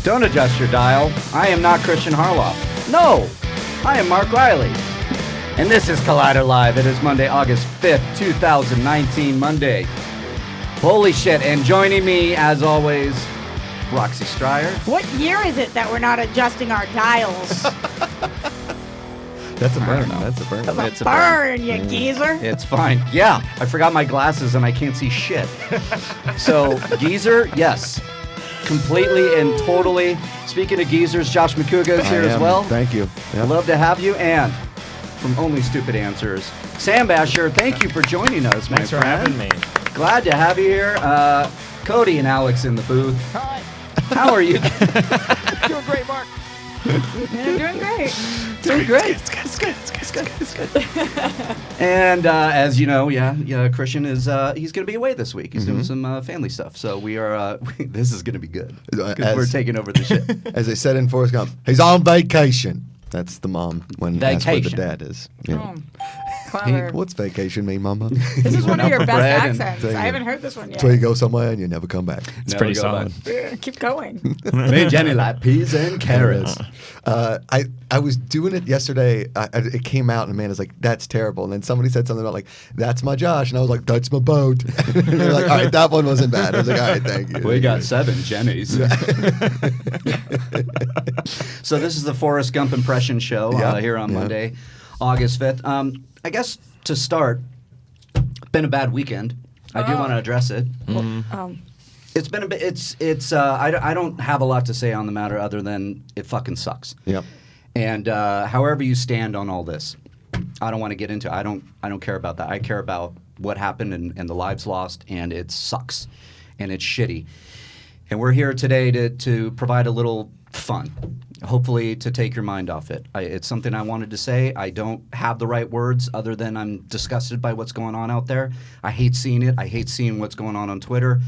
Don't adjust your dial. I am not Christian Harloff. No, I am Mark Reilly. And this is Collider Live. It is Monday, August 5th, 2019, Monday. Holy shit. And joining me, as always, Roxy Stryer. What year is it that we're not adjusting our dials? That's a burn. That's a burn. It's a burn, you geezer. It's fine. Yeah, I forgot my glasses and I can't see shit. So, geezer, yes. Completely and totally. Speaking of geezers, Josh Macuga is here as well. Thank you. I'd love to have you. And from Only Stupid Answers, Sam Basher, thank you for joining us, my friend. Thanks for having me. Glad to have you here. Cody and Alex in the booth. Hi. How are you? Doing great, Mark. Yeah, doing great. Doing great. It's good. And as you know, Christian is he's going to be away this week. He's doing some family stuff. So we are. This is going to be good because we're taking over the shit. As they said in Forrest Gump, he's on vacation. That's the mom when that's where the Vacation. dad is. Yeah. Clever. What's vacation mean, Mama? This is one of your up for best bread and- accents. I haven't heard this one yet. That's where you go somewhere and you never come back. It's Never pretty go solid. back. Keep going. Me and Jenny like peas and carrots. I was doing it yesterday. It came out and Amanda's like, "That's terrible." And then somebody said something about like, "That's my Josh," and I was like, "That's my boat." And they're like, "All right, that one wasn't bad." I was like, "All right, thank you." We got 7 Jennies. So this is the Forrest Gump impression show here on Monday, August 5th. I guess to start, been a bad weekend. I do want to address it. It's been a bit. It's. I don't have a lot to say on the matter other than it fucking sucks. Yep. And however you stand on all this, I don't want to get into. I don't care about that. I care about what happened and the lives lost, and it sucks, and it's shitty. And we're here today to provide a little fun, hopefully to take your mind off it. It's something I wanted to say. I don't have the right words other than I'm disgusted by what's going on out there. I hate seeing it. I hate seeing what's going on Twitter.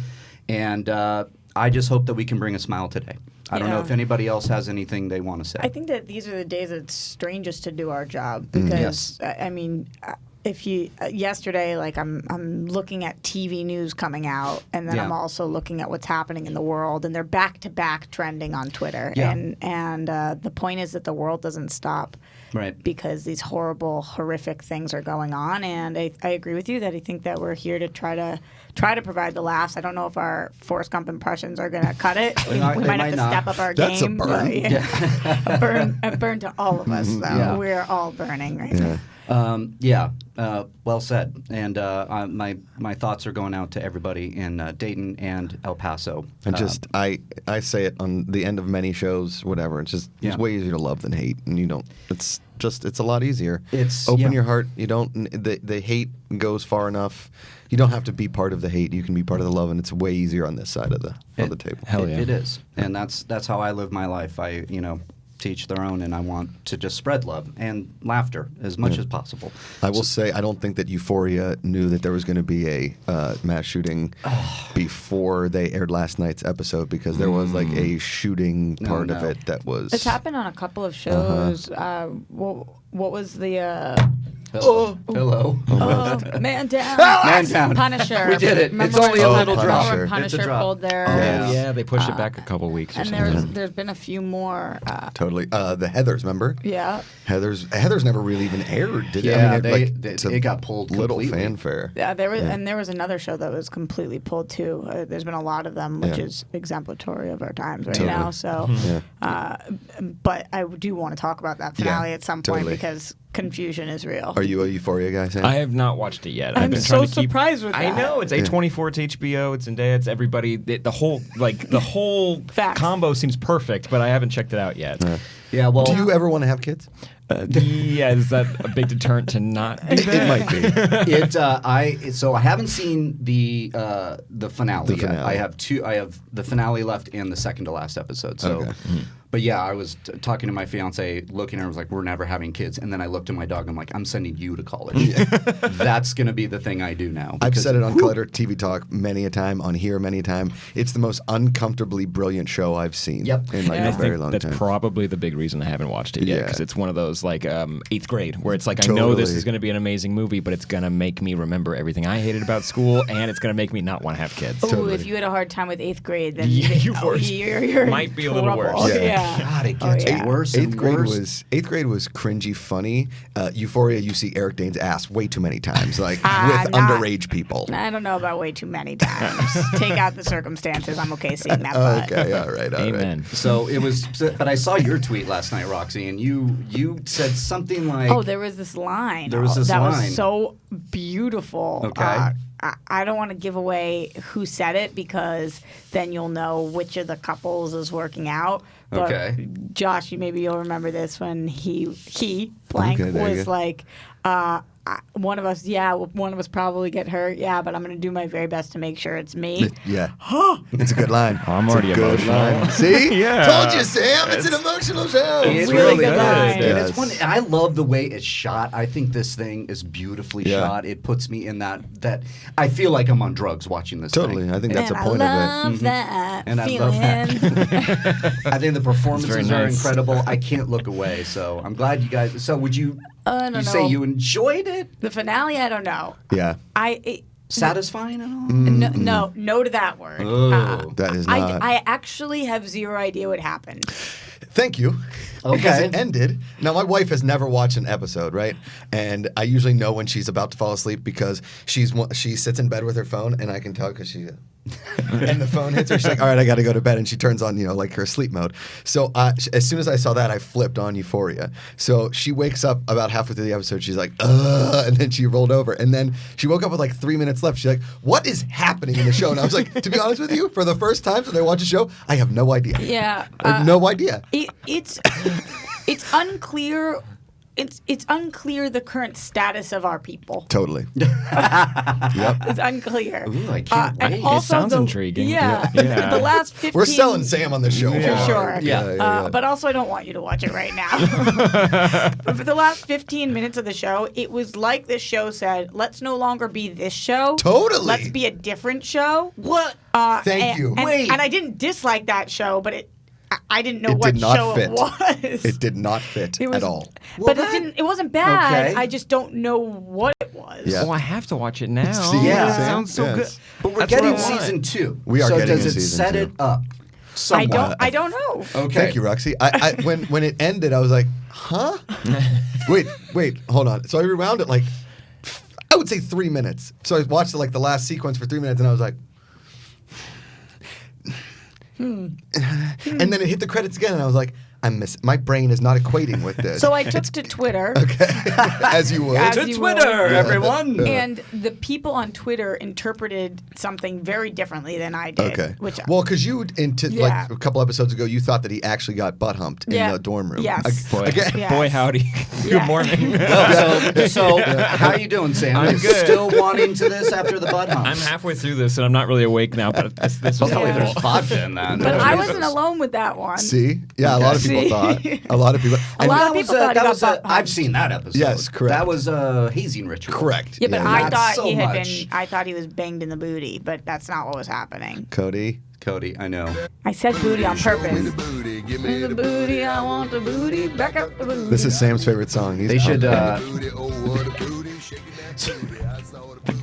And I just hope that we can bring a smile today. I don't know if anybody else has anything they want to say. I think that these are the days it's strangest to do our job because, I mean, if you yesterday, like I'm looking at TV news coming out, and then I'm also looking at what's happening in the world, and they're back to back trending on Twitter. Yeah. And the point is that the world doesn't stop. Right. Because these horrible, horrific things are going on, and I agree with you that I think that we're here to try to provide the laughs. I don't know if our Forrest Gump impressions are going to cut it. We might have to step up our That's game. a burn. A burn to all of us, though. Yeah. We're all burning right now. Well said. And my thoughts are going out to everybody in Dayton and El Paso. And just I say it on the end of many shows, whatever. It's just it's way easier to love than hate, and you don't. It's a lot easier. It's open your heart. You don't. The hate goes far enough. You don't have to be part of the hate. You can be part of the love, and it's way easier on this side of the table. Hell yeah. It is, and that's how I live my life. I to each their own, and I want to just spread love and laughter as much as possible. I will say I don't think that Euphoria knew that there was going to be a mass shooting before they aired last night's episode, because there was like a shooting part of it that was. It's happened on a couple of shows. What was the? Hello. Man Down. Man Down. Punisher. We did it. Remember It's only a when little drop. Punisher. It's a Punisher drop. pulled their. Yeah, they pushed it back a couple weeks or And something. there's been a few more. Totally. The Heathers, remember? Yeah. Heathers never really even aired, did it? Yeah, I mean, it got pulled little completely. fanfare. Yeah, there was another show that was completely pulled too. There's been a lot of them, which is exemplary of our times right now. So, but I do want to talk about that finale at some point because confusion is real. Are you a Euphoria guy, Sam? I have not watched it yet. I'm I've been so trying to keep, surprised with that. I know it's A24, it's HBO, it's Zendaya, it's everybody. The whole Facts. combo seems perfect, but I haven't checked it out yet. Yeah. Well, Do you ever want to have kids? Yeah, is that a big deterrent to not do that? It might be. I haven't seen the finale yet. finale. I have the finale left and the second to last episode. So, Okay. but yeah, I was talking to my fiance, looking at her, I was like, "We're never having kids." And then I looked at my dog. I'm like, "I'm sending you to college." That's gonna be the thing I do now. I've because- said it on Collider TV Talk many a time, on here many a time. It's the most uncomfortably brilliant show I've seen Yep. in like I a very think long that's time. probably the big reason I haven't watched it yet, Yeah. because it's one of those shows like 8th Grade, where it's like I know this is going to be an amazing movie, but it's going to make me remember everything I hated about school, and it's going to make me not want to have kids. Oh, if you had a hard time with 8th grade, then Euphoria might be a little worse. Yeah. God, it gets worse and worse. 8th grade was cringy funny. Euphoria, you see Eric Dane's ass way too many times, like with underage people. I don't know about way too many times. Take out the circumstances. I'm okay seeing that. But. Okay, all right. Amen. So it was, but I saw your tweet last night, Roxy, and you said something like, "Oh, there was this line. There was this that line. was so beautiful." Okay. I don't want to give away who said it because then you'll know which of the couples is working out. But Okay. Josh, maybe you'll remember this when he blank was like, one of us probably get hurt. Yeah, but I'm going to do my very best to make sure it's me. Yeah. It's a good line. I'm already emotional. See? Yeah. Told you, Sam. It's an emotional show. It's really really good good. line. And it's one, I love the way it's shot. I think this thing is beautifully Yeah. shot. It puts me in that I feel like I'm on drugs watching this Totally. thing. I think that's And the point I of it. love that And I feeling. love that. I think the performances very are nice. incredible. I can't look away. So I'm glad you guys. So would you? I don't You say know. you enjoyed it? The finale, I don't know. Yeah. Satisfying at all? No to that word. Oh. That is not. I actually have zero idea what happened. Thank you. Okay. Because it ended. Now, my wife has never watched an episode, right? And I usually know when she's about to fall asleep because she sits in bed with her phone, and I can tell because she. And the phone hits her. She's like, "All right, I got to go to bed," and she turns on, like her sleep mode. So as soon as I saw that, I flipped on Euphoria. So she wakes up about halfway through the episode. She's like, "Ugh," and then she rolled over, and then she woke up with like 3 minutes left. She's like, "What is happening in the show?" And I was like, "To be honest with you, for the first time since I watched the show, I have no idea. Yeah. I have no idea." It's unclear. It's unclear the current status of our people. Totally. It's unclear. Ooh, I can't and wait. It also sounds intriguing. Yeah. Yeah. The last 15. We're selling Sam on this show. For sure. Yeah. But also, I don't want you to watch it right now. But for the last 15 minutes of the show, it was like the show said, let's no longer be this show. Totally. Let's be a different show. What? Thank you. Wait. And I didn't dislike that show, but I didn't know It what did not show fit. it was. It did not fit It was- at all. But it wasn't bad. Okay. I just don't know what it was. Yeah. Oh, I have to watch it now. See, Yeah. That Sam? sounds so Yes. good. But we're That's what I getting want. season 2. We are so getting does a it season set 2. it up? Somewhat. I don't know. Okay. Thank you, Roxy. I when it ended, I was like, huh? wait, hold on. So I rewound it like, I would say 3 minutes. So I watched the last sequence for 3 minutes, and I was like, and then it hit the credits again, and I was like, my brain is not equating with this. So I took to Twitter. As you would. As To you Twitter, would. everyone. And the people on Twitter interpreted something very differently than I did. Okay. Which Well, because you, Yeah. like a couple episodes ago, you thought that he actually got butt humped in the dorm room. Yes. Boy, Yes. boy, howdy. Yeah. Good morning. So how you doing, Sam? I'm Are you good. still wanting to this after the butt hump? I'm halfway through this, and I'm not really awake now, but this was Hopefully Yeah. there's vodka in that. But I Jesus. wasn't alone with that one. See? Yeah, a lot of people See? thought. A lot of people. A lot That of was people thought he that got was butt I've humped. seen that episode. Yes, correct. That was a hazing ritual. Correct. Yeah, but Yeah. I Not thought so he had much. been. I thought he was banged in the booty, but that's not what was happening. Cody. Cody, I know. I said booty on purpose. The booty, I want the booty, back up the booty. This is Sam's favorite song. He's They should pumped.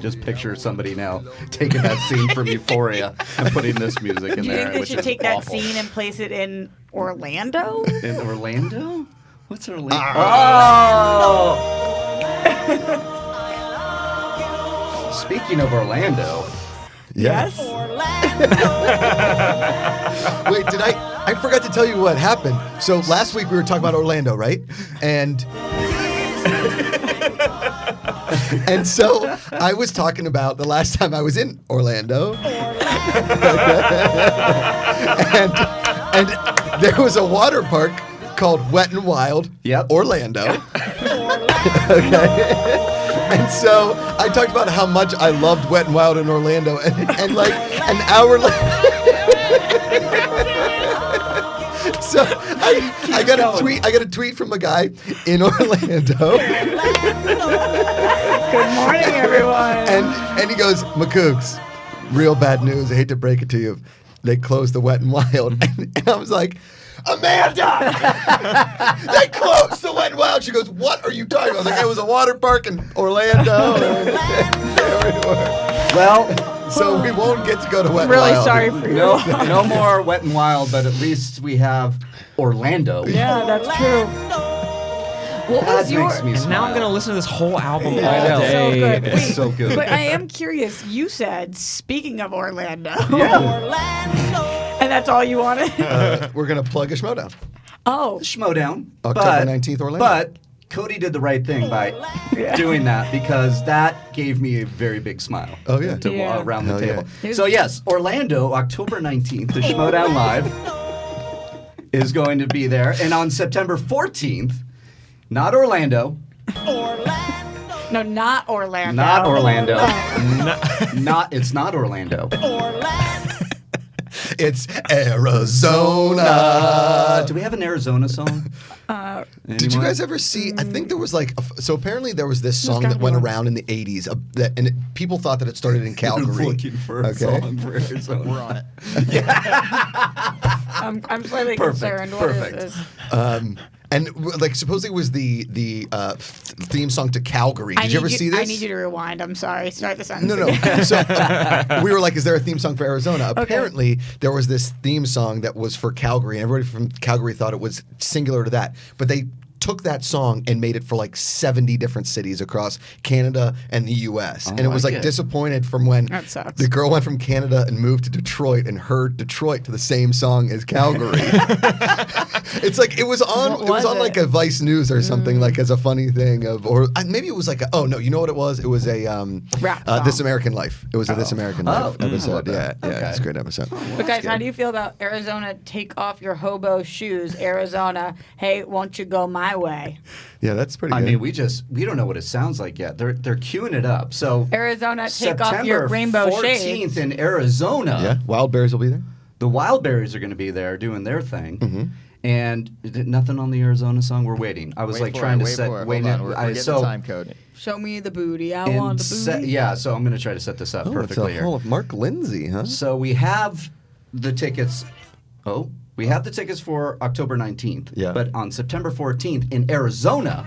just picture somebody now taking that scene from Euphoria and putting this music in Do you there. think they which should is take that awful. scene and place it in Orlando? In Orlando? What's Orlando? Ah. Oh! Speaking of Orlando, Yes. Wait, did I forgot to tell you what happened. So last week we were talking about Orlando, right? And and so I was talking about the last time I was in Orlando. and there was a water park called Wet and Wild Yep. Orlando. Okay. And so I talked about how much I loved Wet and Wild in Orlando, and like an hour later. So I got a tweet. I got a tweet from a guy in Orlando, Good morning, everyone. and he goes, "Macuga, real bad news. I hate to break it to you. They closed the Wet and Wild." And I was like, Amanda! They closed the Wet n Wild. She goes, what are you talking about? I was like, it was a water park in Orlando. There we were. Well, So we won't get to go to Wet n Really Wild. sorry for you. no more Wet n Wild, but at least we have Orlando. Yeah, that's true. What That was your? makes me And now I'm smile. going to listen to this whole album all I know. So day. good. It's Wait, so good. But I am curious. You said, speaking of Orlando. Yeah. And that's all you wanted? We're going to plug a Schmodown. Oh. Schmodown. October 19th, Orlando. But Cody did the right thing by doing that because that gave me a very big smile. Oh, yeah. Yeah. Around the Hell yeah. table. So yes, Orlando, October 19th, the Schmodown Live is going to be there. And on September 14th, not Orlando. No, not Orlando. Not Orlando. Oh. It's not Orlando. It's Arizona. Do we have an Arizona song? Did you guys ever see? I think there was like, so apparently there was this song gotta that be went one. around in the 80s, people thought that it started in Calgary. Looking for a song for Arizona. We're on it. I'm slightly concerned. What is Perfect. this? And like supposedly it was the theme song to Calgary. Did you ever see this? I need you to rewind. I'm sorry. Start the sentence. No. again. So we were like, is there a theme song for Arizona? Apparently, there was this theme song that was for Calgary, and everybody from Calgary thought it was singular to that. But they took that song and made it for like 70 different cities across Canada and the U.S. and it was like disappointed from when That sucks. the girl went from Canada and moved to Detroit and heard Detroit to the same song as Calgary. It's like it was on What it was was on like a Vice News or something like as a funny thing of or maybe it was like you know what it was? It was a Rap song. This American Life. It was a This American Life episode. Yeah, Okay. it's a great episode. But guys, how do you feel about Arizona? Take off your hobo shoes, Arizona. Hey, won't you go my way? Yeah, that's pretty I good. mean, we don't know what it sounds like yet. They're queuing it up. So Arizona, take September off your rainbow 14th shades. in Arizona. yeah, Wild Berries will be there. The Wildberries are going to be there doing their thing. Mm-hmm. And nothing on the Arizona song. We're waiting. I was like trying to set. Wait, hold on. We're getting the time code. Show me the booty. I want the booty. yeah, so I'm going to try to set this up Oh, it's perfectly a here. Hall of Mark Lindsay, huh? So we have the tickets. We have the tickets for October 19th. Yeah. But on September 14th in Arizona.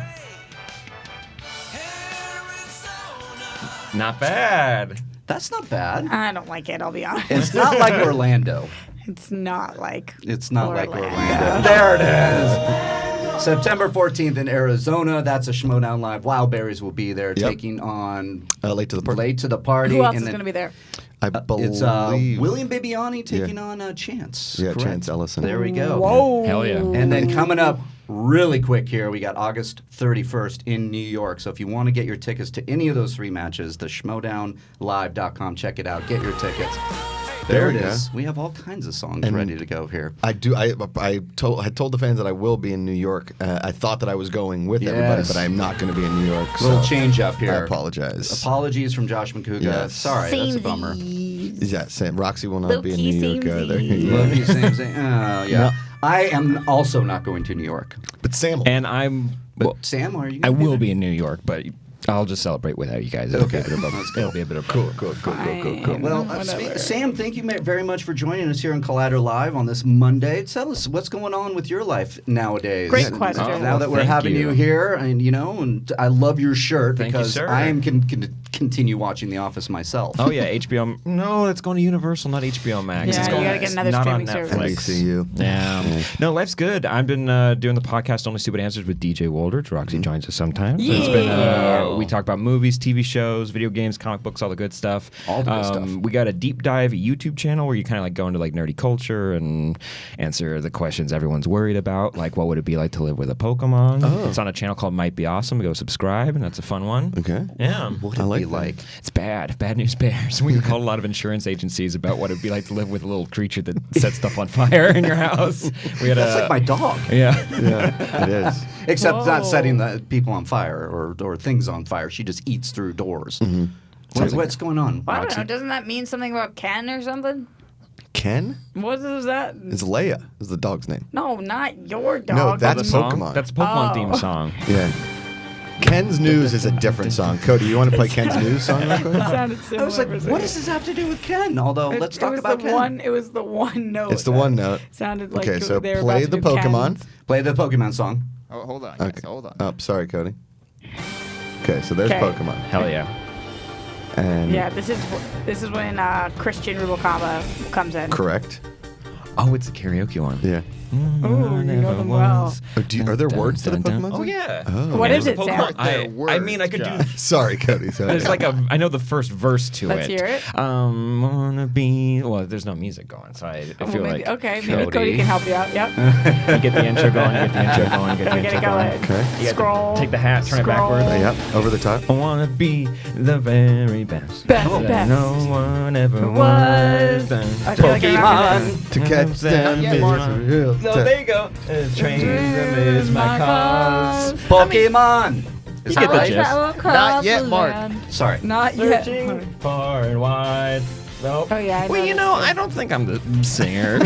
Not bad. That's not bad. I don't like it. I'll be honest. It's not like Orlando. It's not like. It's not like Orlando. Orlando. There it is. September 14th in Arizona. That's a Schmodown Live. Wildberries will be there taking on Late to the Party. Late to the Party. Who else and is then- going to be there? I believe It's William Bibiani taking on Chance. Yeah, Correct. Chance Ellison. There we go. Whoa. Hell yeah. And then coming up really quick here, we got August 31st in New York. So if you want to get your tickets to any of those three matches, the schmodownlive.com, check it out. Get your tickets. There it we go. is. We have all kinds of songs And ready to go here. I told the fans that I will be in New York. I thought that I was going with everybody, Yes. but I'm not going to be in New York. Little so change up here. I apologize. Apologies from Josh Macuga. Yes. Sorry, that's a bummer. Yeah, Sam, Roxy will not be in New York either. Love Yeah. you, Sam. Yeah. No. I am also not going to New York. But Sam, And I'm. But Well, Sam, are you? I gonna will there? be in New York, but I'll just celebrate without you guys. It'll be a bit of a, it'll be a bit of cool. Well, Whatever. Sam, thank you very much for joining us here on Collider Live on this Monday. Tell us what's going on with your life nowadays. Great And question. Now that we're Thank having you you. here, and and I love your shirt Thank you, because sir. I am can continue watching The Office myself. Oh yeah, HBO. No, it's going to Universal, not HBO Max. Yeah, it's you going, gotta get another not streaming on service. Netflix. DCEU. Yeah. No, life's good. I've been doing the podcast Only Stupid Answers with DJ Woldridge. Roxy joins us sometimes. It's been we talk about movies, TV shows, video games, comic books, all the good stuff. All the good stuff. We got a deep dive YouTube channel where you kind of like go into like nerdy culture and answer the questions everyone's worried about, like what would it be like to live with a Pokemon. Oh. It's on a channel called Might Be Awesome. Go subscribe, and that's a fun one. Okay. Yeah. What I would like be that. like? It's bad. Bad news bears. We called a lot of insurance agencies about what it'd be like to live with a little creature that sets stuff on fire in your house. We had That's like my dog. Yeah. Yeah, it is. Except not Whoa. setting the people on fire or things on fire. She just eats through doors. What's going on, I don't Roxy? know. Doesn't that mean something about Ken or something? Ken What is that? is Leia is the dog's name. No, not your dog. No, that's The song? Pokemon. That's a Pokemon Oh. theme song. Yeah. Ken's News is a different song. Cody, you want to play Ken's News song real quick? It sounded similar. I was like, what does this have to do with Ken? Although, let's talk about Ken. It was the one note. It's the one note. Sounded like Okay, so they were play about the to do Pokemon. Ken's. Play the Pokemon song. Oh, hold on, guys. Okay. Hold on. Oh, sorry, Cody. Okay, so there's Okay. Pokemon. Hell yeah. And Yeah, this is when Christian Rubalcaba comes in. correct. Oh, it's a karaoke one. Yeah. Ooh, you know them well. Oh, are there words to the Pokemon Oh song? yeah. Oh. What is it, Pokemon. Sam? I mean, I could do. Sorry, Cody. Sorry. There's like I know the first verse to Let's it. hear it. Wanna be. Well, there's no music going, so I feel Maybe, like. okay, maybe Cody. Cody can help you out. Yep. You get the intro going. Get the intro going. Get Gotta the get intro it going. going. Okay. You have to Scroll. take the hat, turn Scroll. it backwards. Yep, over the top. I wanna be the very best. Best, that best. no one ever Was. I feel like I remember this. Pokemon. To catch them Yeah, is Mark. real No, tough. there you go. Train them is my cause. Pokemon. Is You that get the right? gist. Not yet, Mark. Sorry. Not yet. Searching far and wide. Nope. Oh, yeah, I Well, know you this know, one. I don't think I'm the singer.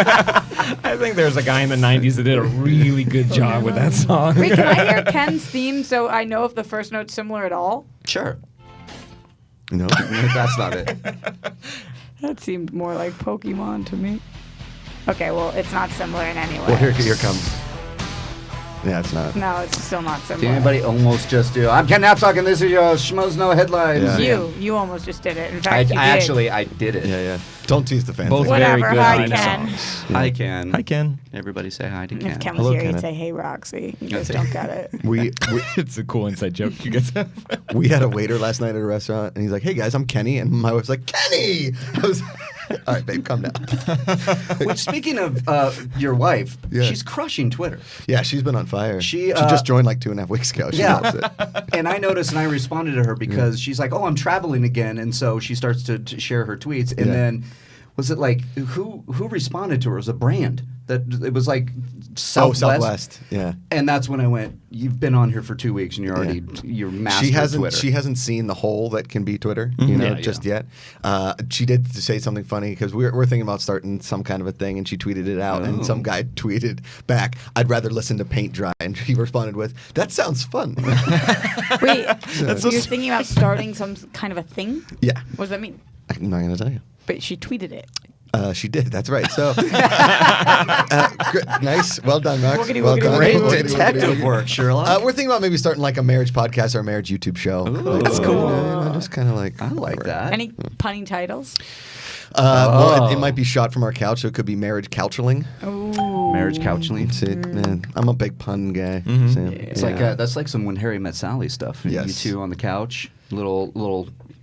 I think there's a guy in the 90s that did a really good job with that song. Wait, can I hear Ken's theme so I know if the first note's similar at all? Sure. No. That's not it. That seemed more like Pokemon to me. Okay, well, it's not similar in any way. Well, here comes. Yeah, it's not. No, it's still not Did similar. anybody almost just do? I'm Ken Napsok, and this is your Schmoes No Headlines. Yeah. You almost just did it. In I fact, you did. I did it. Yeah, yeah. Don't tease the fans. Both like very Whatever, good hi, line of Ken. songs. Hi, Ken. Hi, Ken. Everybody say hi to If Ken. Ken was Hello, here, he'd Kenneth. say, "Hey, Roxy." You guys don't get it. we It's a cool inside joke you guys have. we had a waiter last night at a restaurant, and he's like, "Hey guys, I'm Kenny," and my wife's like, "Kenny." I was, all right, babe, calm down. Which, speaking of your wife, Yeah. she's crushing Twitter. Yeah, she's been on fire. She, just joined like 2.5 weeks ago. She Yeah. loves it. And I noticed, and I responded to her because she's like, "Oh, I'm traveling again," and so she starts to share her tweets. And Yeah. then, was it like who responded to her? It was a brand that it was like Southwest. Oh, Southwest. Yeah. And that's when I went, "You've been on here for 2 weeks, and you're already you're mastered Twitter." She hasn't seen the hole that can be Twitter, you know, Yeah, just yet. She did say something funny because we're thinking about starting some kind of a thing, and she tweeted it out, and some guy tweeted back, "I'd rather listen to paint dry," and she responded with, "That sounds fun." Wait, That's you're so thinking about starting some kind of a thing? Yeah, What does that mean? I'm not gonna tell you. But she tweeted it. She did. That's right. So nice. Well done, Max. Woogity, well woogity, done. Great woogity, detective work, Sherlock. We're thinking about maybe starting like a marriage podcast or a marriage YouTube show. that's cool. Just kind of like I like that. Any punning titles? Well, it might be shot from our couch, so it could be marriage couchling. Ooh. Marriage couching. That's it, man. I'm a big pun guy. Mhm. So, It's yeah. like that's like some When Harry Met Sally stuff. Yes. You two on the couch, little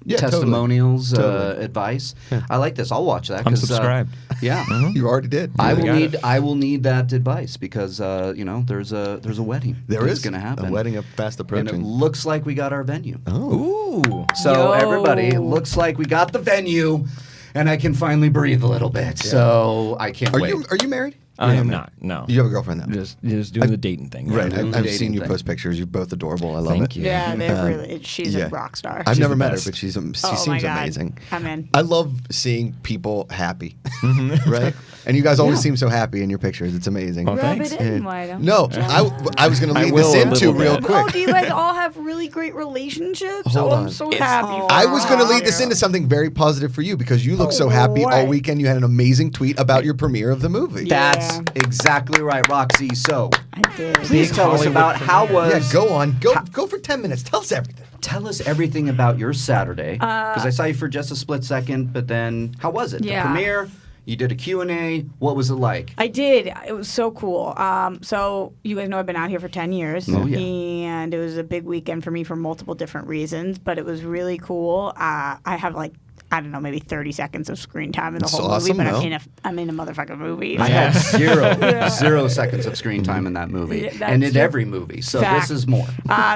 Yeah, totally. testimonials, Totally. advice. I like this. I'll watch that. I'm 'cause, subscribed. Yeah. You already did. I Yeah. will got need it. I will need that advice because there's a wedding There that's is going to happen. a wedding up fast and approaching. it looks like we got our venue. Oh. Ooh. So Yo. everybody, looks like we got the venue, and I can finally breathe a little bit. So I can't Are wait. you married? I am not. No. You have a girlfriend though. Just doing the dating thing. Right. Yeah, I've dating seen you thing. post pictures. You're both adorable. I love Thank it. you. Yeah, they're Um, really. She's yeah. a rock star. I've She's never the met her, best. but she Oh my seems God. amazing. I'm in. I love seeing people happy, right? And you guys always seem so happy in your pictures. It's amazing. Oh, thanks. Rub it in, why don't No, you? I was going to I lead will this a into little real bit. quick. Oh, do you guys all have really great relationships? Hold oh, on. I'm so It's- happy. for I was going to lead this you. into something very positive for you because you look so Oh, happy all what? weekend. You had an amazing tweet about your premiere of the movie. Yeah. That's exactly right, Roxy. So I did. please Big tell us Hollywood about how was. Yeah, go on. Go for 10 minutes. Tell us everything. Tell us everything about your Saturday because I saw you for just a split second, but then how was it? Yeah. The premiere. You did a Q&A. What was it like? I did. It was so cool. So you guys know I've been out here for 10 years. Oh, yeah. And it was a big weekend for me for multiple different reasons, but it was really cool. I have like, I don't know, maybe 30 seconds of screen time in the That's whole awesome, movie, but though. I'm in a motherfucking movie. I had zero seconds of screen time in that movie, Yeah, that's and in true. every movie. So Fact. this is more.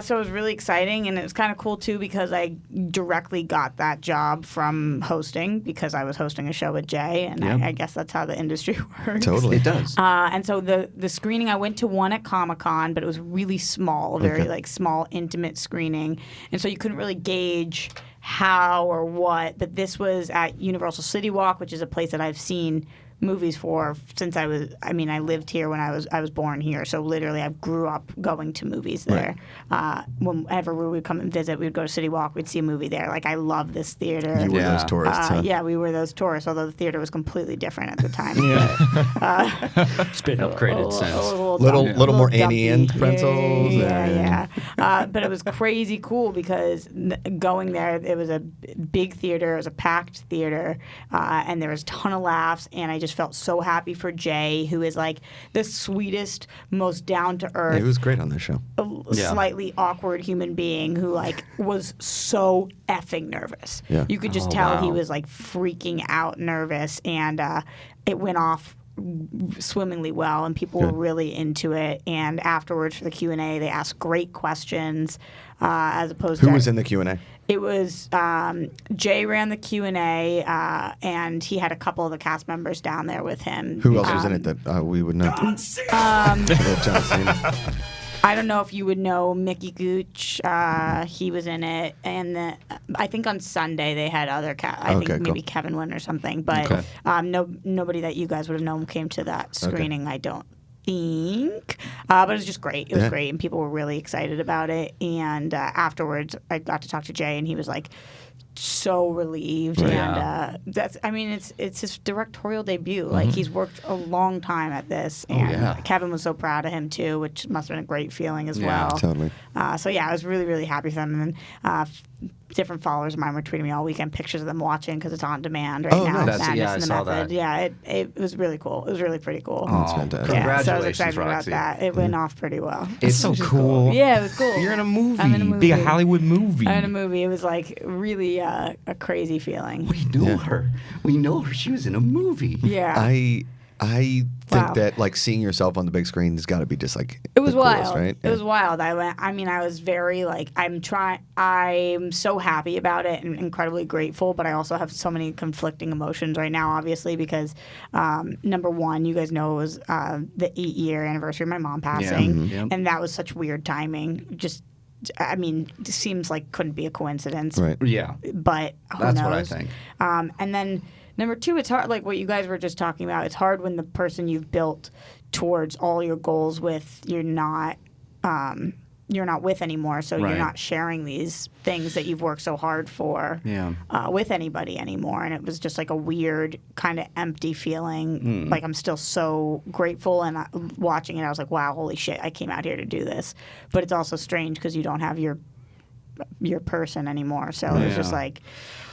So it was really exciting, and it was kind of cool too because I directly got that job from hosting because I was hosting a show with Jay, and Yep. I guess that's how the industry works. Totally. It does. And so the screening, I went to one at Comic-Con, but it was really small, very Okay. like small, intimate screening, and so you couldn't really gauge how or what. But this was at Universal City Walk, which is a place that I've seen movies for since I lived here when I was born here, so literally I grew up going to movies there. Whenever we would come and visit, we would go to City Walk, we'd see a movie there. Like, I love this theater. You were those tourists, huh? Yeah, we were those tourists, although the theater was completely different at the time. It's been upgraded since. Little more Annie and dumpy. pretzels. Yeah. But it was crazy cool because going there, it was a big theater, it was a packed theater, and there was a ton of laughs, and I just felt so happy for Jay, who is like the sweetest, most down to earth. He was great on this show. Slightly awkward human being who like was so effing nervous. Yeah. You could just tell he was like freaking out nervous, and it went off swimmingly well, and people were really into it. And afterwards for the Q&A, they asked great questions, as opposed to... Who was in the Q&A? It was Jay ran the Q&A, and he had a couple of the cast members down there with him. Who else was in it that we would know? John Cena. I don't know if you would know Mickey Gooch. He was in it, and I think on Sunday they had other maybe Kevin Wynn or something, but nobody that you guys would have known came to that screening. I don't think, but it was just great. It was great, and people were really excited about it. And afterwards, I got to talk to Jay, and he was like so relieved. And it's his directorial debut. Like, he's worked a long time at this, and Kevin was so proud of him too, which must have been a great feeling as well. Totally. So I was really, really happy for them. And then different followers of mine were tweeting me all weekend pictures of them watching because it's on demand right now. Nice. Madness in the I saw Method. that. Yeah, it was really cool. It was really pretty cool. That's fantastic. Yeah, so I was Congratulations, excited Roxy. about that. It went off pretty well. It's so cool. Yeah, it was cool. You're in a movie. I'm in a movie. Big Hollywood movie. I'm in a movie. It was like really a crazy feeling. We know her. We know her. She was in a movie. Yeah. I think that like seeing yourself on the big screen has got to be just like It was the coolest, wild. right? It was wild. I was very like, I'm so happy about it and incredibly grateful, but I also have so many conflicting emotions right now, obviously, because number one, you guys know it was the 8-year anniversary of my mom passing, and that was such weird timing. Just, it seems like couldn't be a coincidence. Right. Yeah. But who That's knows? what I think. And then number two, it's hard, like what you guys were just talking about. It's hard when the person you've built towards all your goals with, you're not with anymore. So you're not sharing these things that you've worked so hard for with anybody anymore. And it was just like a weird kind of empty feeling. Like, I'm still so grateful, and watching it, I was like, wow, holy shit, I came out here to do this. But it's also strange because you don't have your person anymore. So it was just like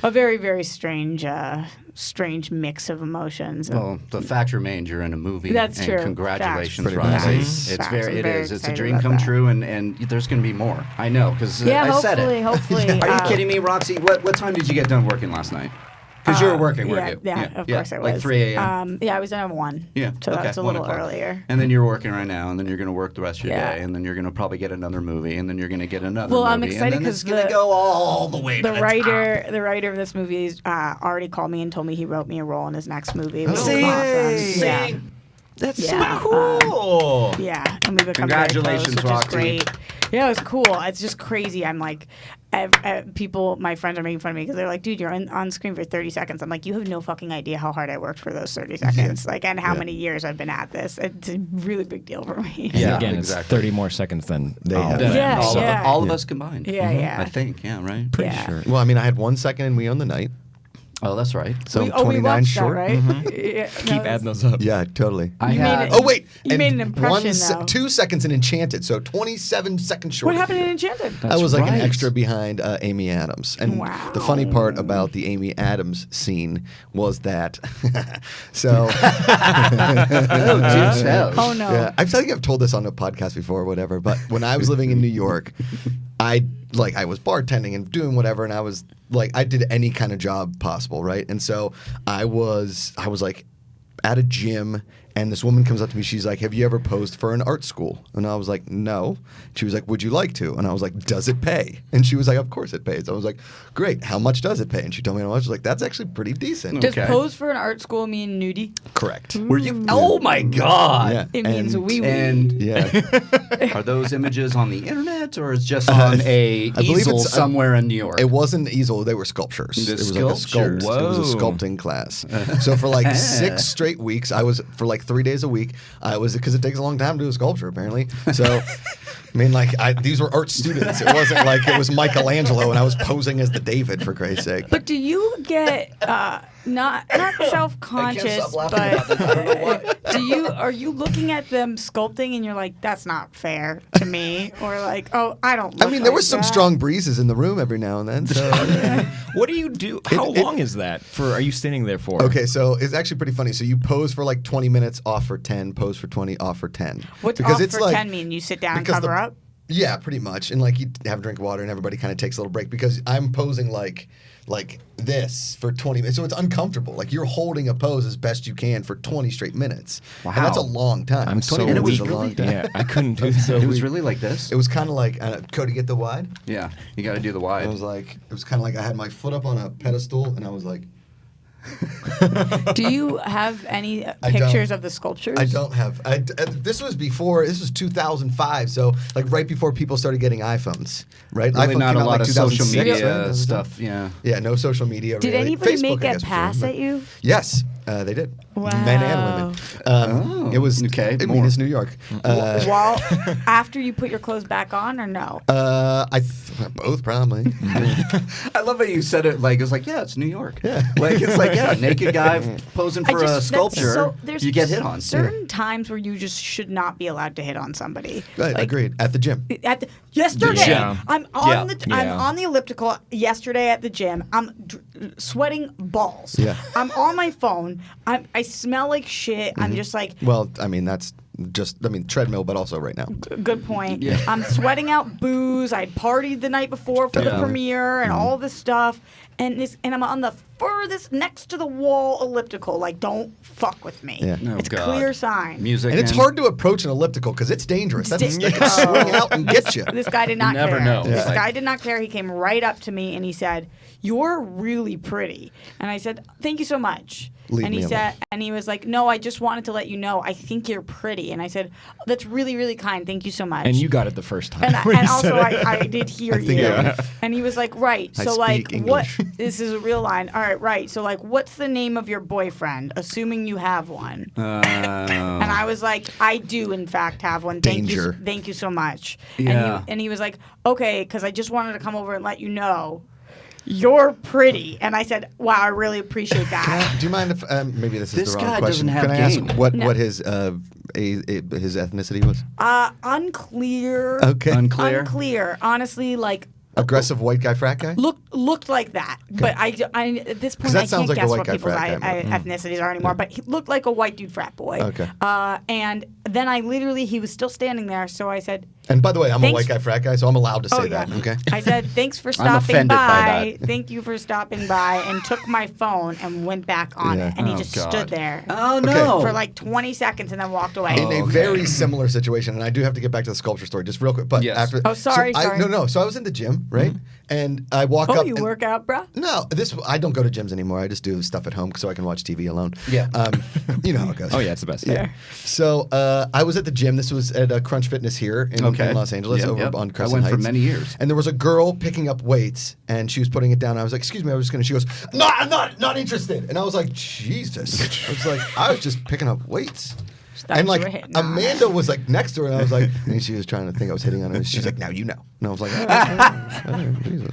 a very, very strange mix of emotions. Well, the fact remains you're in a movie. That's and true. Congratulations, Facts. Roxy. Nice. It's Facts. I'm very It's a excited dream about come that. true, and there's going to be more. I know, because Yeah, I said it. hopefully. Are you kidding me, Roxy? What time did you get done working last night? Because you were working, weren't you? Yeah, of course I was. Like 3 a.m. I was in at 1. Yeah, So okay, that's a 1 little o'clock. earlier. And then you're working right now, and then you're going to work the rest of your Yeah. day, and then you're going to probably get another movie, and then you're going to get another Well, movie. I'm excited and then it's 'cause going to go all the way to The the writer of this movie already called me and told me he wrote me a role in his next movie. Which See? is awesome. See? Yeah. That's Yeah. so cool. Yeah, and we've become very Congratulations, close, which is Roxy. great. Yeah, it was cool. It's just crazy. I'm like, my friends are making fun of me because they're like, dude, you're on screen for 30 seconds. I'm like, you have no fucking idea how hard I worked for those 30 seconds, and how many years I've been at this. It's a really big deal for me. Yeah, Again, exactly. it's 30 more seconds than They all have. of them, Yeah, so- yeah. All of us combined. Yeah, yeah. I think, right? Pretty Yeah. sure. Well, I mean, I had 1 second and We Own the Night. Oh, that's right. So we 29 watched short. that, right? Yeah, Keep adding those up. Yeah, totally. I You had. made it- Oh wait, You and made an impression, though. 2 seconds in Enchanted, so 27 seconds short. What happened in Enchanted? I was like an right. extra behind Amy Adams, and Wow. the funny part about the Amy Adams scene was that. So Oh no. yeah, I feel like I've told this on a podcast before or whatever, but when I was living in New York, I was bartending and doing whatever, and I was like, I did any kind of job possible, right? And so I was like at a gym And this woman comes up to me. She's like, have you ever posed for an art school? And I was like, no. She was like, would you like to? And I was like, does it pay? And she was like, of course it pays. I was like, great. How much does it pay? And she told me how much. I was like, that's actually pretty decent. Does pose for an art school mean nudie? Correct. Were you? Oh my God! Yeah. It means wee-wee. And Yeah. are those images on the internet, or is just on a believe easel it's, somewhere in New York? It wasn't an easel. They were sculptures. The It was like a sculptures. sculpt. It was a Whoa. sculpting class. So for like 6 straight weeks, I was for like 3 days a week. I was because it takes a long time to do a sculpture apparently. So. I mean, like, these were art students. It wasn't like it was Michelangelo and I was posing as the David, for Christ's sake. But do you get not self-conscious, stop laughing about but this. I don't know why. are you looking at them sculpting and you're like, that's not fair to me, or like, oh, I don't. I Look mean, there like was some that. strong breezes in the room every now and then. So. What do you do? How long is that? Are you standing there for? Okay, so it's actually pretty funny. So you pose for like 20 minutes, off for 10, pose for 20, off for 10. What's because off it's for like, 10 mean? You sit down and because cover the- up? Yeah, pretty much. And like you have a drink of water and everybody kind of takes a little break because I'm posing like this for 20 minutes. So it's uncomfortable. Like you're holding a pose as best you can for 20 straight minutes. Wow. And that's a long time. I'm 20 so minutes weak. is a long time. Yeah, I couldn't do that. It was really like this. It was kind of like, Cody, get the wide? Yeah, you got to do the It wide. was like, it was kind of like I had my foot up on a pedestal and I was like, Do you have any I pictures don't. of the sculptures? I don't have. This was 2005, so like right before people started getting iPhones, right? Really iPhone not came a out, lot like, of social 2006, media right? stuff. Yeah. Yeah, no social media. Did really. anybody Facebook, make I a guess, was pass doing, at you? Yes, they did. Wow. Men and women. It was okay, I more. mean, it's New York. While after you put your clothes back on, or no? Both probably. I love how you said it like it was like, yeah, it's New York. Yeah. Like it's like, yeah, naked guy posing for a that's sculpture. there's You get hit on. certain times where you just should not be alled to hit on somebody. Right, Like, agreed. At the gym. Yesterday, Yeah. I'm on Yeah. I'm Yeah. on the elliptical yesterday at the gym. I'm sweating balls. Yeah. I'm on my phone. I smell like shit. I'm just like, Well, I mean that's treadmill, but also right now. good point. Yeah. I'm sweating out booze. I partied the night before for the Definitely. premiere and all this stuff. And I'm on the furthest next to the wall elliptical. Like, don't fuck with me. Yeah. Oh, It's God. clear sign. Music. And it's hard to approach an elliptical because it's dangerous. That can swing out and get you. This guy did not never care. know. This Yeah. guy did not care. He came right up to me and he said, "You're really pretty." And I said, "Thank you so much." Leave and me he alone. said, and he was like, "No, I just wanted to let you know. I think you're pretty." And I said, "That's really, really kind. Thank you so much." And you got it the first time. And, when and you said also, it. I did hear I think you. I- And he was like, "Right. I So, like, speak what? English. This is a real line. All right, right. So, like, what's the name of your boyfriend? Assuming you have one." And I was like, "I do, in fact, have one. Danger. Thank you so much." Yeah. And he was like, "Okay, because I just wanted to come over and let you know." You're pretty, and I said, "Wow, I really appreciate that." Do you mind if maybe this is This the wrong guy question? doesn't have Can I ask game. what No. what his ethnicity was? Unclear. Okay. Unclear. Honestly, like Aggressive white guy, frat guy. looked like that, but I at this point that I sounds can't like a guess white what guy people's frat guy, but- ethnicities are anymore. But he looked like a white dude frat boy. Okay. And then he was still standing there, so I said, And by the way, I'm a Thanks- white guy frat guy, so I'm allowed to say "Oh that. yeah." Okay. I said, "Thanks for stopping offended by by. Thank you for stopping by," and took my phone and went back on Yeah. it, and he Oh, just God. stood there Oh Okay. no! for like 20 seconds and then walked away. In a very similar situation, and I do have to get back to the sculpture story just real quick. But Yes. after, Oh, sorry, so sorry. No. So I was in the gym, right? And I walk Oh, up. you and- work out, bro? No, I don't go to gyms anymore. I just do stuff at home so I can watch TV alone. Yeah. You know how it goes. Oh yeah, it's the best. Yeah. So I was at the gym. This was at Crunch Fitness here in Los Angeles, Yep, over yep. on I Crescent went Heights. for many years. And there was a girl picking up weights, and she was putting it down. I was like, "Excuse me, I was just gonna." She goes, "No, I'm not interested." And I was like, "Jesus!" I was just picking up weights. thought And you like were hitting on Amanda was like next to her, and I was like, and she was trying to think I was hitting on her. And she's like, "Now you know." And I was like, "Oh, Jesus.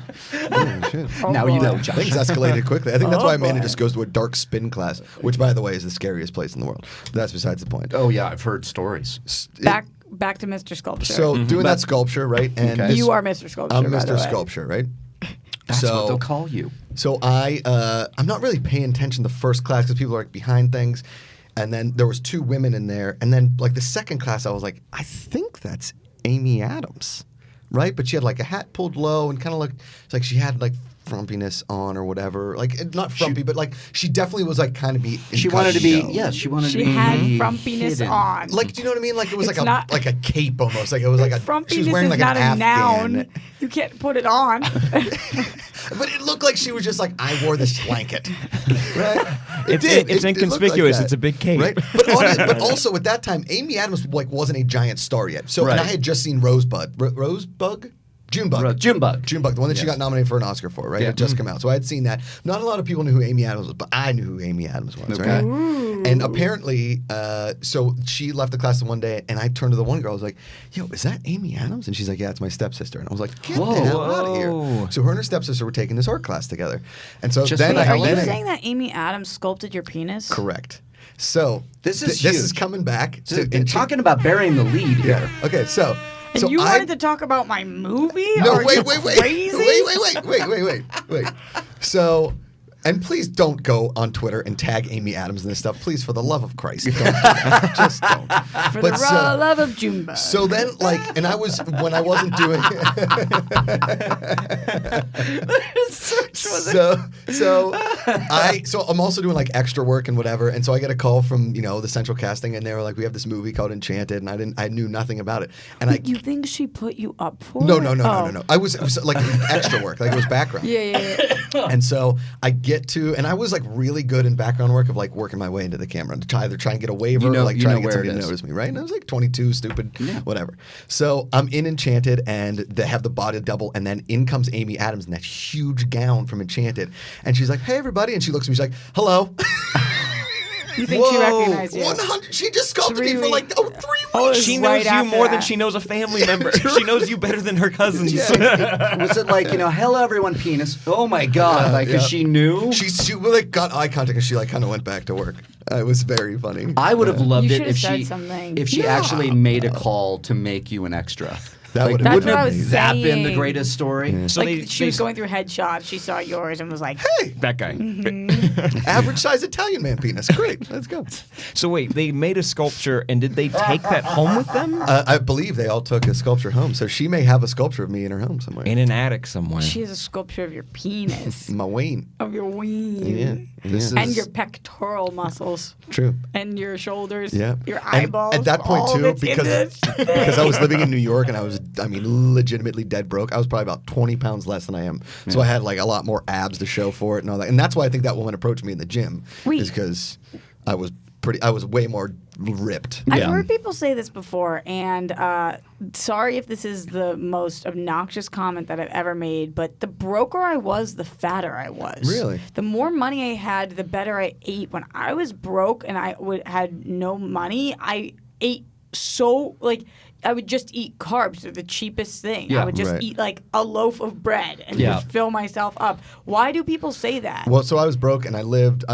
Oh, shit." Now you know, Josh. Things escalated quickly. I think that's Oh, why Amanda boy. just goes to a dark spin class, which, by the way, is the scariest place in the world. But that's besides the point. Oh yeah, I've heard stories. Back to Mr. Sculpture. So doing that sculpture, right? And Okay. this- you are Mr. Sculpture. I'm by the Mr. way. Sculpture, right? That's so, what they'll call you. So I'm not really paying attention to the first class because people are like behind things, and then there was 2 women in there, and then like the second class, I was like, I think that's Amy Adams, right? But she had like a hat pulled low and kind of looked it's like she had like frumpiness on or whatever. Like not frumpy, but like she definitely was like kind of be. She wanted to be. Yeah, she wanted to be. She had frumpiness hidden. on. Like, do you know what I mean? Like it was It's like not- a cape almost. Like it was like a. Frumpiness She was wearing is like not an a Afghan. noun. You can't put it on. But it looked like she was just like, I wore this blanket. Right? It's It looked inconspicuous. that. It's a big cape. Right? But also at that time, Amy Adams like wasn't a giant star yet. So and I had just seen Rosebud. Rosebud? Junebug. Junebug, the one that she got nominated for an Oscar for, right? Yeah. It just come out. So I had seen that. Not a lot of people knew who Amy Adams was, but I knew who Amy Adams was, right? And apparently, so she left the class one day, and I turned to the one girl. I was like, yo, is that Amy Adams? And she's like, yeah, it's my stepsister. And I was like, get the hell out of here. So her and her stepsister were taking this art class together. And so then Are you saying that Amy Adams sculpted your penis? Correct. So This is this huge. is coming back. Talking about burying the lead here. Okay, so. And you wanted to talk about my movie? No, Are you wait. Crazy? Wait. So, and please don't go on Twitter and tag Amy Adams and this stuff. Please, for the love of Christ, don't do that. Just don't. For the raw love of Junebug. So then, like, and I was, when I wasn't doing so I'm also doing like extra work and whatever, and so I get a call from, the central casting, and they were like, we have this movie called Enchanted, and I knew nothing about it. And you think she put you up for No. it? It was like extra work, like it was background. Yeah. And so I get to, and I was like really good in background work of like working my way into the camera to either try and get a waiver or like try and get somebody to notice me, right? And I was like 22, stupid, whatever. So I'm in Enchanted, and they have the body double, and then in comes Amy Adams in that huge gown from Enchanted, and she's like, "Hey, everybody," and she looks at me, she's like, "Hello." You think she recognized you? 100. She just sculpted me for like 3 weeks. Oh, She knows you more than she knows a family member. She knows you better than her cousins. Was it like, hello everyone, penis? Oh my God! Because she knew. She like got eye contact, and she like kind of went back to work. It was very funny. I would have loved You it should if have said she something. if she actually made a call to make you an extra. That Like, would have That's wouldn't what I have was that been the saying. greatest story? So Like she was going through headshots, she saw yours and was like, Hey, that guy. average size Italian man penis. Great, let's go. So wait, they made a sculpture, and did they take that home with them? I believe they all took a sculpture home, so she may have a sculpture of me in her home somewhere. In an attic somewhere. she has a sculpture of your penis, My Wayne. of your ween, Yeah, This and is- your pectoral muscles, True. and your shoulders, Yeah. your And eyeballs. at that point all too, that's in because this. because I was living in New York, and I was, legitimately dead broke. I was probably about 20 pounds less than I am, so I had like a lot more abs to show for it and all that. And that's why I think that woman approached me in the gym, Wait. is because I was way more ripped. I've heard people say this before, and sorry if this is the most obnoxious comment that I've ever made, but the broker I was, the fatter I was. Really? The more money I had, the better I ate. When I was broke and I had no money, I ate so, like, I would just eat carbs. They're the cheapest thing. Yeah, I would just right. eat like a loaf of bread and Yeah. just fill myself up. Why do people say that? Well, so I was broke, and I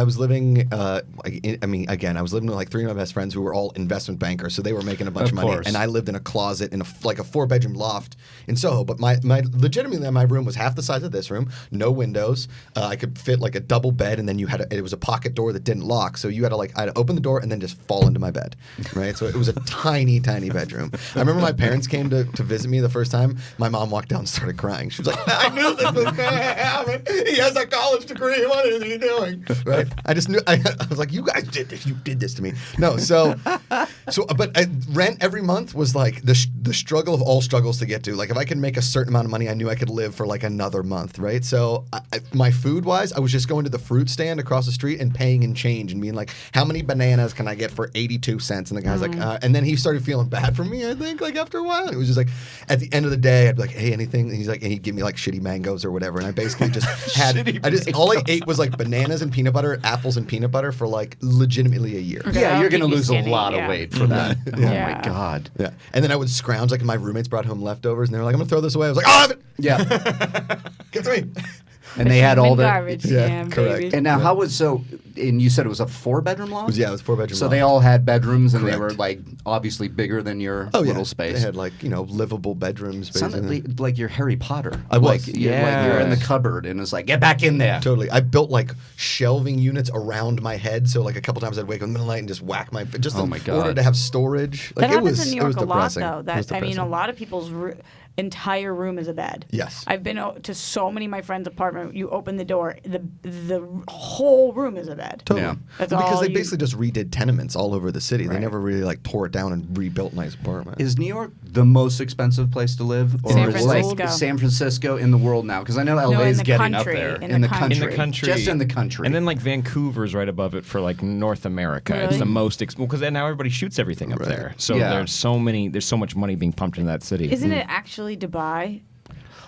was living, I was living with like 3 of my best friends who were all investment bankers, so they were making a bunch of money. course. And I lived in a closet in a 4-bedroom loft in Soho, but my legitimately my room was half the size of this room, no windows. I could fit like a double bed, and then it was a pocket door that didn't lock, so you had to I had to open the door and then just fall into my bed, right? So it was a tiny, tiny bedroom. I remember my parents came to visit me the first time. My mom walked down and started crying. She was like, I knew this was going to happen. He has a college degree. What is he doing? Right? I just knew. I was like, you guys did this. You did this to me. No, but rent every month was like the struggle of all struggles to get to. Like if I could make a certain amount of money, I knew I could live for like another month, right? So my food-wise, I was just going to the fruit stand across the street and paying in change and being like, how many bananas can I get for 82 cents? And the guy's like, and then he started feling bad for me, I think, like after a while. It was just like, at the end of the day, I'd be like, hey, anything? And he's like, and he'd give me like shitty mangoes or whatever. And I basically just all I ate was like bananas and peanut butter, apples and peanut butter for like legitimately a year. Okay, Yeah, that'll you're going to keep you lose a skinny, lot yeah. of weight for that. Oh Yeah. my God. Yeah. And then I would scrounge, like my roommates brought home leftovers and they were like, I'm going to throw this away. I was like, I'll have it. Yeah. Give it to me. And they had all the. garbage. Yeah, correct. Baby. And now, how was and you said it was a 4-bedroom loft? It was 4-bedroom. So they all had bedrooms, and they Correct. were like obviously bigger than your Oh, yeah. little space. They had like, livable bedrooms. Sounded basically. like you're Harry Potter. I was. Like you're in the cupboard, and it's like, get back in there. Totally. I built like shelving units around my head, so like a couple times I'd wake up in the middle of the night and just whack my just Oh in my God. order to have storage. Like That it was happens in New it was York a lot, depressing. though. It was A depressing. lot of people's entire room is a bed. Yes. I've been to so many of my friends' apartment. You open the door, the whole room is a bed. Totally. Yeah. That's because all they you- basically just redid tenements all over the city. They Right. never really like tore it down and rebuilt nice apartments. Is New York the most expensive place to live, or San is Francisco. like San Francisco in the world now? Because I know LA in is the getting country, up there in the country. In the country, just in the country, and then like Vancouver's right above it for like North America. It's Really? the most because now everybody shoots everything up there. So Yeah. there's so much money being pumped into that city. Isn't it actually Dubai?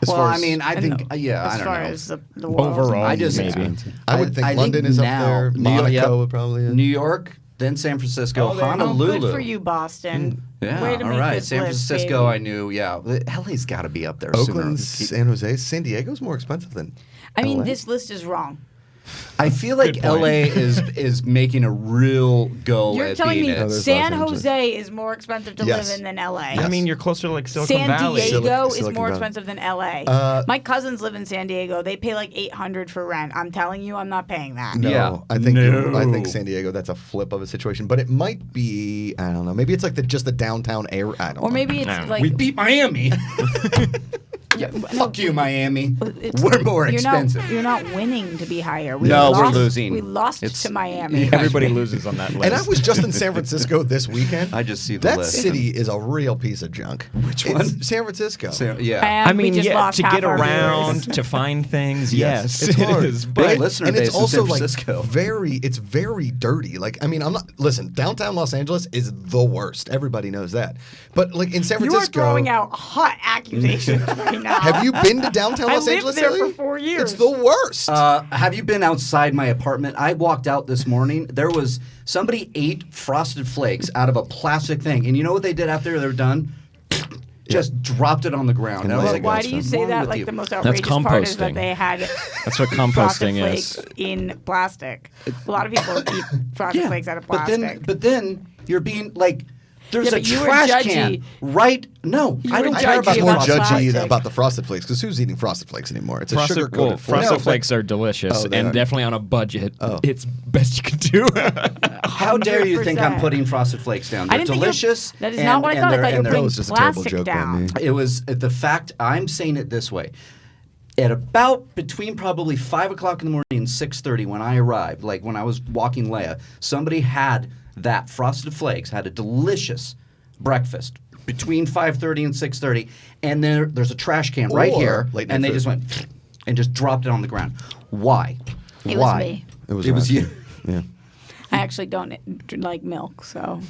As well, far I as- mean, I think, yeah, As I don't far know. as the world. Overall, I just maybe. I would think London is now, up there. Monaco would probably is. New York, then San Francisco, Oh, there you go. Honolulu. Good for you, Boston. Yeah, Way to all make right. this San list, Francisco, baby. I knew. Yeah, LA's got to be up there Oakland, sooner. San Jose, San Diego's more expensive than. I mean, LA. this list is wrong. I feel like Good point. LA is making a real go You're at telling being me it. there's San Los Angeles. Jose is more expensive to Yes. live in than LA. I mean, you're closer to like Silicon San Valley. Diego is Silicon more Valley. expensive than LA. My cousins live in San Diego. They pay like $800 for rent. I'm telling you, I'm not paying that. No, Yeah. I think I No. think San Diego. That's a flip of a situation, but it might be. I don't know. Maybe it's like just the downtown area. I don't know. Or maybe it's No. like We beat Miami. Yeah, fuck you, Miami. We're more expensive. You're not winning to be higher. We No, we're lost- losing. We lost It's- to Miami. Everybody loses on that list. And I was just in San Francisco this weekend. I just see the that list. city is a real piece of junk. Which It's one? San Francisco. Yeah. And I mean, we just yeah, lost to half get our around, viewers. to find things, Yes, yes, it's it hard. is. Big But listener and base it's in also San like Francisco. it's very dirty. Like, I mean, I'm not. Listen, downtown Los Angeles is the worst. Everybody knows that. But like in San You are Francisco, throwing out hot accusations right now. have you been to downtown I Los lived Angeles? there lately? for 4 years. It's the worst. Have you been outside my apartment? I walked out this morning. There was somebody ate Frosted Flakes out of a plastic thing, and you know what they did after they were done? Just dropped it on the ground. And I was Well, like, Why "What's do you wrong say that with like you?" the most That's outrageous part is composting. that they had That's what Frosted composting Flakes is. in plastic? A lot of people eat Frosted Flakes out of plastic. But then you're being like, there's Yeah, a but you were trash can judgy. right. No, You I were don't judgy care about I'm more about Frosted judgy plastic. about the Frosted Flakes because who's eating Frosted Flakes anymore? It's a sugar coated Frosted Flakes are delicious Oh, they and are. definitely on a budget. Oh. It's best you can do. How dare you think I'm 100%. putting Frosted Flakes down? I They're didn't think delicious. that is not what I and thought. I they're- thought you were and they're- putting was just a terrible plastic joke by down. me. It was the fact. I'm saying it this way. At about between probably 5 o'clock in the morning and 6:30 when I arrived, like when I was walking Leia, somebody had that Frosted Flakes, had a delicious breakfast between 5:30 and 6:30, and there's a trash can right Or here, late night and they food. just went and just dropped it on the ground. Why? It was Why? me. It was It was Roxy. you. Yeah. I actually don't like milk, so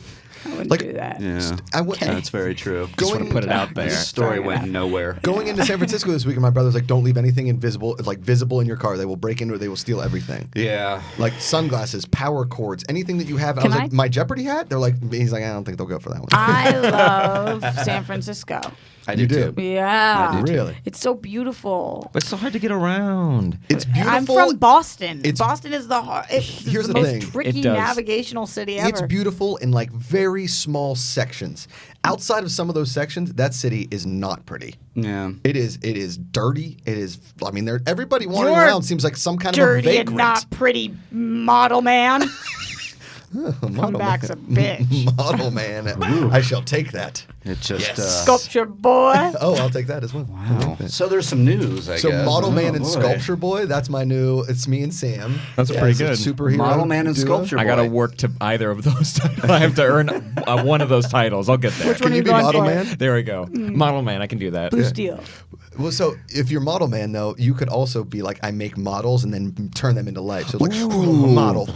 I wouldn't Like- do that. Yeah, I w- that's very true. Just want to put it out there. This story Sorry. went nowhere. Going into San Francisco this weekend, my brother's like, "Don't leave anything invisible, like visible in your car. They will break into it. They will steal everything." Yeah. Like sunglasses, power cords, anything that you have. I Can was I- like, "My Jeopardy hat." They're like, he's like, "I don't think they'll go for that one." I love San Francisco. I You do do? too. Yeah. I do too. Really? It's so beautiful. But it's so hard to get around. It's beautiful. I'm from Boston. It's- Boston is Here's the the most thing. tricky It does. navigational city ever. It's beautiful in like very small sections. Outside of some of those sections, that city is not pretty. Yeah. It is dirty. It is. I mean, everybody wandering You're around seems like some kind of a Dirty vagrant. and not pretty model man. Model Comeback's a man. bitch. Model man. I shall take that. It just. Sculpture boy. Oh, I'll take that as well. Wow. So there's some news, I So guess. Model Man Oh, and boy. Sculpture Boy, that's my new, it's me and Sam. That's Yeah, pretty it's a good. Superhero Model Man and duo. Sculpture I got to Boy. work to either of those titles. I have to earn one of those titles. I'll get there. Which one Can are you you be going Model for? Man? There we go. Model Man, I can do that. Blue Steel. Well, so if you're Model Man, though, you could also be like, I make models and then turn them into life. So it's like, model.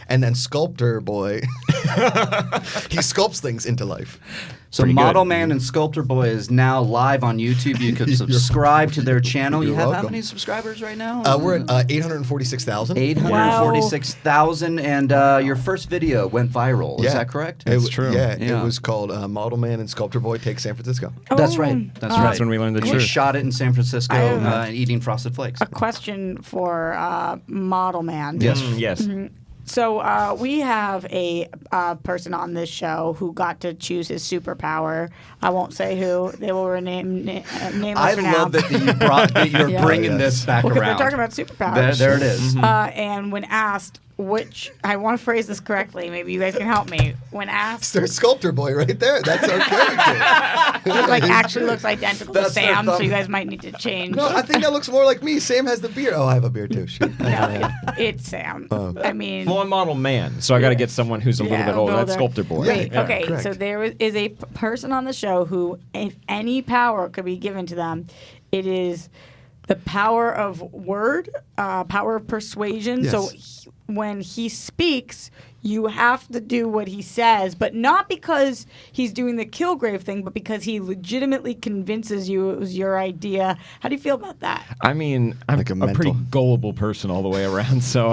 And then Sculptor Boy, he sculpts things into life. So Pretty Model good. Man and Sculptor Boy is now live on YouTube. You could subscribe to their channel. You You're have how welcome. many subscribers right now? We're at 846,000. 846,000, and your first video went viral. Is that correct? That's true. Yeah, Yeah. it was called Model Man and Sculptor Boy Take San Francisco. That's right. That's right. That's when we learned the And truth. We shot it in San Francisco, I have eating Frosted Flakes. A question for Model Man. Yes. Yes. So we have a person on this show who got to choose his superpower. I won't say who. They will rename nameless I for now. love that you're Yeah. bringing Yes. this back Well, 'cause around. they're talking about superpowers. There it is. And when asked which I want to phrase this correctly. Maybe you guys can help me. When asked, There's Sculptor Boy right there. That's our character. he like actually looks identical to That's their Sam, so thumb. you guys might need to change. No, I think that looks more like me. Sam has the beard. Oh, I have a beard too. Shoot. No, it's Sam. Oh. I mean, Well, I'm model man, so I got to get someone who's a little bit older. That's Sculptor Boy. Yeah. Wait, Yeah, okay, correct. so there is a person on the show who, if any power could be given to them, it is the power of word, power of persuasion. Yes. So when he speaks, you have to do what he says, but not because he's doing the Kilgrave thing, but because he legitimately convinces you it was your idea. How do you feel about that? I mean, I'm Like a a pretty mental. gullible person all the way around, so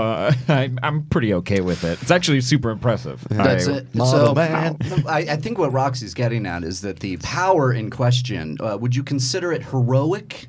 I'm pretty okay with it. It's actually super impressive. That's I- it. Model So, man. I think what Roxy's getting at is that the power in question, would you consider it heroic?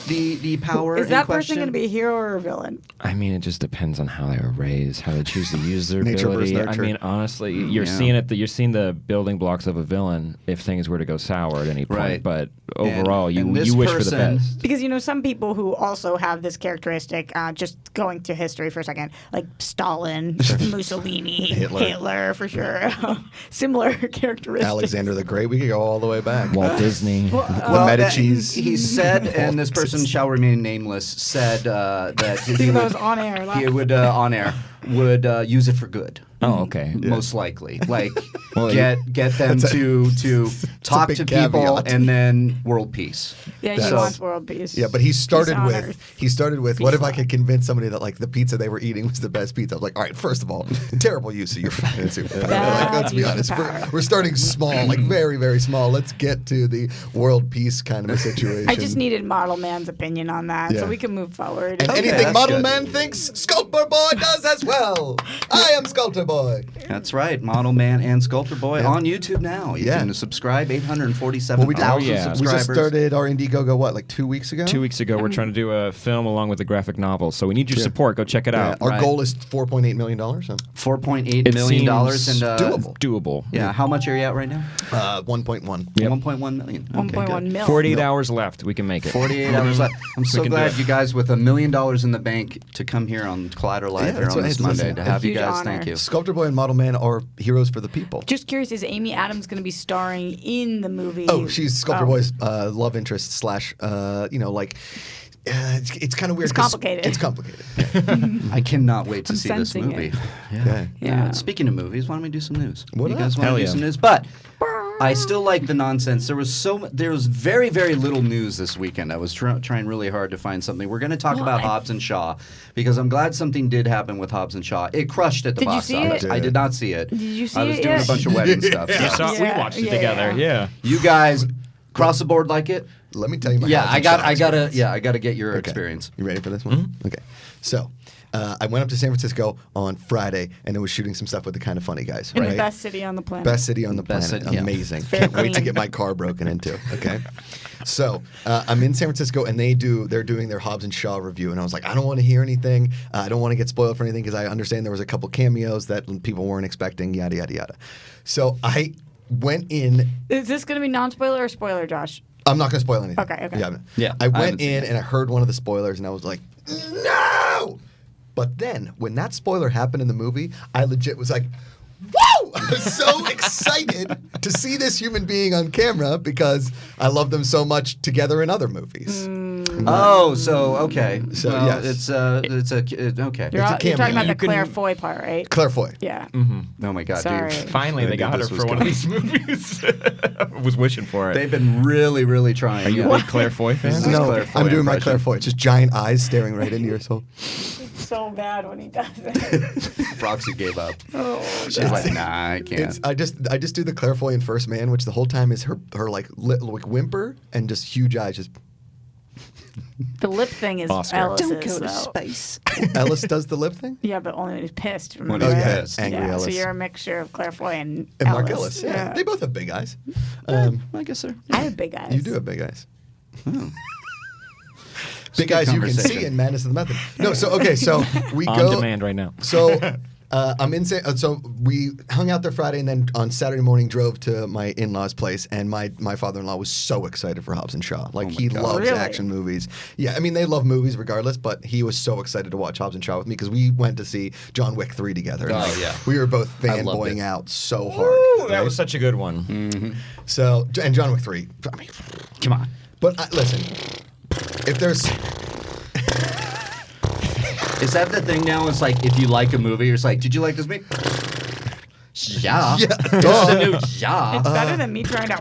The power Is in that question? person going to be a hero or a villain? I mean, it just depends on how they were raised, how they choose to use their Nature versus ability. I nurture. mean, honestly, you're Yeah. seeing it. You're seeing the building blocks of a villain if things were to go sour at any point. Right. But overall, and this you wish for the person- best. Because, some people who also have this characteristic, just going to history for a second, like Stalin, Mussolini, Hitler, for sure. Similar characteristics. Alexander the Great. We could go all the way back. Walt Disney. The Medicis. He said, and this person shall remain nameless, said that he Even though would, it's on air. he would on air would use it for good. Oh, okay. Most likely, like Well, get them to talk big to people caveat. and then world peace. Yeah, he So- wants world peace. Yeah, but he started on with Earth. what if I could convince somebody that like the pizza they were eating was the best pizza? I was like, all right, first of all, terrible use of your fucking superpower. Like, let's be use of honest, power. we're starting small, like very very small. Let's get to the world peace kind of a situation. I just needed Model Man's opinion on that, Yeah. so we can move forward. And Okay, anything that's Model good. Man thinks, Sculptor Boy does as well. I am Sculptor Boy. That's right, Model Man and Sculptor Boy Yeah. on YouTube now. You Yeah. can subscribe. 847,000 Oh, yeah. subscribers. We just started our Indiegogo, what, like 2 weeks ago? 2 weeks ago, we're trying to do a film along with a graphic novel, so we need your support. Go check it Yeah, out. our Right. goal is $4.8 million. So. $4.8 It million and seems doable. Doable. Yeah, how much are you at right now? 1.1. Yep. 1.1 million. Okay, 1.1 good. mil. 48 hours left. We can make it. 48 hours left. I'm so can do glad it. you guys with $1 million in the bank to come here on Collider Live Yeah, here that's on what- this hey, Monday listen, to a have you huge guys. honor. Thank you. Sculptor Boy and Model Man are heroes for the people. Just curious, is Amy Adams going to be starring in the movie? Oh, she's Sculptor Oh. Boy's love interest slash, like, it's kind of weird. It's 'cause complicated. It's complicated. I cannot wait to I'm see this sensing movie. it. Yeah. Yeah. Speaking of movies, why don't we do some news? What you up? guys want Hell to do yeah. some news? But I still like the nonsense. There was very, very little news this weekend. I was trying really hard to find something. We're going to talk about Hobbs and Shaw because I'm glad something did happen with Hobbs and Shaw. It crushed at the Did you box see office. it? I did not see it. Did you see I was it doing yet? a bunch of wedding stuff. You so. saw- we Yeah, watched it yeah, together. Yeah. You guys cross the board like it? Let me tell you my Yeah, Hobbs I and got, Shaw I gotta, experience. yeah, I gotta get your Okay. experience. You ready for this one? Okay. So, I went up to San Francisco on Friday, and it was shooting some stuff with the Kind of Funny guys. In right? the best city on the planet. Best city on the Best planet. city, yeah. Amazing. very Can't wait to clean. get my car broken into. Okay. So I'm in San Francisco, and they're doing their Hobbs and Shaw review, and I was like, I don't want to hear anything. I don't want to get spoiled for anything because I understand there was a couple cameos that people weren't expecting. Yada yada yada. So I went in. Is this going to be non-spoiler or spoiler, Josh? I'm not going to spoil anything. Okay, okay. Yeah, I I went haven't seen in it. and I heard one of the spoilers, and I was like, no! But then, when that spoiler happened in the movie, I legit was like, woo! I was so excited to see this human being on camera because I love them so much together in other movies. Oh, so okay. So, well, yes. it's okay. You're, It's a you're talking cameo. about the You can- Claire Foy part, right? Claire Foy. Yeah. Oh my God, Sorry. dude. Finally, I they knew got her this for was one of these movies. I was wishing for it. They've been really, really trying. Are you yeah. a big Claire Foy fan? This is No, Claire Foy I'm doing my impression. Claire Foy. It's just giant eyes staring right into your soul. It's so bad when he does it. Roxy gave up. Oh, She's like, nah, I can't. It's, I just do the Claire Foy in First Man, which the whole time is her like like whimper and just huge eyes. Just the lip thing is Oscar. Ellis's, though. space. Ellis does the lip thing. Yeah, but only when he's pissed. When Remember he's that? pissed. Angry Yeah, so Ellis. you're a mixture of Claire Foy and Mark Ellis. Ellis. Yeah. They both have big eyes. I guess so. I have big eyes. You do have big eyes. Oh. Big good eyes you can conversation. see in Madness of the Method. No, so okay, so we On go demand right now. So I'm in. So we hung out there Friday, and then on Saturday morning drove to my in-laws' place, and my father-in-law was so excited for Hobbs and Shaw. Like he loves Really? action movies. Yeah, I mean they love movies regardless, but he was so excited to watch Hobbs and Shaw with me because we went to see John Wick 3 together. Oh, yeah. we were both loved fanboying it. out so hard. Ooh, that right? was such a good one. So and John Wick 3. I mean, Come on. but listen, if there's Is that the thing now? It's like if you like a movie, you're just like, did you like this movie? Yeah. Yeah, It's the new yeah. It's better than me trying to.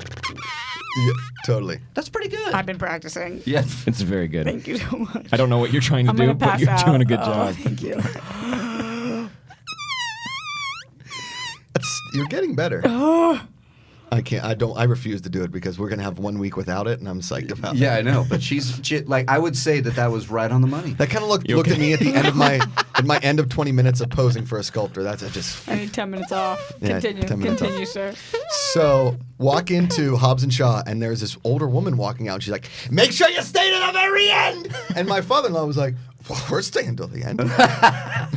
yeah, totally. That's pretty good. I've been practicing. Yeah. It's very good. Thank you so much. I don't know what you're trying to I'm do, gonna but pass you're out. doing a good Oh, job. thank you. You're getting better. I can't. I refuse to do it because we're gonna have 1 week without it, and I'm psyched about it. Yeah, I know. But she, like, I would say that was right on the money. That kind of looked You okay? at me at the end of my end of 20 minutes of posing for a sculptor. That's just. I need 10 minutes off. Yeah, Continue. 10 minutes Continue, sir. So walk into Hobbs and Shaw, and there's this older woman walking out. And she's like, "Make sure you stay to the very end." And my father-in-law was like, "Well, we're staying till the end."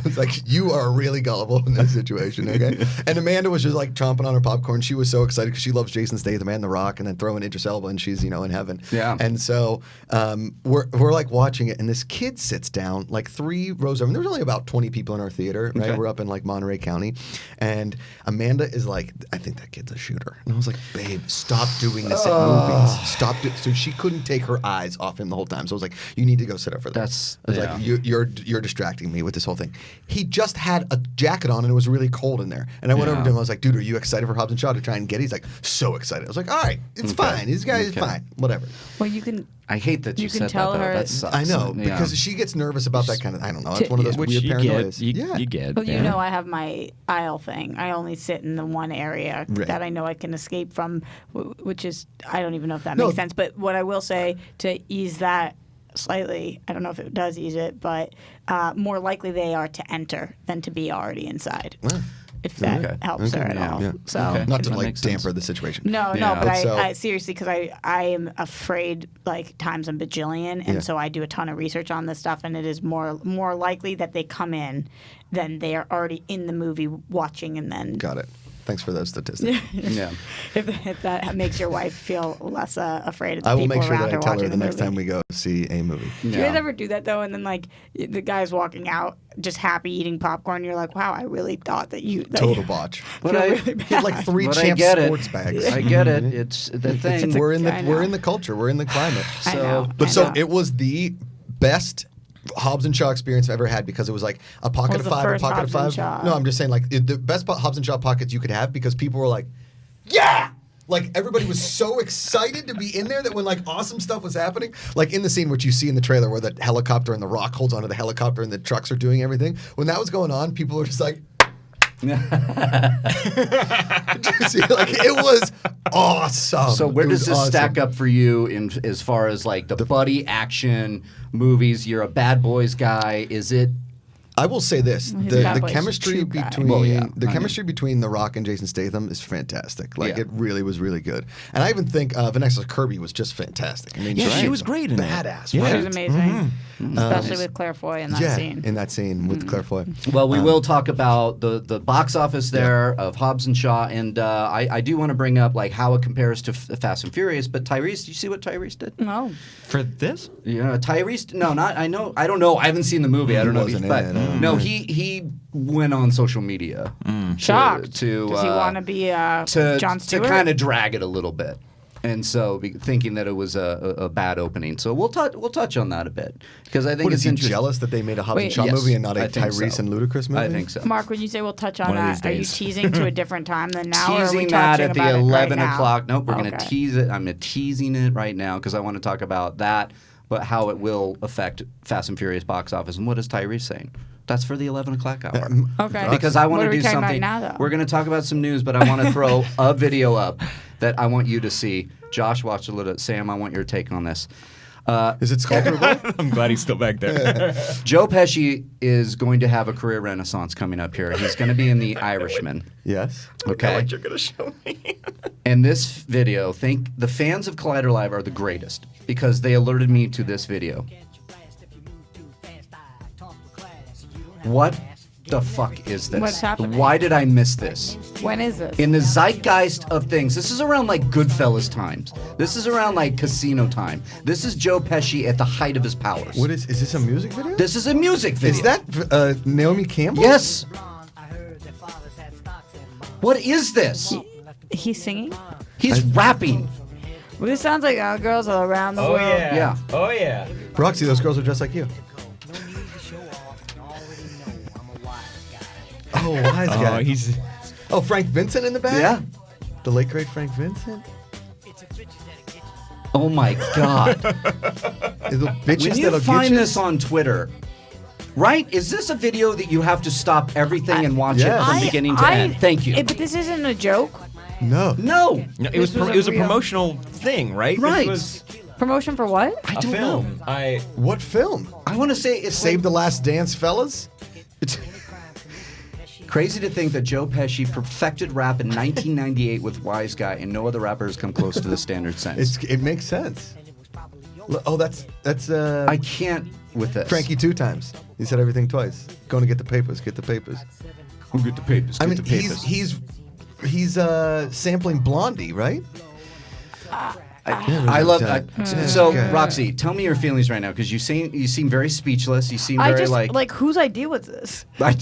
It's like, you are really gullible in this situation, okay? And Amanda was just like chomping on her popcorn. She was so excited because she loves Jason Statham and The Rock, and then throw in Idris Elba, and she's, in heaven. Yeah. And so we're like watching it, and this kid sits down like 3 rows over. And there was only about 20 people in our theater, right? Okay. We're up in like Monterey County. And Amanda is like, "I think that kid's a shooter." And I was like, "Babe, stop doing this at movies. Stop it." So she couldn't take her eyes off him the whole time. So I was like, "You need to go sit up for that." I was like, you're distracting me with this whole thing. He just had a jacket on and it was really cold in there. And I went over to him. I was like, "Dude, are you excited for Hobbs and Shaw to try and get it?" He's like, "So excited." I was like, "All right, it's fine. This guy is fine. Whatever." Well, you can. I hate that you You can said tell that, though. her- That sucks. I know Yeah. because she gets nervous about that kind of. I don't know. It's one of those Which weird you paranoias. get. You get. Well, you yeah. know, I have my aisle thing. I only sit in the one area Right. that I know I can escape from, which is, I don't even know if that No. makes sense. But what I will say to ease that slightly, I don't know if it does ease it, but more likely they are to enter than to be already inside. Well, if that Okay. helps her Okay. at Yeah. all. yeah. So. Okay. Not to That like makes sense. damper the situation. No, Yeah. but So- I seriously, because I am afraid like times a bajillion, and Yeah. so I do a ton of research on this stuff, and it is more likely that they come in than they are already in the movie watching, and then Got it. Thanks for those statistics. Yeah. if that makes your wife feel less afraid of the I will people make sure around that I her tell her watching the next movie. time we go see a movie. Do you guys ever do that though? And then like the guy's walking out, just happy eating popcorn. You're like, wow, I really thought that you Total botch. But feel I- really He bad. had like 3 But I Champ get sports it. bags. I get it. It's the thing. We're in I know. the culture. We're in the climate. I know. But I so know. it was the best Hobbs and Shaw experience I've ever had because it was like a pocket What of was the 5, a first pocket of Hobbs 5. and Shaw? No, I'm just saying like the best Hobbs and Shaw pockets you could have because people were like, "Yeah!" Like everybody was so excited to be in there that when like awesome stuff was happening, like in the scene which you see in the trailer where the helicopter and the Rock holds onto the helicopter and the trucks are doing everything, when that was going on, people were just like, See, like it was awesome. So where It does was this awesome. stack up for you in as far as like the buddy action movies? You're a Bad Boys guy. Is it? I will say this: He's the, a Bad the Boys chemistry 2 guy. between Well, yeah, the I chemistry between The Rock and Jason Statham is fantastic. Like Yeah. it really was really good. And I even think Vanessa Kirby was just fantastic. I mean, Yeah, she she was great in it. badass. Yeah. She right? was amazing, especially with Claire Foy in that yeah, scene. in that scene with Claire Foy. Well, we will talk about the box office there of Hobbs and Shaw, and I do want to bring up like how it compares to Fast and Furious. But Tyrese, did you see what Tyrese did? No. For this? Yeah, Tyrese. No, not. I know. I don't know. I haven't seen the movie. I don't know. wasn't in But it, I don't no, know. he went on social media. Shocked. To Does he want to be to Jon Stewart? to kind of drag it a little bit, and so thinking that it was a bad opening. So we'll touch on that a bit because I think What it's is he interesting. jealous that they made a Hobbs and Wait. Shaw Yes, movie and not a I think Tyrese so. and Ludacris movie? I think so. Mark, when you say we'll touch on One of that, these are you days. teasing to a different time than now, or are we Teasing that talking at the about it 11 right now? o'clock. Nope, we're going to Okay. tease it. I'm teasing it right now because I want to talk about that, but how it will affect Fast and Furious box office. And what is Tyrese saying? That's for the 11 o'clock hour. Okay. Because I want What to are we do talking about something. now, though? We're going to talk about some news, but I want to throw a video up that I want you to see. Josh watched a little. Sam, I want your take on this. Is it Sculptor Boy? I'm glad he's still back there. Joe Pesci is going to have a career renaissance coming up here. He's going to be in The Irishman. Yes. Okay. What you're gonna show me? And this video, the fans of Collider Live are the greatest because they alerted me to this video. What The fuck is this? What's happening? Why did I miss this? When is this? In the zeitgeist of things, this is around like Goodfellas times. This is around like Casino time. This is Joe Pesci at the height of his powers. What is this a music video? This is a music video. Is that Naomi Campbell? Yes. What is this? He's singing? He's rapping. Well, this sounds like our girls are around the Oh world. yeah. Yeah. Oh yeah. Roxy, those girls are just like you. Oh, wise guy. Oh, he's. Oh, Frank Vincent in the back? Yeah. The late great Frank Vincent? Oh my God. The bitches When you that'll find get you? this on Twitter, right? Is this a video that you have to stop everything and watch Yes. it from beginning to end? Thank you. But this isn't a joke. No. No. No, it was This was it was a real- promotional thing, right? Right. It was Promotion for what? I a don't film. know. What film? I want to say it's Save like, the Last Dance, fellas? It's crazy to think that Joe Pesci perfected rap in 1998 with Wise Guy, and no other rapper has come close to the standard since. It makes sense. Oh, that's I can't with this. Frankie 2 times. He said everything twice. Going to get the papers. Get the papers. Get the papers. I mean, he's sampling Blondie, right? I love. So, Okay. Roxy, tell me your feelings right now, because you seem very speechless. You seem I very just like. whose idea was this? I-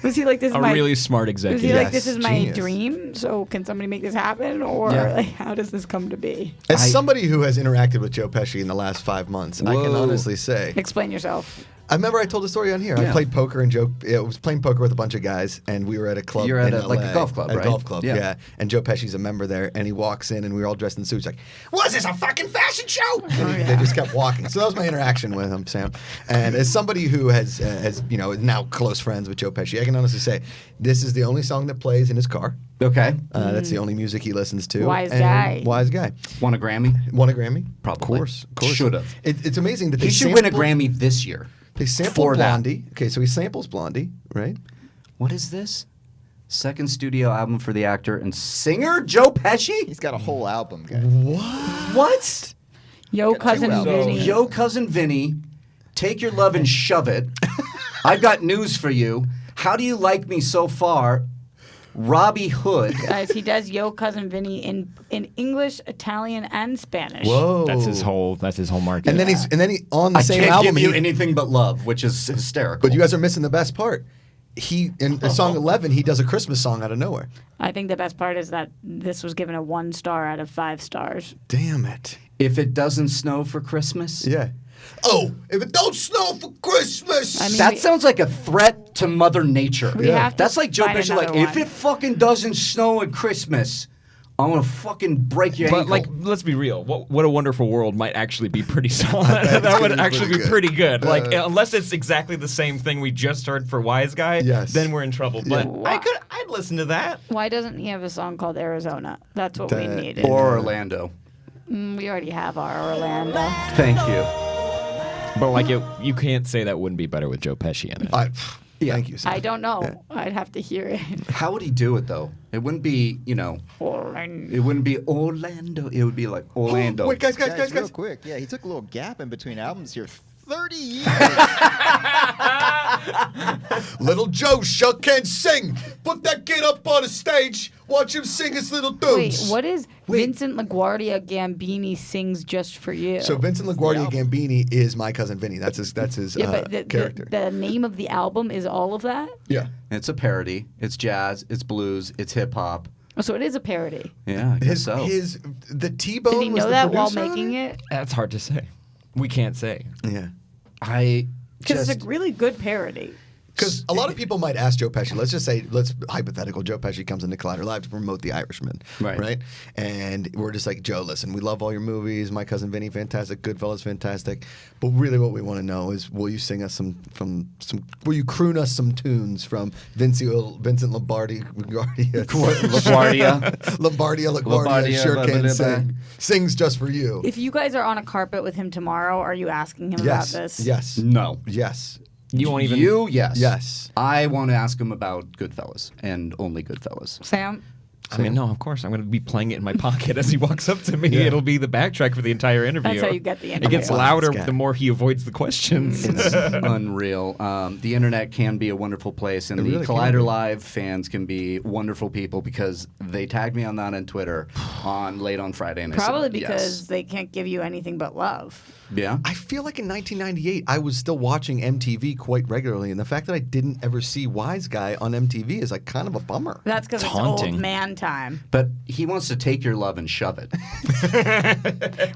Was he like this? Is a my, really smart was executive. he like Yes, this is my genius. dream? So can somebody make this happen, or Yeah. like how does this come to be? As somebody who has interacted with Joe Pesci in the last 5 months, I can Whoa. honestly say, Explain yourself. I remember I told a story on here. I Yeah. played poker and Joe. I was playing poker with a bunch of guys, and we were at a club. You're at in a- like a LA, golf club, a right? golf club, Yeah. yeah. And Joe Pesci's a member there, and he walks in, and we were all dressed in suits. Like, was this a fucking fashion show? And they just kept walking. So that was my interaction with him, Sam. And as somebody who has is now close friends with Joe Pesci, I can honestly say this is the only song that plays in his car. Okay. That's the only music he listens to. Wise And guy. Wise guy. Won a Grammy? Won a Grammy? Probably. Of course. Should've. It's amazing that He they should win a sampled- Grammy this year. They sampled for that. Blondie. Okay, so he samples Blondie, right? What is this? Second studio album for the actor and singer Joe Pesci? He's got a whole album, guy. What? Yo, cousin albums. Vinny. Yo, cousin Vinny, take your love and shove it. I've got news for you. How do you like me so far? Robbie Hood. Guys, he does Yo, cousin Vinny in English, Italian, and Spanish. Whoa. That's his whole market. And then he on the I same can't album. give you he- anything but love, which is hysterical. but you guys are missing the best part. He in song 11, he does a Christmas song out of nowhere. I think the best part is that this was given a 1 star out of 5 stars. Damn it. If it doesn't snow for Christmas? Yeah. Oh, if it don't snow for Christmas. I mean, That we- sounds like a threat to Mother Nature. We have to That's like Joe find Pesci, like, another if one. it fucking doesn't snow at Christmas, I'm gonna fucking break your But ankle. like, let's be real. What a Wonderful World might actually be pretty solid. it's That would gonna be actually pretty be pretty good. Like, Uh, unless it's exactly the same thing we just heard for Wise Guy, Yes. then we're in trouble. But Yeah. I'd listen to that. Why doesn't he have a song called Arizona? That's what we That- needed. or Orlando. We already have our Orlando. Thank you. But like, you can't say that wouldn't be better with Joe Pesci in it. Thank you, Sam. I don't know. I'd have to hear it. How would he do it though? It wouldn't be, Orlando. it wouldn't be Orlando. It would be like Orlando. Wait, guys. Real quick. Yeah, he took a little gap in between albums here. 30 years. Little Joe sure can sing. Put that kid up on the stage. Watch him sing his little Wait, tunes. what is Vincent LaGuardia Gambini sings just for you? So Vincent LaGuardia Gambini is my cousin Vinny. That's his yeah, but character. the name of the album is all of that? Yeah. It's a parody. It's jazz. It's blues. It's hip hop. Oh, so it is a parody. Yeah, I guess so. The T-Bone Did he was know the that while producer on making it? That's hard to say. We can't say. Yeah. I Because just it's a really good parody. Because a lot of people might ask Joe Pesci. Let's just say, hypothetical. Joe Pesci comes into Collider Live to promote The Irishman, Right. And we're just like, Joe, listen, we love all your movies. My Cousin Vinny, fantastic. Goodfellas, fantastic. But really, what we want to know is, will you sing us some? Will you croon us some tunes from Vincent LaGuardia? LaGuardia sure can sing. Sings just for you. If you guys are on a carpet with him tomorrow, are you asking him about this? Yes. no. Yes. You won't even. You yes. Yes. I want to ask him about Goodfellas and only Goodfellas. Sam? I mean, no, of course. I'm going to be playing it in my pocket as he walks up to me. It'll be the backtrack for the entire interview. That's how you get the interview. It gets louder the more he avoids the questions. It's unreal. The internet can be a wonderful place, and It the really can Collider be. Live fans can be wonderful people because they tagged me on that on Twitter late on Friday. And I Probably said, because they can't give you anything but love. Yeah. I feel like in 1998, I was still watching MTV quite regularly, and the fact that I didn't ever see Wise Guy on MTV is like kind of a bummer. That's because it's Taunting. old man time. But he wants to take your love and shove it.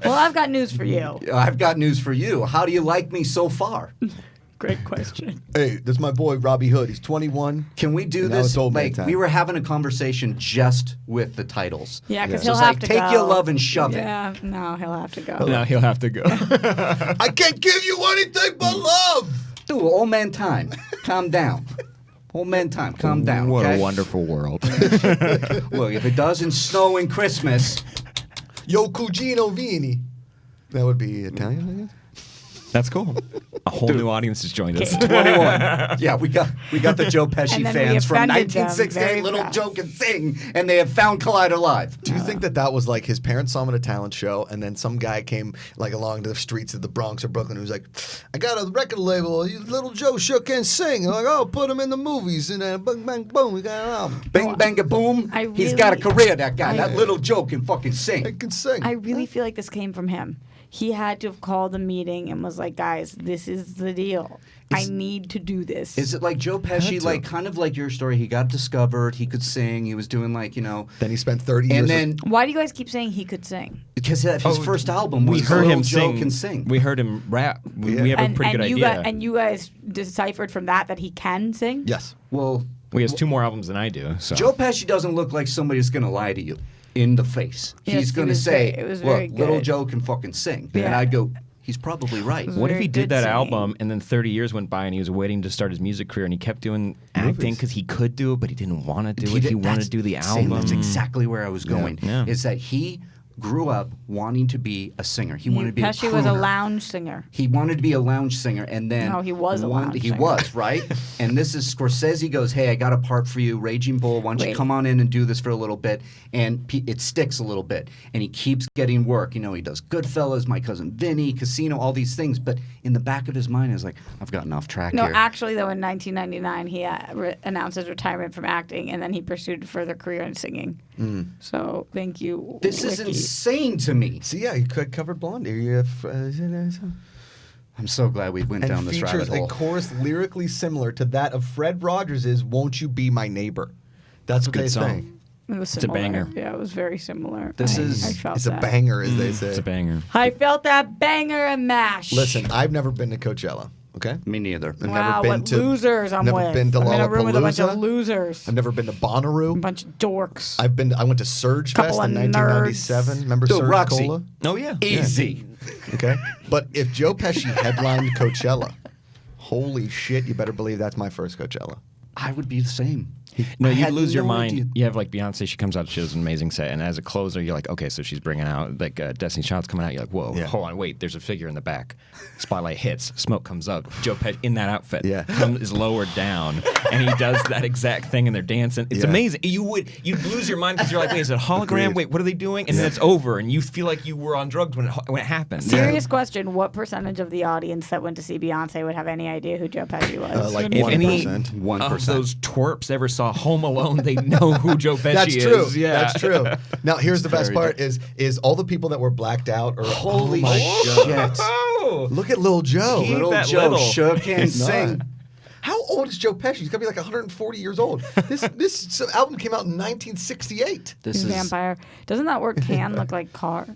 Well, I've got news for you. I've got news for you. How do you like me so far? Great question. Hey, this is my boy Robbie Hood. He's 21. Can we do Now this? it's old man Like time. we were having a conversation just with the titles. Yeah, because So he'll it's have like to take go. your love and shove it. Yeah, no, he'll have to go. Now he'll have to go. I can't give you anything but love. Dude, old man time. Calm down. Old man time. Calm down. What okay? a wonderful world. Look, if it doesn't snow in Christmas, Yo cugino vieni. That would be Italian, I guess. That's cool. A whole new audience has joined us. 21. Yeah, we got the Joe Pesci And then we fans from offended them 1968. very Little fast. Joe can sing, and they have found Collider Live. Do you think that was like his parents saw him at a talent show, and then some guy came like along to the streets of the Bronx or Brooklyn who was like, "I got a record label. Little Joe sure can sing." They're like, "Oh, put him in the movies, and bang bang boom, we got an album. Bang, bang, a boom. I He's got a really- career, that guy. That little Joe can fucking I sing. can sing." I really feel like this came from him. He had to have called a meeting and was like, guys, this is the deal. I need to do this. Is it like Joe Pesci, to. like kind of like your story? He got discovered. He could sing. He was doing like, Then he spent 30 years. and then Why do you guys keep saying he could sing? because his first album was We heard Little him Joe sing. can sing. We heard him rap. We have a And, pretty good you idea. and you guys deciphered from that he can sing? yes. Well, he has 2 more albums than I do. So Joe Pesci doesn't look like somebody who's going to lie to you in the face. Yes, He's he going to was say, very- it was look, very Little good. Joe can fucking sing. Yeah. And I'd go, he's probably right. What if Very he did good that singing. album and then 30 years went by and he was waiting to start his music career and he kept doing acting because he could do it, but he didn't want to do it. He wanted that's- to do the Sam, album. That's exactly where I was going. Yeah. Is that he grew up wanting to be a singer. He wanted to be Pesci a was a crooner. lounge singer. He wanted to be a lounge singer, and then No, he was a lounge He singer. was right. And this is Scorsese goes, "Hey, I got a part for you, Raging Bull. Why don't you Wait. come on in and do this for a little bit?" And it sticks a little bit, and he keeps getting work. You know, he does Goodfellas, My Cousin Vinny, Casino, all these things. But in the back of his mind, is like, I've gotten off track No, here. actually, though, in 1999, he announced his retirement from acting, and then he pursued a further career in singing. So, thank you, This is Ricky. insane to me. So yeah, he covered Blondie. I'm so glad we went And down this rabbit features a hole. chorus lyrically similar to that of Fred Rogers' "Won't You Be My Neighbor." That's what good they song. say. It was a similar. banger. Yeah, it was very similar. This I is- felt It's a that. banger, as they say. It's a banger. I felt that banger and mash. Listen, I've never been to Coachella. Okay, Me neither. I've Wow, never been what to losers I'm never with. been to I'm in a room with a bunch of Lollapalooza. losers. I've never been to Bonnaroo. A bunch of dorks. I went to Surge Couple Fest in of 1997. nerds. Remember Dude, Surge Roxy. Cola? Oh, yeah. Easy. Okay, but if Joe Pesci headlined Coachella, holy shit, you better believe that's my first Coachella. I would be the same. No, I you had lose your no mind. idea. You have like Beyonce, she comes out, she does an amazing set, and as a closer, you're like, okay, so she's bringing out like Destiny's Child's coming out. You're like, whoa, Yeah. hold on, wait, there's a figure in the back. Spotlight hits, smoke comes up. Joe Pesci in that outfit Yeah. is lowered down, and he does that exact thing, and they're dancing. It's Yeah. amazing. You'd lose your mind because you're like, wait, is it a hologram? Agreed. Wait, what are they doing? And then it's over, and you feel like you were on drugs when it happened. Serious question: what percentage of the audience that went to see Beyonce would have any idea who Joe Pesci was? Like If any 1%. 1%. of those twerps ever saw Home Alone, they know who Joe Pesci That's is. true. Yeah. That's true. Now, here's the best very part: is all the people that were blacked out. Or Holy oh my shit. Oh. Look at Lil Joe. He- Little that Joe little. sure can He's sing. not. How old is Joe Pesci? He's gonna be like 140 years old. This album came out in 1968. This is Vampire. Doesn't that word can look like car?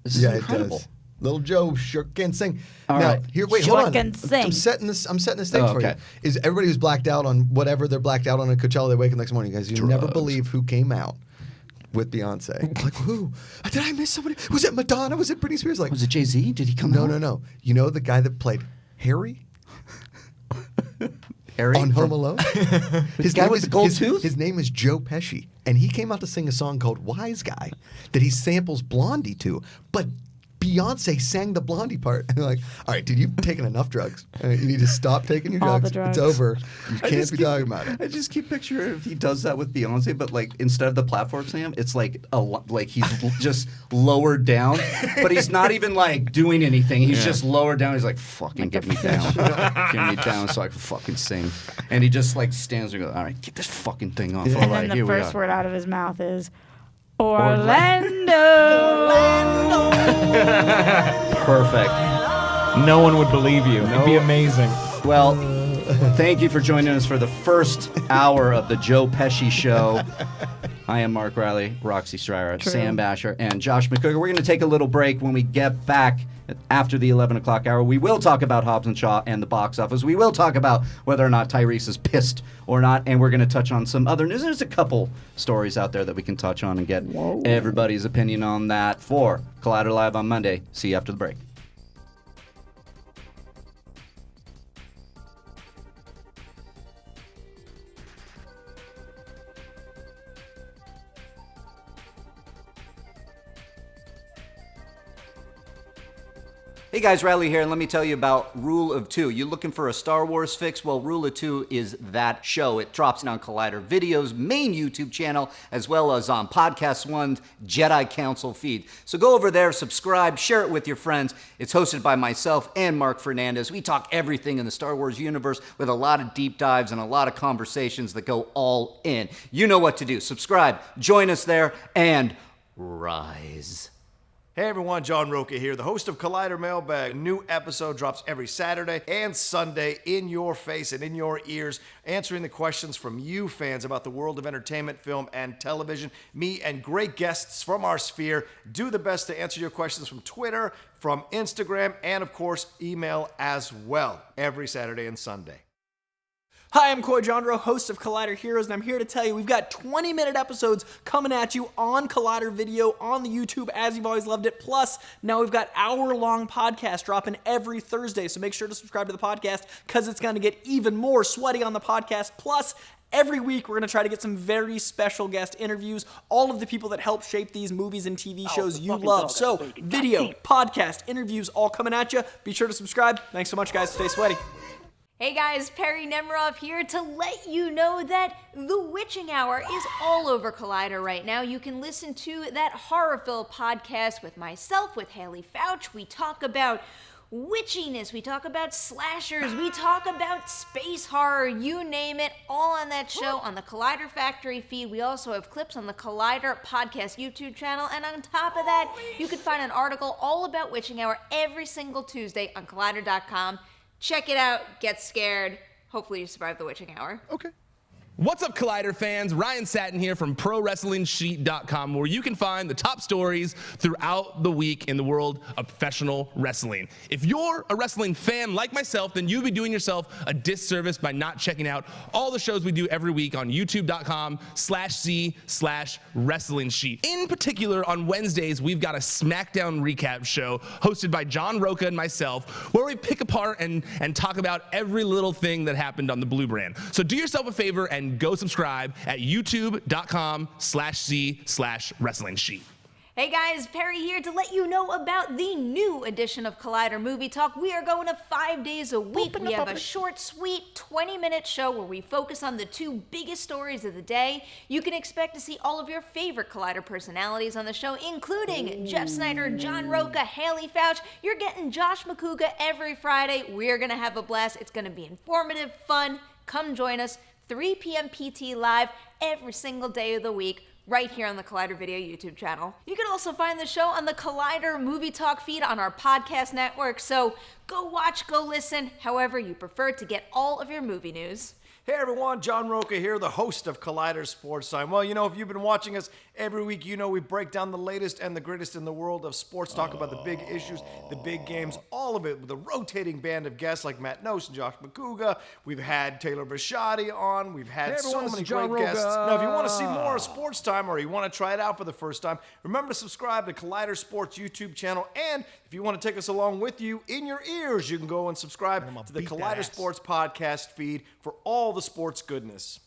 This is incredible. It does. Little Joe sure can sing. All now, right. here, wait, Sure hold on. can sing. I'm setting this. I'm setting the stage Oh, for you. okay. Is everybody who's blacked out on whatever they're blacked out on at Coachella? They wake up next morning, guys. You never Drugs. believe who came out with Beyonce. Like who? Did I miss somebody? Was it Madonna? Was it Britney Spears? Like Was it Jay-Z? Did he come no, out? no, no. You know the guy that played Harry Harry on Home from- Alone? The guy with the gold tooth? His name is Joe Pesci, and he came out to sing a song called "Wise Guy" that he samples Blondie to. But Beyonce sang the Blondie part. And they're like, all right, dude, you've taken enough drugs. You need to stop taking your All drugs. the drugs. It's over. You can't be talking about it. I just keep picturing if he does that with Beyonce, but like instead of the platform slam, it's like he's just lowered down, but he's not even like doing anything. He's just lowered down. He's like, fucking get me down. Get me down so I can fucking sing. And he just like stands there and goes, all right, get this fucking thing off. All And right, then here the we first are. word out of his mouth is Orlando. Perfect. No one would believe you. It'd be amazing. Well, thank you for joining us for the first hour of the Joe Pesci Show. I am Mark Reilly, Roxy Stryer, Sam Basher, and Josh Macuga. We're going to take a little break. When we get back after the 11 o'clock hour, we will talk about Hobbs Shaw and the box office. We will talk about whether or not Tyrese is pissed or not, and we're going to touch on some other news. There's a couple stories out there that we can touch on and get everybody's opinion on that for Collider Live on Monday. See you after the break. Hey guys, Reilly here, and let me tell you about Rule of Two. You looking for a Star Wars fix? Well, Rule of Two is that show. It drops on Collider Video's main YouTube channel, as well as on Podcast One's Jedi Council feed. So go over there, subscribe, share it with your friends. It's hosted by myself and Mark Fernandez. We talk everything in the Star Wars universe with a lot of deep dives and a lot of conversations that go all in. You know what to do. Subscribe, join us there, and rise. Hey everyone, John Roca here, the host of Collider Mailbag. A new episode drops every Saturday and Sunday in your face and in your ears, answering the questions from you fans about the world of entertainment, film, and television. Me and great guests from our sphere do the best to answer your questions from Twitter, from Instagram, and of course, email as well, every Saturday and Sunday. Hi, I'm Coy Jandro, host of Collider Heroes, and I'm here to tell you we've got 20-minute episodes coming at you on Collider Video, on the YouTube, as you've always loved it. Plus, now we've got hour-long podcasts dropping every Thursday, so make sure to subscribe to the podcast because it's going to get even more sweaty on the podcast. Plus, every week, we're going to try to get some very special guest interviews, all of the people that help shape these movies and TV shows you love. So, video, podcast, interviews, all coming at you. Be sure to subscribe. Thanks so much, guys. Stay sweaty. Hey guys, Perry Nemiroff here to let you know that The Witching Hour is all over Collider right now. You can listen to that horror-filled podcast with myself, with Haley Fouch. We talk about witchiness, we talk about slashers, we talk about space horror, you name it, all on that show on the Collider Factory feed. We also have clips on the Collider Podcast YouTube channel, and on top of that, you can find an article all about Witching Hour every single Tuesday on Collider.com. Check it out, get scared. Hopefully you survive the Witching Hour. Okay. What's up, Collider fans? Ryan Satin here from ProWrestlingSheet.com, where you can find the top stories throughout the week in the world of professional wrestling. If you're a wrestling fan like myself, then you'd be doing yourself a disservice by not checking out all the shows we do every week on YouTube.com/C/Wrestling Sheet. In particular, on Wednesdays, we've got a SmackDown recap show hosted by John Roca and myself, where we pick apart and talk about every little thing that happened on the Blue Brand. So do yourself a favor and go subscribe at youtube.com/C/Wrestling Sheet. Hey guys, Perry here to let you know about the new edition of Collider Movie Talk. We are going to 5 days a week. We have a short, sweet 20-minute show where we focus on the two biggest stories of the day. You can expect to see all of your favorite Collider personalities on the show, including Jeff Snyder, John Roca, Haley Fouch. You're getting Josh Macuga every Friday. We're going to have a blast. It's going to be informative, fun. Come join us, 3 p.m. PT Live every single day of the week, right here on the Collider Video YouTube channel. You can also find the show on the Collider Movie Talk feed on our podcast network, so go watch, go listen, however you prefer to get all of your movie news. Hey everyone, John Roca here, the host of Collider Sports Time. Well, you know, if you've been watching us every week, you know we break down the latest and the greatest in the world of sports, talk about the big issues, the big games, all of it with a rotating band of guests like Matt Nose and Josh Macuga. We've had Taylor Bisciotti on. We've had so many great guests. Now, if you want to see more of Sports Time or you want to try it out for the first time, remember to subscribe to Collider Sports YouTube channel. And if you want to take us along with you in your ears, you can go and subscribe to the Collider Sports podcast feed for all the sports goodness.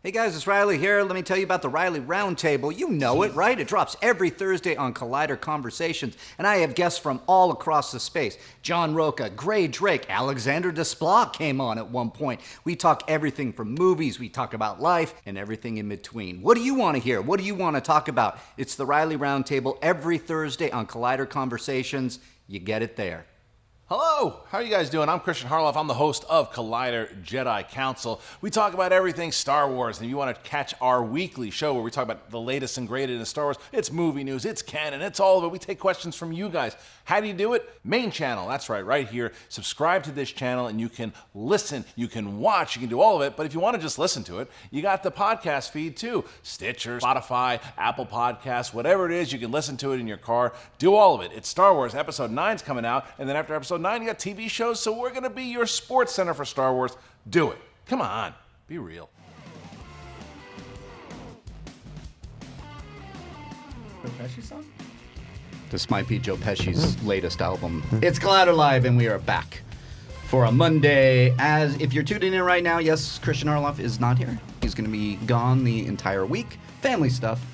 Hey guys, it's Reilly here. Let me tell you about the Reilly Roundtable. You know it, right? It drops every Thursday on Collider Conversations, and I have guests from all across the space. John Roca, Gray Drake, Alexander Desplat came on at one point. We talk everything from movies, we talk about life, and everything in between. What do you want to hear? What do you want to talk about? It's the Reilly Roundtable every Thursday on Collider Conversations. You get it there. Hello, how are you guys doing? I'm Christian Harloff. I'm the host of Collider Jedi Council. We talk about everything Star Wars, and if you want to catch our weekly show where we talk about the latest and greatest in Star Wars, it's movie news, it's canon, it's all of it. We take questions from you guys. How do you do it? Main channel, that's right here. Subscribe to this channel, and you can listen, you can watch, you can do all of it, but if you want to just listen to it, you got the podcast feed too. Stitcher, Spotify, Apple Podcasts, whatever it is, you can listen to it in your car. Do all of it. It's Star Wars. Episode 9's coming out, and then after Episode 9, you got TV shows, so we're going to be your sports center for Star Wars. Do it. Come on. Be real. The Pesci song? This might be Joe Pesci's latest album. It's Collider Live, and we are back for a Monday. As if you're tuning in right now, yes, Christian Harloff is not here. He's going to be gone the entire week. Family stuff.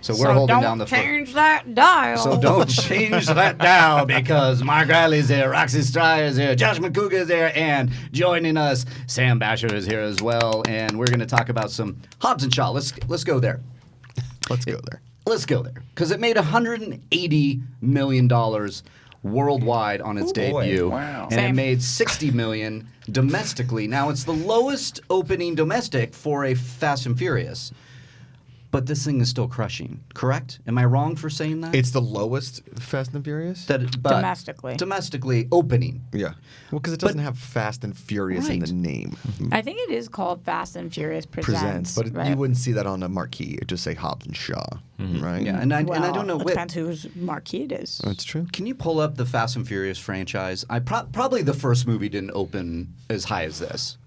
So we're holding down the fort. So don't change that dial. So don't change that dial, because Mark Reilly's there, Roxy Stryer is here, Josh Macuga is there, and joining us, Sam Basher is here as well, and we're going to talk about some Hobbs and Shaw. Let's go there. Let's go there. Let's go there, because it made $180 million worldwide on its debut, Wow. and it made $60 million domestically. Now, it's the lowest opening domestic for a Fast and Furious. But this thing is still crushing, correct? Am I wrong for saying that? It's the lowest Fast and Furious? Domestically. Domestically opening. Yeah. Well, because it doesn't have Fast and Furious in the name. I think it is called Fast and Furious Presents. But right? you wouldn't see that on a marquee. It'd just say Hobbs and Shaw, right? Yeah, and I don't know. It depends whose marquee it is. That's true. Can you pull up the Fast and Furious franchise? Probably the first movie didn't open as high as this.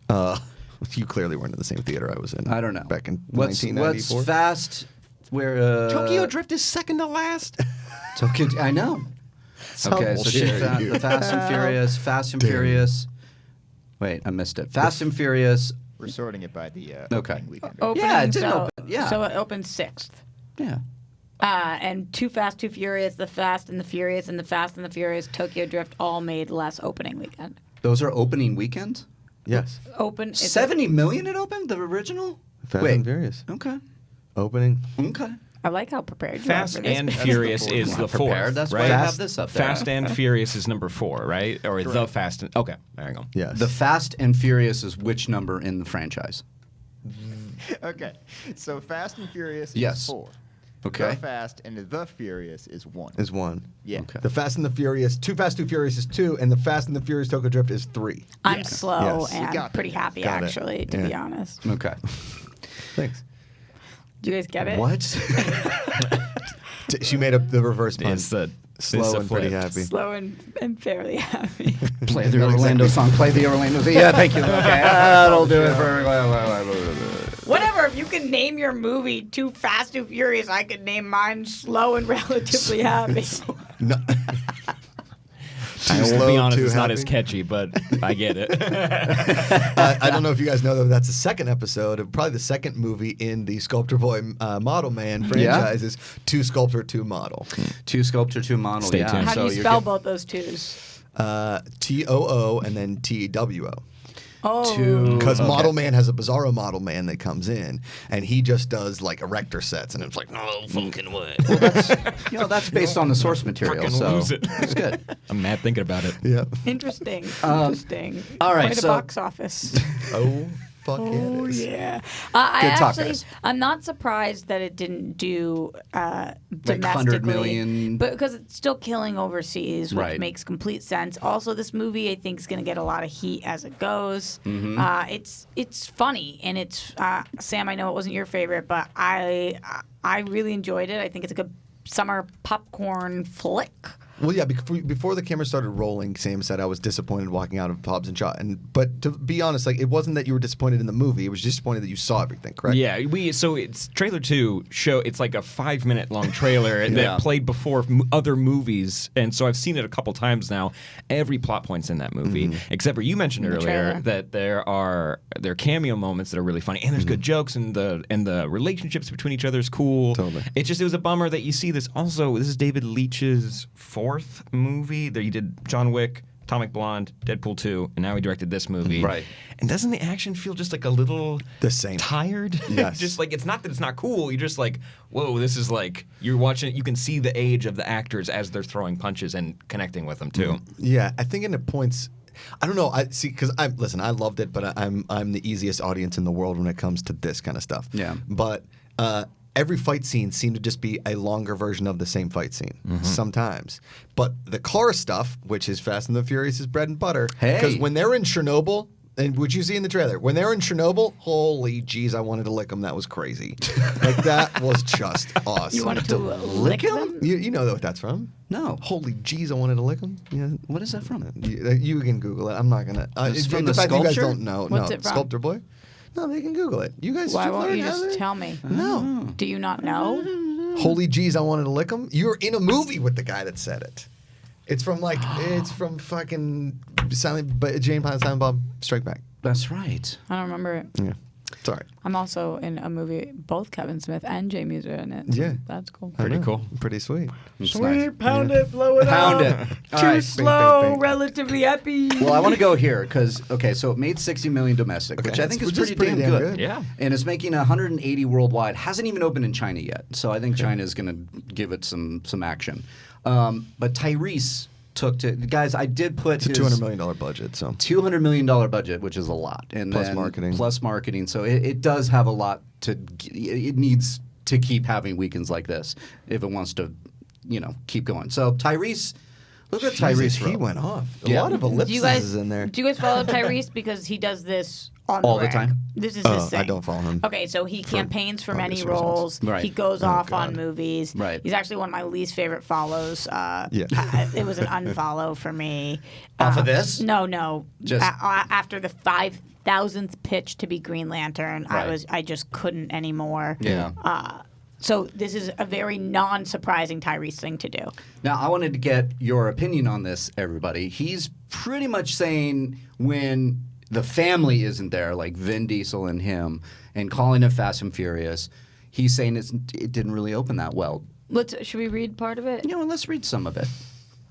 You clearly weren't in the same theater I was in. I don't know. Back in What's 1994. Fast? Where Tokyo Drift is second to last. Tokyo, I know. Okay, so the Fast and Furious. Wait, I missed it. Fast and Furious. We're sorting it by the Okay. opening weekend. Opening, Yeah, it didn't so, open. Yeah. So it opened 6th. Yeah. And Too Fast, Too Furious, The Fast and the Furious, and The Fast and the Furious, Tokyo Drift all made less opening weekend. Those are opening weekends? Yes. It's 70 million it opened? The original? Fast and Furious. Okay. Opening. Okay. I like how prepared you Fast are for this. and Furious is the fourth. Prepared. That's right? why I have this up there. Fast and Furious is number 4, right? Or the Fast and... Okay, there you go. Yes. The Fast and Furious is which number in the franchise? Okay, so Fast and Furious Yes. is 4. Okay. The Fast and the Furious is 1. Is 1. Yeah. Okay. The Fast and the Furious, Too Fast, Too Furious is 2, and the Fast and the Furious Tokyo Drift is 3. I'm slow Yes. and got pretty that. happy, Got it. actually, to be honest. Okay. Thanks. Do you guys get it? What? She made up the reverse pun. It's the Slow and pretty flip. happy. Slow and fairly happy. Play the Orlando song. Play the Orlando song. Yeah, thank you. Okay, that'll do it for... Whatever, if you can name your movie Too Fast, Too Furious, I could name mine Slow and Relatively Happy. No. I will slow, be honest, too it's not happy. as catchy, but I get it. I don't know if you guys know that that's the second episode of probably the second movie in the Sculptor Boy Model Man franchise is Two Sculptor, Two Model. Two Sculptor, Two Model. Stay yeah. tuned. How So do you you're spell get- both those twos? TOO and then TWO. Oh. Because Model Man has a Bizarro Model Man that comes in, and he just does like erector sets, and it's like, no fucking way. Well, that's based on the source material, Fucking so lose it. it's good. I'm mad thinking about it. Yeah. Interesting. Interesting. all right, Quite a so- box office. Oh, fuck yeah. Oh it is. yeah. Good talk, guys. I'm not surprised that it didn't do domestically, 100 million. but because it's still killing overseas, which Right. makes complete sense. Also, this movie I think is going to get a lot of heat as it goes. Mm-hmm. It's funny and it's Sam. I know it wasn't your favorite, but I really enjoyed it. I think it's a good summer popcorn flick. Well, yeah, before the camera started rolling, Sam said I was disappointed walking out of Hobbs and Shaw. But to be honest, like, it wasn't that you were disappointed in the movie. It was disappointed that you saw everything, correct? Yeah, so it's trailer 2 it's like a 5-minute long trailer that played before other movies, and so I've seen it a couple times now. Every plot point's in that movie, except for you mentioned earlier that there are cameo moments that are really funny, and there's good jokes, and the relationships between each other is cool. Totally. It was a bummer that you see this. Also, this is David Leitch's 4th movie. He did John Wick, Atomic Blonde, Deadpool 2, and now he directed this movie. Right. And doesn't the action feel just like a little the same, tired? Yes. Just like, it's not that it's not cool. You're just like, whoa, this is like, you're watching. You can see the age of the actors as they're throwing punches and connecting with them too. Yeah, I think in the points. I don't know. I see, because I loved it, but I'm the easiest audience in the world when it comes to this kind of stuff. Yeah. But every fight scene seemed to just be a longer version of the same fight scene sometimes. But the car stuff, which is Fast and the Furious' bread and butter, because when they're in Chernobyl, and what you see in the trailer, when they're in Chernobyl, holy jeez, I wanted to lick them. That was crazy. Like, that was just awesome. You wanted to lick them? You know what that's from? No. Holy jeez, I wanted to lick them. Yeah. What is that from? You can Google it. I'm not gonna. It's from the the fact that you guys Sculpture? don't know. What's no, it from? Sculptor Boy. No, they can Google it. You guys. Why should won't learn you how just to- tell me? No. Do you not know? Holy jeez, I wanted to lick him. You're in a movie with the guy that said it. It's from fucking Silent Bob Strike Back. That's right. I don't remember it. Yeah. Sorry. I'm also in a movie, both Kevin Smith and Jay Muser are in it. Yeah. That's cool. Pretty cool. Pretty sweet. Sweet, pound it, blow it Pound up. it. Too All right. slow, bing. relatively happy. Well, I want to go here because so it made 60 million domestic, which I think is Which is pretty damn good. Yeah. And it's making 180 worldwide. Hasn't even opened in China yet, so I think China is going to give it some action. But Tyrese took to guys. I did put It's a $200 million budget, so $200 million budget, which is a lot, and Plus then marketing. Plus marketing. So it does have a lot to. It needs to keep having weekends like this if it wants to, keep going. So Tyrese, look at Tyrese. He wrote. went off. A Yeah. lot of ellipses in there. Do you guys follow Tyrese because he does this on All the reg? time? This is his thing. I don't follow him. Okay, so he campaigns for many obvious reasons. roles. Right. He goes off on God. movies. Right. He's actually one of my least favorite follows. Yeah. It was an unfollow for me. Off of this? No. Just- after the 5,000th pitch to be Green Lantern, Right. I just couldn't anymore. Yeah. So this is a very non-surprising Tyrese thing to do. Now, I wanted to get your opinion on this, everybody. He's pretty much saying when the family isn't there, like Vin Diesel and him, and calling it Fast and Furious, he's saying it didn't really open that well. Should we read part of it? Let's read some of it.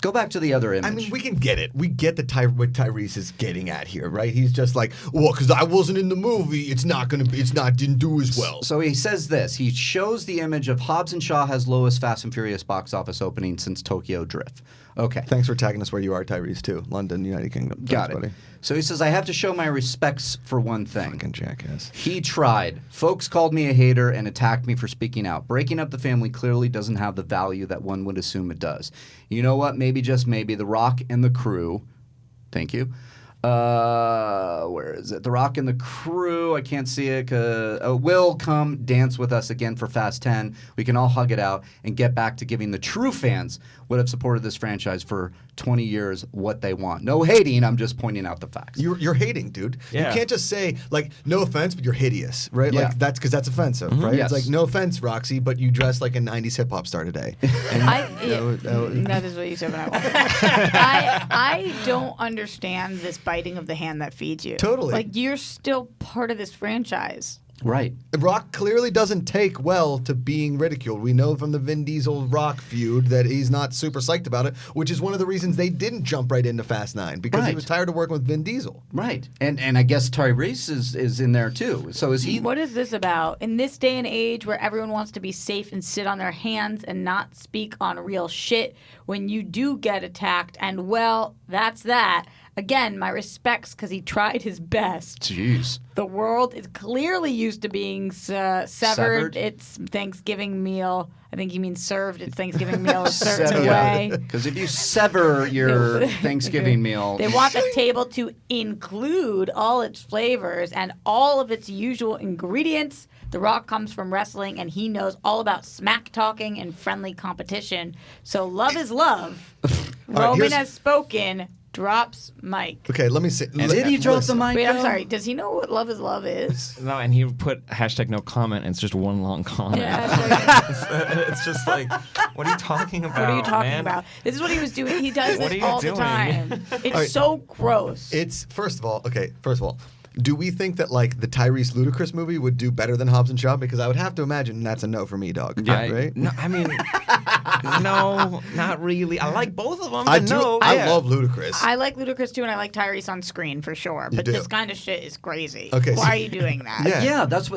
Go back to the other image. I mean, we can get it. We get what Tyrese is getting at here, right? He's just like, well, because I wasn't in the movie, didn't do as well. So he says this. He shows the image of Hobbs and Shaw has lowest Fast and Furious box office opening since Tokyo Drift. Okay. Thanks for tagging us where you are, Tyrese, too. London, United Kingdom. Got Thanks, it. buddy. So he says, I have to show my respects for one thing. Fucking jackass. He tried. Folks called me a hater and attacked me for speaking out. Breaking up the family clearly doesn't have the value that one would assume it does. You know what? Maybe, just maybe, The Rock and the crew, thank you. Where is it? The Rock and the crew, I can't see it, will come dance with us again for Fast 10. We can all hug it out and get back to giving the true fans would have supported this franchise for 20 years what they want. No hating, I'm just pointing out the facts. You're hating, dude. Yeah. You can't just say, like, no offense, but you're hideous, right? Yeah. Like, that's because that's offensive, right? Yes. It's like, no offense, Roxy, but you dress like a 90s hip hop star today. And, That is what you said when I walked in. I don't understand this biting of the hand that feeds you. Totally. Like, you're still part of this franchise. Right. Rock clearly doesn't take well to being ridiculed. We know from the Vin Diesel Rock feud that he's not super psyched about it, which is one of the reasons they didn't jump right into Fast 9 because he Right. was tired of working with Vin Diesel. Right. And I guess Tyrese is in there too. So is he? What is this about? In this day and age where everyone wants to be safe and sit on their hands and not speak on real shit, when you do get attacked, and well, that's that. Again, my respects because he tried his best. Jeez. The world is clearly used to being severed. Its Thanksgiving meal. I think he means served its Thanksgiving meal a certain way. Because if you sever your Thanksgiving meal, They want the table to include all its flavors and all of its usual ingredients. The Rock comes from wrestling, and he knows all about smack talking and friendly competition. So love is love. Roman has spoken. Drops mic. Okay, let me see. Did he drop the mic? Wait, I'm sorry. Does he know what love is love is? No, and he put hashtag no comment, and it's just one long comment. Yeah, it's just like, what are you talking about? What are you talking man? about? This is what he was doing. He does What this are you all the doing? time. It's right. so gross. It's first of all, do we think that like the Tyrese Ludacris movie would do better than Hobbs and Shaw? Because I would have to imagine that's a no for me, dog. Right? No, I mean, no, not really. I like both of them. I but do. No, I yeah. love Ludacris. I like Ludacris too, and I like Tyrese on screen for sure. But do. this kind of shit is crazy. Okay, Why are you doing that? Yeah. That's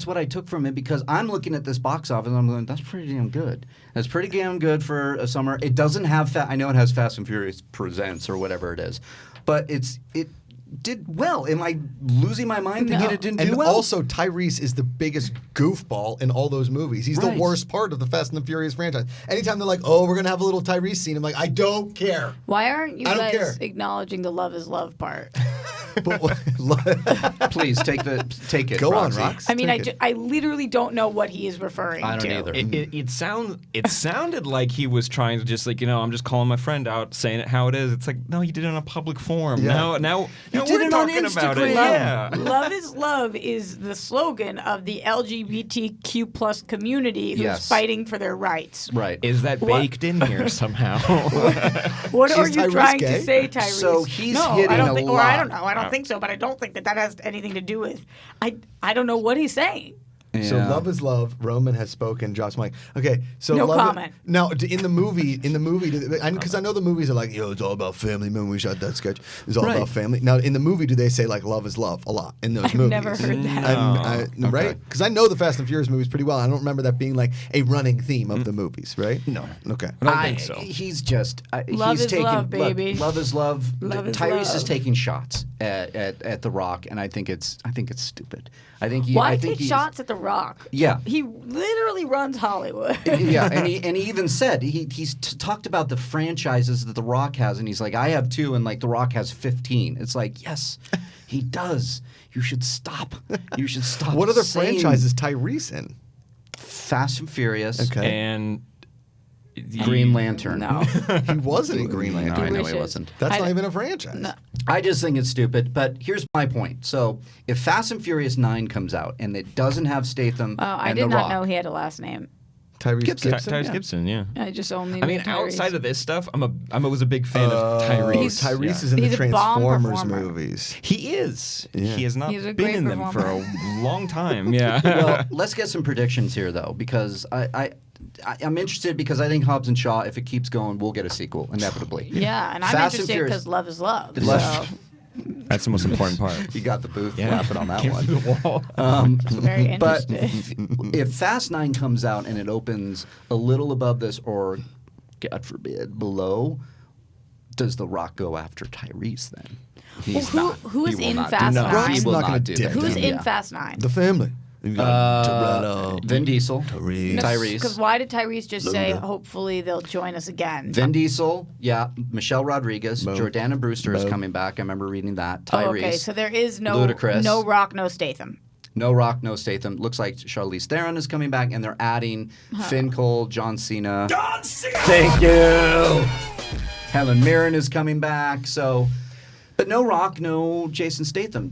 what I took from it, because I'm looking at this box office and I'm going, that's pretty damn good. That's pretty damn good for a summer. It doesn't have I know it has Fast and Furious Presents or whatever it is, but it did well. Am I losing my mind thinking it didn't do And well? also, Tyrese is the biggest goofball in all those movies. He's the Right. worst part of the Fast and the Furious franchise. Anytime they're like, "Oh, we're gonna have a little Tyrese scene," I'm like, "I don't care." Why aren't you I don't guys care. acknowledging the love is love part? Please take it. Go on, Roxy. Rox. I mean, Take it. I literally don't know what he is referring I don't to. either. It sounded like he was trying to just like, I'm just calling my friend out, saying it how it is. It's like, no, he did it on a public forum. Yeah. Now did we're it on talking about it. Instagram. Yeah. Love is love is the slogan of the LGBTQ plus community who's Yes. fighting for their rights. Right. Is that baked in here somehow? What are Is you Tyrese trying gay? to say, Tyrese? So he's no, hitting I don't a think, or I don't lot. know. I don't think so, but I don't think that has anything to do with. I don't know what he's saying. So Yeah. love is love. Roman has spoken. Drops mic. Okay, so No love comment. Now in the movie, because I know the movies are like, it's all about family. Remember we shot that sketch? It's all Right. about family. Now in the movie, do they say like love is love a lot in those I've movies? never heard that. Right? Okay. Because I know the Fast and Furious movies pretty well. I don't remember that being like a running theme of the movies, right? No. Okay. I don't think so. He's just Love he's is taking love, baby. Love is love. Love is Tyrese love. is taking shots at The Rock, and I think it's stupid. I think Why take shots at The Rock? Yeah. He literally runs Hollywood. Yeah, and he even said he's talked about the franchises that The Rock has, and he's like, I have 2, and like The Rock has 15. It's like, yes, he does. You should stop. You should stop. What other saying franchises Tyrese in? Fast and Furious. Okay. And Green Lantern. No. He wasn't in Green No, Lantern. I know he wishes. wasn't. That's I not d- even a franchise. No. I just think it's stupid, but here's my point. So, if Fast and Furious 9 comes out and it doesn't have Statham Oh, I and did The not Rock, know he had a last name. Tyrese Gibson. Gibson. Tyrese yeah. Gibson, yeah. I just only I knew mean, Tyrese. outside of this stuff, I was a big fan of Tyrese. Tyrese Yeah. is in He's the a bomb Transformers performer. movies. He is. Yeah. He has not He's a been great in them for performer. a long time. Yeah. well, let's get some predictions here, though, because I'm interested because I think Hobbs and Shaw, if it keeps going, we'll get a sequel inevitably. Yeah, and I'm Fast and interested Furious. because love is love. Love- So That's the most important part. You got the booth Yeah. laughing on that Came one. through the wall. very But interested. if Fast 9 comes out and it opens a little above this, or God forbid, below, does The Rock go after Tyrese then? He's not. who is He will in not Fast do Nine? that. Rock's He will not not gonna do dip that. Who's in Yeah. Fast 9? The family. You got Toretto, Vin Diesel, Tyrese. Tyrese, Because why did Tyrese just say, Luda. hopefully they'll join us again? Vin Diesel, yeah, Michelle Rodriguez, Bo. Jordana Brewster is Bo. coming back. I remember reading that. Oh, Tyrese, okay, so there is no Ludacris. Rock, no Statham. No Rock, no Statham. Looks like Charlize Theron is coming back, and they're adding Finn Cole, John Cena. John Cena! Thank you! Helen Mirren is coming back, so... But no Rock, no Jason Statham.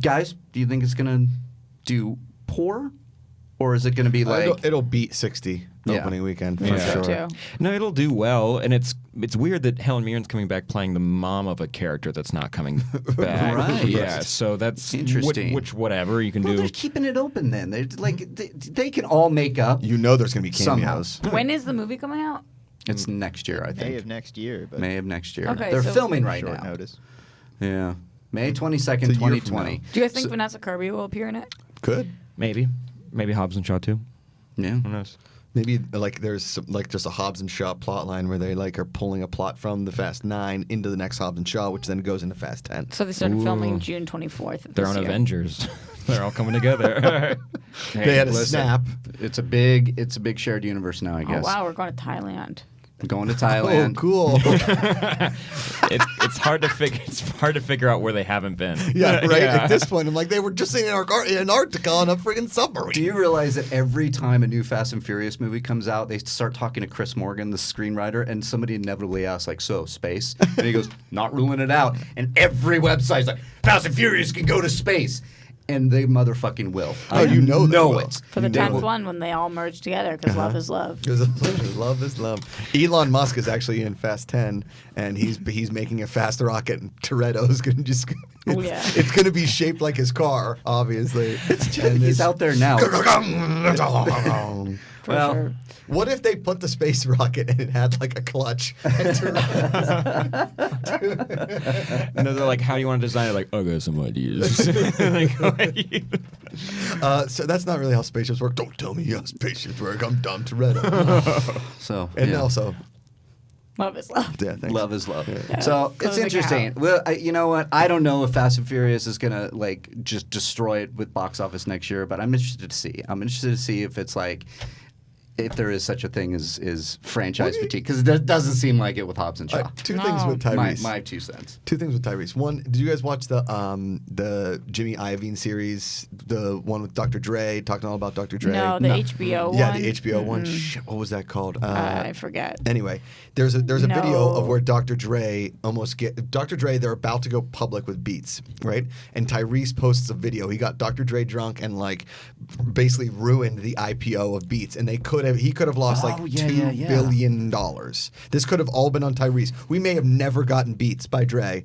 Guys, do you think it's going to do poor? Or is it going to be like... It'll beat 60 Yeah. opening weekend for Yeah. sure. Too. No, it'll do well, and it's weird that Helen Mirren's coming back playing the mom of a character that's not coming back. Right. Yeah, so that's Interesting. Which whatever you can Well, do. they're keeping it open then. They're like they can all make up. You know there's going to be Somehow. cameos. When is the movie coming out? It's next year, I May think. of next year, but May of next year. Okay, They're so- filming right short now. notice. Yeah. May 22nd, It's a year from 2020. now. Do you guys think Vanessa Kirby will appear in it? Could. Maybe Hobbs and Shaw too. Yeah. Who knows? Maybe like there's some, like just a Hobbs and Shaw plot line where they like are pulling a plot from the Fast 9 into the next Hobbs and Shaw, which then goes into Fast 10. So they started filming June 24th. of They're this on year. Avengers. They're all coming together. They had a Listen, snap. It's a big shared universe now, I Oh guess. wow, we're going to Thailand. Going to Thailand. Oh, cool. It's hard to figure out where they haven't been. Yeah, right. At this point, I'm like, they were just in Antarctica on a friggin' submarine. Do you realize that every time a new Fast and Furious movie comes out, they start talking to Chris Morgan, the screenwriter, and somebody inevitably asks, like, so, space? And he goes, not ruling it out. And every website's like, Fast and Furious can go to space. And they motherfucking will. Oh, you know they will. it. For the 10th one, when they all merge together, because love is love. Love is love. Elon Musk is actually in Fast 10, and he's making a fast rocket, and Toretto's going to just... It's going to be shaped like his car, obviously. He's out there now. Well, sure. What if they put the space rocket and it had like a clutch? And they're like, how do you want to design it? Like, I got some ideas. So that's not really how spaceships work. Don't tell me how spaceships work. I'm dumb Toretto. Also... Love is love. Yeah, thanks. Love is love. Yeah. So it's interesting. Well, you know what? I don't know if Fast and Furious is gonna like just destroy it with box office next year, but I'm interested to see. I'm interested to see if it's like if there is such a thing as franchise fatigue, because it doesn't seem like it with Hobbs and Shaw. Two things with Tyrese. My 2 cents. Two things with Tyrese. One, did you guys watch the Jimmy Iovine series, the one with Dr. Dre, talking all about Dr. Dre? No, the HBO one. Yeah, the HBO one. Shit, what was that called? I forget. Anyway, there's a video of where Dr. Dre they're about to go public with Beats, right? And Tyrese posts a video. He got Dr. Dre drunk and like basically ruined the IPO of Beats, and he could have lost $2 billion. This could have all been on Tyrese. We may have never gotten Beats by Dre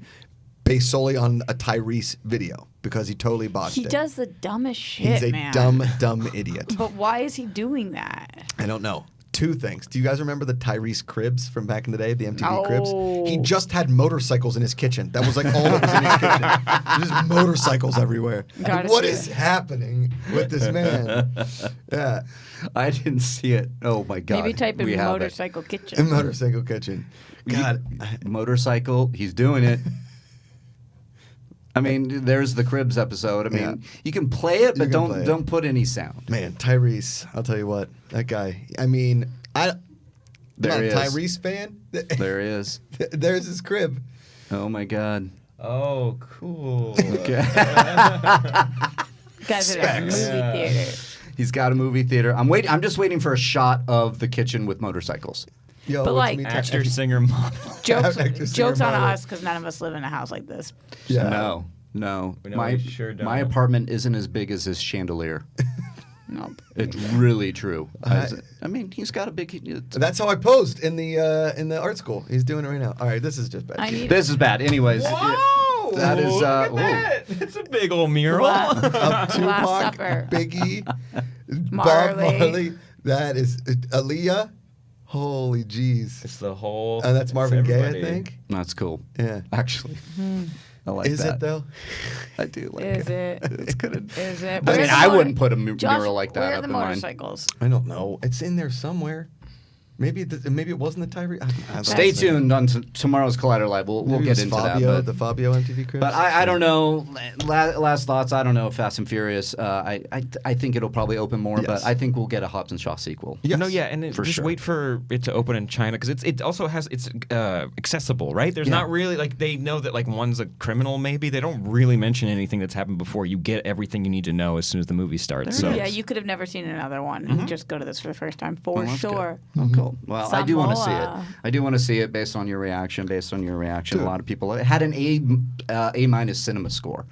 based solely on a Tyrese video because he totally botched it. He does the dumbest shit, He's a dumb idiot. But why is he doing that? I don't know. Two things. Do you guys remember the Tyrese cribs from back in the day, the MTV cribs? He just had motorcycles in his kitchen. That was like all that was in his kitchen. Just motorcycles everywhere. Like, what is happening with this man? Yeah. I didn't see it. Oh my God. Maybe type in motorcycle kitchen. In motorcycle kitchen. God. Motorcycle, he's doing it. I mean, there's the Cribs episode. I mean, you can play it, but don't put any sound. Man, Tyrese, I'll tell you what, that guy. I mean, I'm not a Tyrese fan. There he is. There's his crib. Oh my God. Oh, cool. Okay. Guys at a movie theater. He's got a movie theater. I'm just waiting for a shot of the kitchen with motorcycles. Yo, but like actor, singer, model. Jokes on us because none of us live in a house like this. Yeah. No. We sure don't. My apartment isn't as big as his chandelier. Nope. It's really true. I mean, he's got a big. That's how I posed in the art school. He's doing it right now. All right, this is just bad. This is bad. Anyways. Whoa! That is. Look at that. It's a big old mural. Tupac, Supper. Biggie, Bob Marley. That is Aaliyah. Holy jeez. It's the whole. That's Marvin Gaye, everybody. I think. That's cool. Yeah. Actually. I like Is that. it though? I do like Is it. it? It's good. Is it? I mean, I wouldn't put a mural like that where are up the in mine. motorcycles? I don't know. It's in there somewhere. Maybe it wasn't the Tyrese. Stay tuned on tomorrow's Collider Live. We'll get into that. The Fabio MTV Cribs. But I don't know. Last thoughts. I don't know if Fast and Furious. I think it'll probably open more, but I think we'll get a Hobbs and Shaw sequel. Yes. No, yeah, and just wait for it to open in China because it also has it's accessible, right? There's not really like they know that like one's a criminal. Maybe they don't really mention anything that's happened before. You get everything you need to know as soon as the movie starts. So Yeah, you could have never seen another one. You just go to this for the first time for sure. Oh, cool. Well, I do want to see it. Samoa. I do want to see it based on your reaction. A lot of people it had an A- cinema score.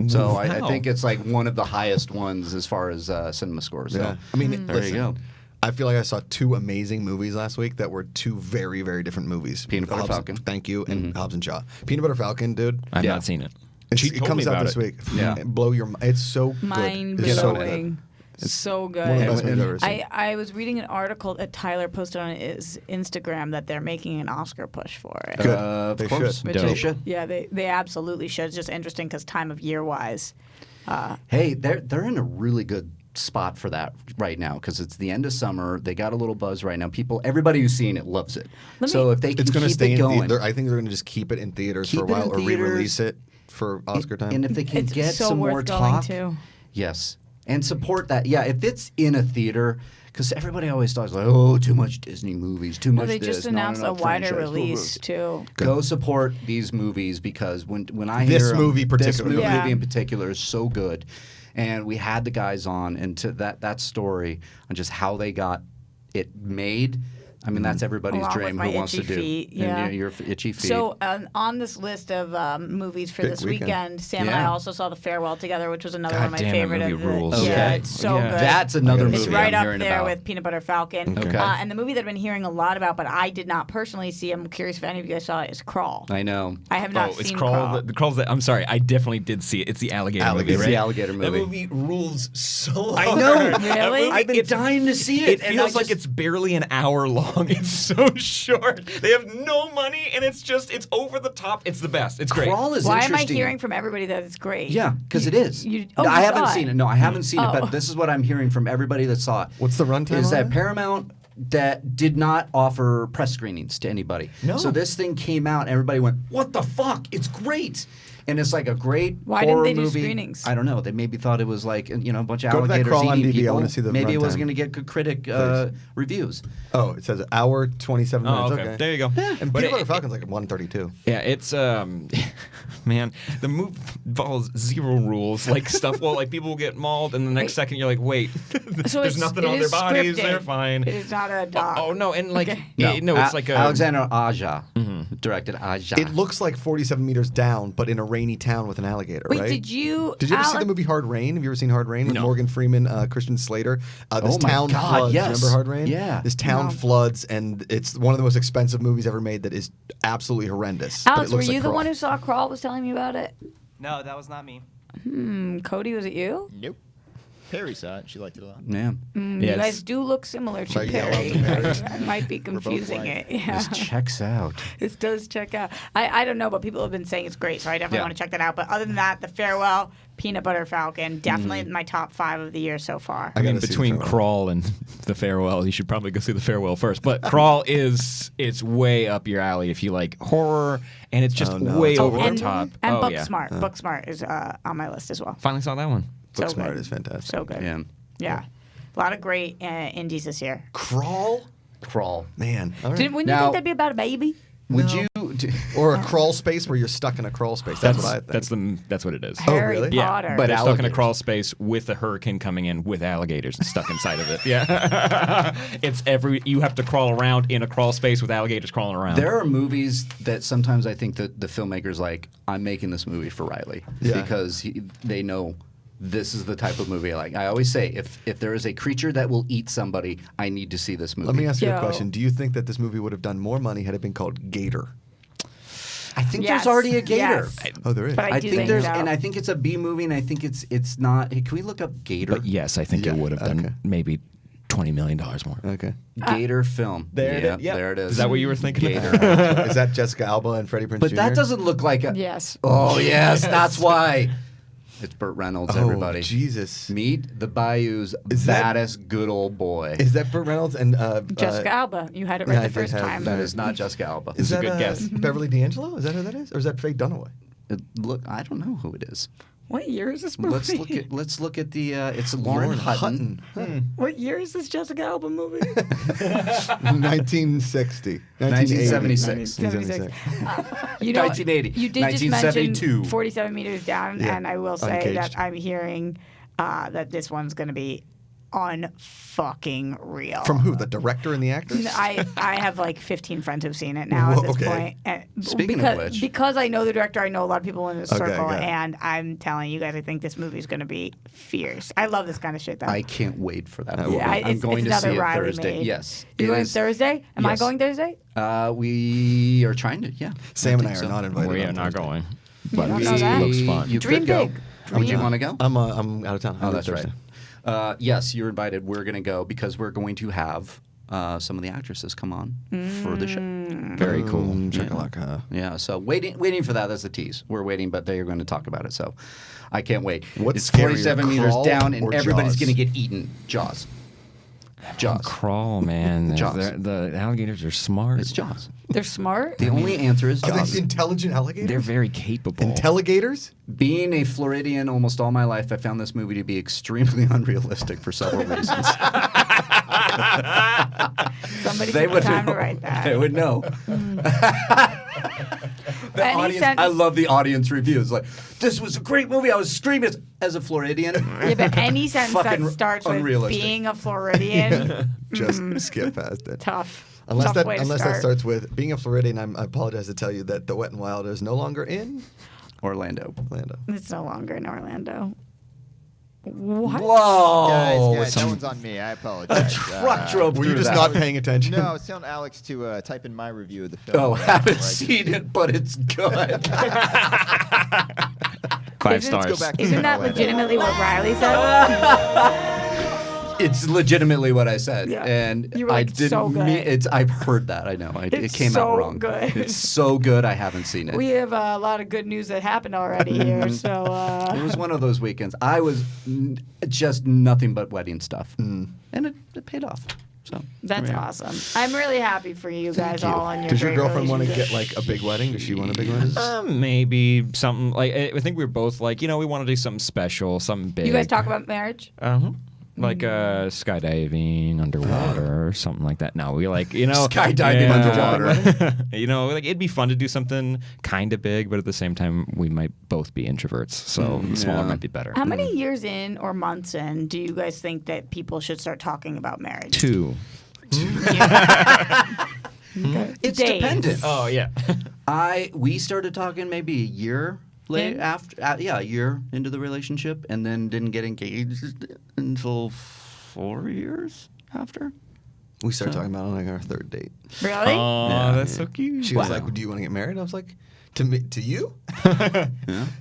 So I think it's like one of the highest ones as far as cinema scores. So. Yeah. I mean, there you go. I feel like I saw two amazing movies last week that were two very, very different movies. Peanut Butter Falcon. Thank you, and Hobbs and Shaw. Peanut Butter Falcon, dude. I've not seen it. It comes out this week. Yeah. Blow your mind. It's so good. Mind It's so blowing. good. So good. One of the best movies I've ever seen. I was reading an article that Tyler posted on his Instagram that they're making an Oscar push for it. Good. Of They course. should. They should. Yeah, they absolutely should. It's just interesting because time of year wise. Hey, they're in a really good spot for that right now because it's the end of summer. They got a little buzz right now. Everybody who's seen it loves it. So if they can It's going to keep stay it in going, theaters. I think they're going to just keep it in theaters for a while or re-release it for Oscar time. and if they can It's get so some worth more going talk, to. yes, and support that. Yeah, if it's in a theater. because everybody always thought like, oh, too much Disney movies, too much. They this. just announced a wider franchise. release too. Go support these movies because when I This hear movie this particularly. movie in particular is so good, and we had the guys on and to that story on just how they got it made. I mean, that's everybody's Along with dream my who wants to itchy do. feet, And yeah. your itchy feet. So on this list of movies for Big this weekend. weekend, Sam and I Yeah. also saw The Farewell together, which was another God one of my damn, that favorite movie of the rules. Yeah, Okay. it's so Yeah. good. that's another movie It's right I'm up hearing there about. with Peanut Butter Falcon. Okay. And the movie that I've been hearing a lot about, but I did not personally see, I'm curious if any of you guys saw it, is Crawl. I know. I have not it's seen Crawl. The Crawl's that I'm sorry, I definitely did see it. It's the alligator movie, It's right? the alligator That movie. movie rules so I hard. know. Really? I've been dying to see it. It and feels I like just- it's barely an hour long. It's so short. They have no money, and it's over the top. It's the best. It's great. Crawl is Why am I interesting. hearing from everybody that it's great? Yeah, because it is. you I haven't saw seen it. No, I haven't seen it, Oh. but this is what I'm hearing from everybody that saw it. What's the runtime Is on that it? Paramount that did not offer press screenings to anybody. No. So this thing came out, and everybody went, "What the fuck? It's great!" And it's like a great Why didn't horror they do movie. screenings? I don't know. They maybe thought it was like a bunch of Go to that alligators Crawl on eating DB. I people. wanna see the Maybe it was runtime. going to get good critic reviews. Oh, it says an hour 27 Oh, minutes. okay. There you go. And But Peanut Butter it- Falcon's like 132. Yeah, it's man, the movie follows zero rules. Like stuff like people will get mauled, and the next second you're like, wait, So there's nothing on their bodies. They're fine. It is not a dog. Oh no, and like Okay. it's like a Alexander Aja directed Aja. It looks like 47 meters down, but in a rainy town with an alligator, Wait, right? did you ever see Ale- the movie Hard Rain? Have you ever seen Hard Rain with No. Morgan Freeman, Christian Slater? This Oh my town God, floods. yes. Remember Hard Rain? Yeah. This town No. floods, and it's one of the most expensive movies ever made that is absolutely horrendous. but Alex, it were looks you like the Crawl. one who saw Crawl? Was telling me about it. No, that was not me. Cody, was it you? Nope. Perry saw it. She liked it a lot. yeah. You Yes. guys do look similar to Right, yeah, Perry. well, I might be confusing white. it. Yeah. This checks out. This does check out. I don't know, but people have been saying it's great, so I definitely Yeah. want to check that out. But other than that, The Farewell, Peanut Butter Falcon, definitely my top 5 of the year so far. I mean, gotta see The between Farewell. Crawl and The Farewell, you should probably go see The Farewell first. But Crawl it's way up your alley if you like horror, and it's just Oh, no. way It's over horror? the top. And oh, yeah. Booksmart. Booksmart is on my list as well. Finally saw that one. So Booksmart good. is fantastic. So good. Yeah. Yeah. A lot of great indies this year. Crawl? Crawl. Man. All right. Wouldn't you Now- think that'd be about a baby? Would you? Or a crawl space where you're stuck in a crawl space. That's what I think. That's what it is. Oh, Harry really? Potter. But They're stuck in a alligators. crawl space with a hurricane coming in with alligators stuck inside of it. Yeah. You have to crawl around in a crawl space with alligators crawling around. There are movies that sometimes I think that the filmmakers like, I'm making this movie for Reilly Yeah. because they know this is the type of movie I like. I always say, if there is a creature that will eat somebody, I need to see this movie. Let me ask you a Yo. question. Do you think that this movie would have done more money had it been called Gator? I think Yes. there's already a gator. Yes. Oh, there is. But I do think there's, so. and I think it's a B movie, and I think it's not. Hey, can we look up Gator? But yes, I think Yeah, it would have done okay. maybe $20 million more. Okay. Gator film. There it is. Yep. There it is. Is that what you were thinking? Gator. Is that Jessica Alba and Freddie Prinze But Jr.? that doesn't look like a. Yes. Oh yes, that's why. It's Burt Reynolds. Oh, Everybody. Jesus. Meet the Bayou's Is that- baddest good old boy. Is that Burt Reynolds and Jessica Alba. You had it right yeah, I the did first have time. That is not Jessica Alba. Is a that good guess. Beverly D'Angelo? Is that who that is? Or is that Faye Dunaway? Look, I don't know who it is. What year is this movie? Let's look at the. It's Lauren Hutton. What year is this Jessica Alba movie? 1960. 1976. 1976. You know, 1980. You did just 1972. mention 47 meters down, Yeah, and I will say Uncaged. that I'm hearing that this one's going to be unfucking real. From who? The director and the actors? I have like 15 friends who've seen it now Whoa, at this okay. point. And Speaking because, of which. because I know the director, I know a lot of people in this Okay, circle, got it. and I'm telling you guys, I think this movie's going to be fierce. I love this kind of shit, though. I can't wait for that. Yeah, movie. I'm it's going to another see it Reilly Thursday. made. Yes. You it going is. Thursday? Am I Yes. going Thursday? We are trying to. Yeah. Sam and I think are so. not invited. We on are not Thursday. going. You But don't it know that? looks fun. You Dream could go. big. Would you want to go? I'm out of town. Oh, I leave that's right. Thursday. Yes, you're invited. We're going to go because we're going to have some of the actresses come on for the show. Very cool. Shakalaka. Yeah, so waiting for that. That's the tease. We're waiting, but they are going to talk about it. So I can't wait. What's it's 47 scarier, meters Crawl down, and or everybody's Jaws? going to get eaten. Jaws. Jaws. Crawl, man. Jaws. The alligators are smart. It's Jaws. They're smart. The only answer is Are Jaws. they intelligent alligators? They're very capable. Intelligators? Being a Floridian almost all my life, I found this movie to be extremely unrealistic for several reasons. Somebody They took the would time know. to write that. They would know. The Any audience, sense- I love the audience reviews. Like, this was a great movie. I was screaming as a Floridian. Yeah, but any sentence that Fucking starts with unrealistic. being a Floridian, Just skip past it. tough. Unless Tough way to that start. starts with being a Floridian, I apologize to tell you that the Wet and Wild is no longer in Orlando. It's no longer in Orlando. What? Whoa! Guys, that Some- one's on me. I a apologize. truck drove Were through you just that. not paying attention? No, I was telling Alex to type in my review of the film. Oh, haven't Where I seen it, but it's good. 5 Isn't- stars. Go back to Isn't that Orlando. legitimately what Reilly said? It's legitimately what I said, Yeah. and You were I like, didn't. so good. I've heard that. I know. It It's came so out wrong. good. It's so good. I haven't seen it. We have a lot of good news that happened already here, so It was one of those weekends. I was just nothing but wedding stuff, and it paid off. So that's yeah. awesome. I'm really happy for you guys all on your Does your great girlfriend want to relationship. get like a big wedding? Does she want a big wedding? Maybe something like I think we were both like, we want to do something special, something big. You guys talk about marriage? Like skydiving underwater or something like that. No, we like, Skydiving underwater. like it'd be fun to do something kind of big, but at the same time, we might both be introverts, so smaller might be better. How many years in or months in do you guys think that people should start talking about marriage? 2. It's Days. dependent. Oh yeah. We started talking maybe a year In? after. A year into the relationship, and then didn't get engaged until 4 years after. We started talking about it on like our third date. Really? Oh, that's so cute. She was like, "Do you want to get married?" I was like, "To you?"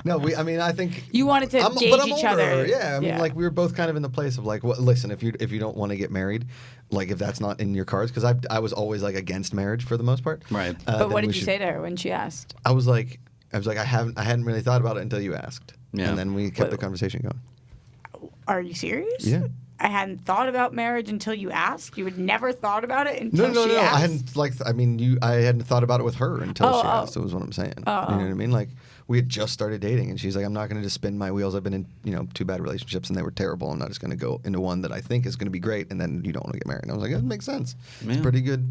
No, I think You wanted to gauge but I'm each older. other. Yeah, Yeah. like we were both kind of in the place of like, well, listen, if you don't want to get married, like if that's not in your cards, because I was always like against marriage for the most part. Right. But what did you say to her when she asked? I was like, I hadn't really thought about it until you asked. Yeah. And then we kept the conversation going. Are you serious? Yeah. I hadn't thought about marriage until you asked. You had never thought about it until No. she asked. I hadn't I hadn't thought about it with her until she asked. That was what I'm saying. You know what I mean? Like we had just started dating, and she's like, "I'm not going to just spin my wheels. I've been in 2 bad relationships, and they were terrible. I'm not just going to go into one that I think is going to be great, and then you don't want to get married." And I was like, "That makes sense. It's Yeah. pretty good,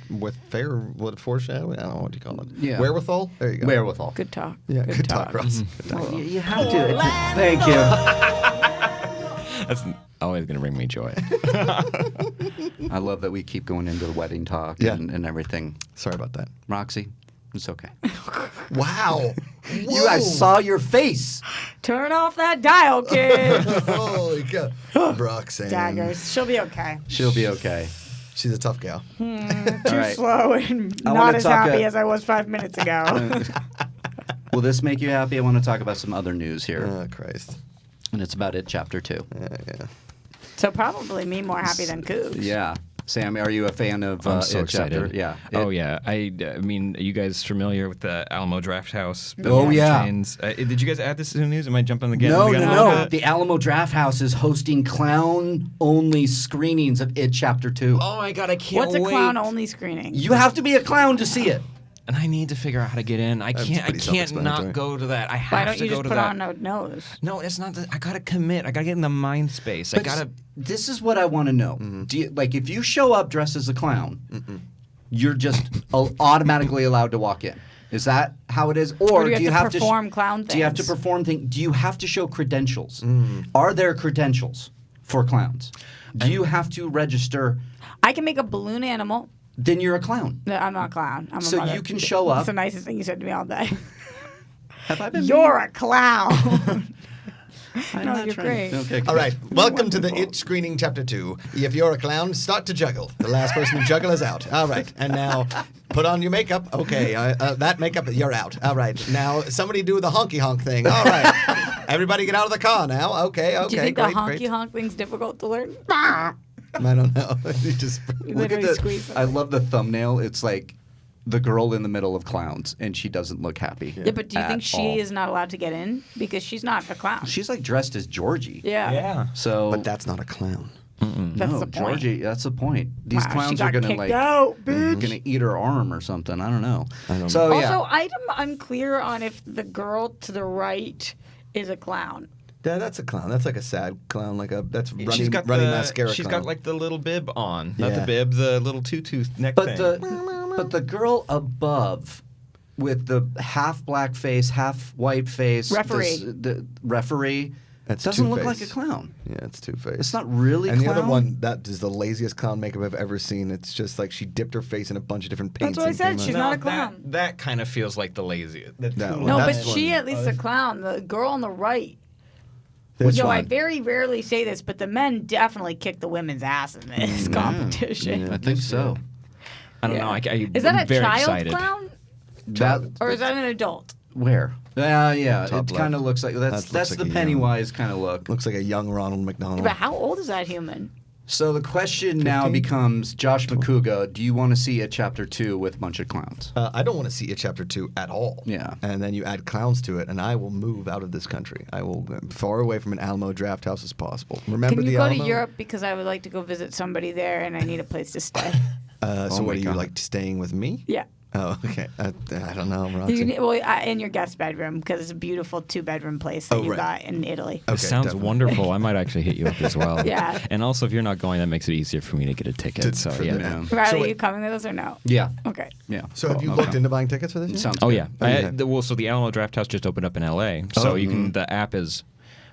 with foreshadowing. I don't know what you call it. Yeah. Wherewithal. There you go. Wherewithal. Good talk. Yeah. Good talk, Ross. Good talk. You have to. Thank you. That's always gonna bring me joy. I love that we keep going into the wedding talk Yeah. and everything. Sorry about that. Roxy, it's okay. Wow. You guys saw your face. Turn off that dial, kid. Holy cow. Roxanne. Daggers. She'll be okay. She'll be okay. She's a tough gal. Too right. slow and I not wanna as talk happy a- as I was 5 minutes ago. Will this make you happy? I want to talk about some other news here. Oh, Christ. And it's about It Chapter 2. Yeah. So probably me more happy than Coop. Yeah. Sam, are you a fan of I'm so It Chapter? excited. Yeah. Oh yeah. I mean, are you guys familiar with the Alamo Draft House? Oh, yeah. Chains? Did you guys add this to the news? Am I jumping the gun? No, the gun a no, little no. bit? The Alamo Draft House is hosting clown-only screenings of It Chapter 2. Oh my god, I can't What's a wait. clown-only screening? You have to be a clown to see it. And I need to figure out how to get in. I That's can't pretty not self-explanatory. go to that. I have Why don't to you go just to put that. on a nose? No, it's not. I gotta commit. I gotta get in the mind space. I But gotta. This is what I want to know. Do you, if you show up dressed as a clown, you're just automatically allowed to walk in. Is that how it is, Or do you do you have to have perform clown Do you have to things? perform things? Do you have to show credentials? Are there credentials for clowns? Do you have to register? I can make a balloon animal. Then you're a clown. No, I'm not a clown. I'm a So mother. you can show That's up. the nicest thing you said to me all day. Have I been? You're a clown. I'm No, not you're trying- great. Okay. All right, welcome to the It screening chapter 2. If you're a clown, start to juggle. The last person to juggle is out. All right, and now put on your makeup. Okay, that makeup, you're out. All right, now somebody do the honky honk thing. All right, everybody get out of the car now. Okay, Do you think great, the honky great. honk thing's difficult to learn? I don't know. You just You Look at literally squeeze I them. love the thumbnail. It's like the girl in the middle of clowns, and she doesn't look happy. Yeah, but do you think at she all. is not allowed to get in? Because she's not a clown. She's like dressed as Georgie. Yeah. So, But that's not a clown. That's no, the point. Georgie. That's the point. These Wow, she clowns got are gonna kicked like out, bitch. gonna eat her arm or something. I don't know. don't So Also, yeah, I'm unclear on if the girl to the right is a clown. Yeah, that's a clown. That's like a sad clown. That's running the mascara. She's clown. got like the little bib on, not Yeah. the bib, the little tutu neck But thing. but the girl above with the half black face, half white face, Referee. the referee, That's doesn't look Two-Face. like a clown. Yeah, it's Two-Face. It's not really And clown. the other one, that is the laziest clown makeup I've ever seen. It's just like she dipped her face in a bunch of different paints. That's what I said. and came She's out. not a clown. That kind of feels like the lazy. That one. No, but That's she one. at least a clown. The girl on the right. This I one. very rarely say this, but the men definitely kick the women's ass in this competition. I think so. I don't know. Is that I'm a very child excited. clown? That Or is that an adult? where? Yeah. Top It kind of left. looks like that's That looks the like a Pennywise kind of look. Looks like a young Ronald McDonald. But how old is that human? So the question now 15? becomes, Josh Macuga, do you want to see a chapter 2 with a bunch of clowns? I don't want to see a chapter 2 at all. Yeah. And then you add clowns to it, and I will move out of this country. I will far away from an Alamo Draft House as possible. Remember Can the you go Alamo? to Europe because I would like to go visit somebody there and I need a place to stay? So Oh what my are you God. like staying with me? Yeah. Oh, okay. I don't know, You Roxy. can, in your guest bedroom because it's a beautiful 2-bedroom place that Oh, you right. got in Italy. Okay, This sounds definitely. wonderful. I might actually hit you up as well. Yeah. And also, if you're not going, that makes it easier for me to get a ticket. So for yeah. the- Yeah. Riley, So are wait- you coming with us or no? Yeah. Okay. Yeah. So have you Okay. looked into buying tickets for this? Sounds Oh good. yeah. Okay. So the Alamo Draft House just opened up in LA, so you can. The app is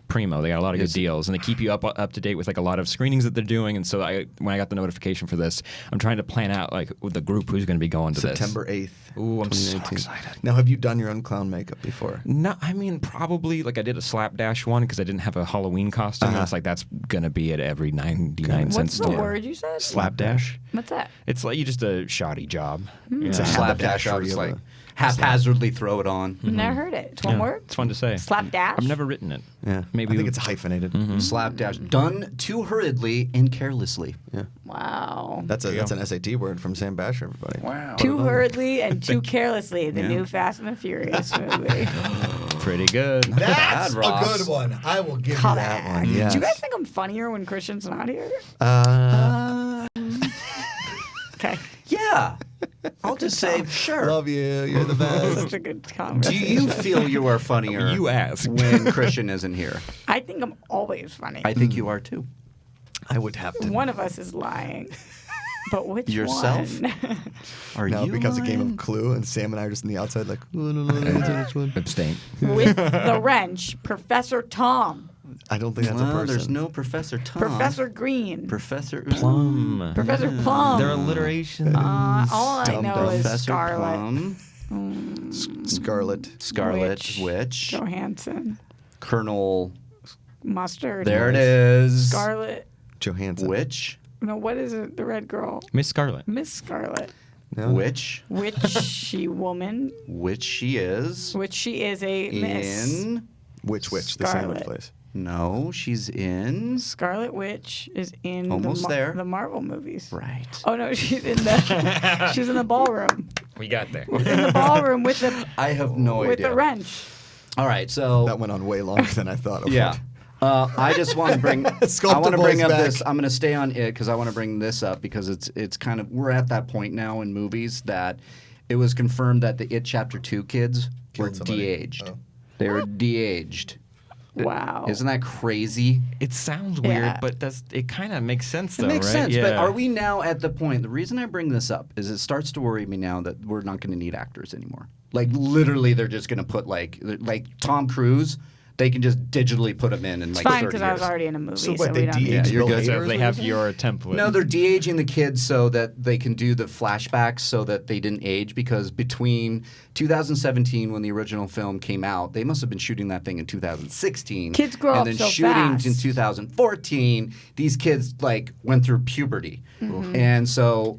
primo. They got a lot of good deals, and they keep you up to date with like a lot of screenings that they're doing. And so when I got the notification for this, I'm trying to plan out like with the group who's going to be going to September this. 8th. Ooh, I'm so 2019. excited. Now, have you done your own clown makeup before? No, I mean probably like I did a slapdash one because I didn't have a Halloween costume. And it's like that's gonna be at every 99 cent What's the store. word you said? Slapdash. What's that? It's like you just a shoddy job. It's a Slapdash, I was like haphazardly throw it on. Never heard it. It's one word? It's fun to say. Slapdash? I've never written it. Yeah. Maybe I think it's hyphenated. Slapdash. Done too hurriedly and carelessly. Yeah. Wow. That's an SAT word from Sam Basher, everybody. Wow. Too hurriedly and too carelessly, the new Fast and the Furious movie. pretty good. That's bad, Ross. a good one. I will give Come you that on. one. Yes. Do you guys think I'm funnier when Christian's not here? Okay. Yeah. I'll just say, sure. Love you. You're the best. Such a good Do conversation. you feel you are funnier You ask. when Christian isn't here? I think I'm always funny. I think you are too. I would have to. One of us is lying. But which Yourself? one? Are Now it you becomes a game lying? of Clue, and Sam and I are just on the outside, like, "Oh, I don't know the answer to this one." Abstain. With the wrench, Professor Tom, I don't think that's a Well, person. there's no Professor Tom. Professor Green, Professor Plum. Professor Plum. Their alliteration. All I Dumb know dumb. is Professor Scarlet Plum, Scarlet. Scarlet Witch, Johansson, Colonel. Mustard. There it is. Scarlet. Johansson. Witch. No, what is it? The red girl, Miss Scarlet. Miss Scarlet. No? Witch. Witchy woman, Which she is. which she is a miss. In. Which? The Scarlet. sandwich place. No, she's in. Scarlet Witch is in Almost there. the Marvel movies. Right. Oh no, she's in the ballroom. We got there. In the ballroom with the I have no with idea. the wrench. All right, so That went on way longer than I thought it would. yeah. I just want to bring. I Sculptor want to bring Boy's up back. this. I'm going to stay on it because I want to bring this up because it's kind of we're at that point now in movies that it was confirmed that the It Chapter 2 kids were Killed somebody. de-aged. Oh. They were de-aged. Wow. Isn't that crazy? It sounds weird, Yeah. but it kind of makes sense though, It makes right? sense, but Yeah. are we now at the point? The reason I bring this up is it starts to worry me now that we're not going to need actors anymore. Like literally, they're just going to put like Tom Cruise. They can just digitally put him in It's like fine 30 because years. I was already in a movie, So so, what, we they don't need de-aged you're Bill good. So Hader? they have your template. No, they're de-aging the kids so that they can do the flashbacks so that they didn't age because between 2017 when the original film came out, they must have been shooting that thing in 2016. Kids grow and up then so shooting fast. in 2014, these kids like went through puberty. Mm-hmm. And so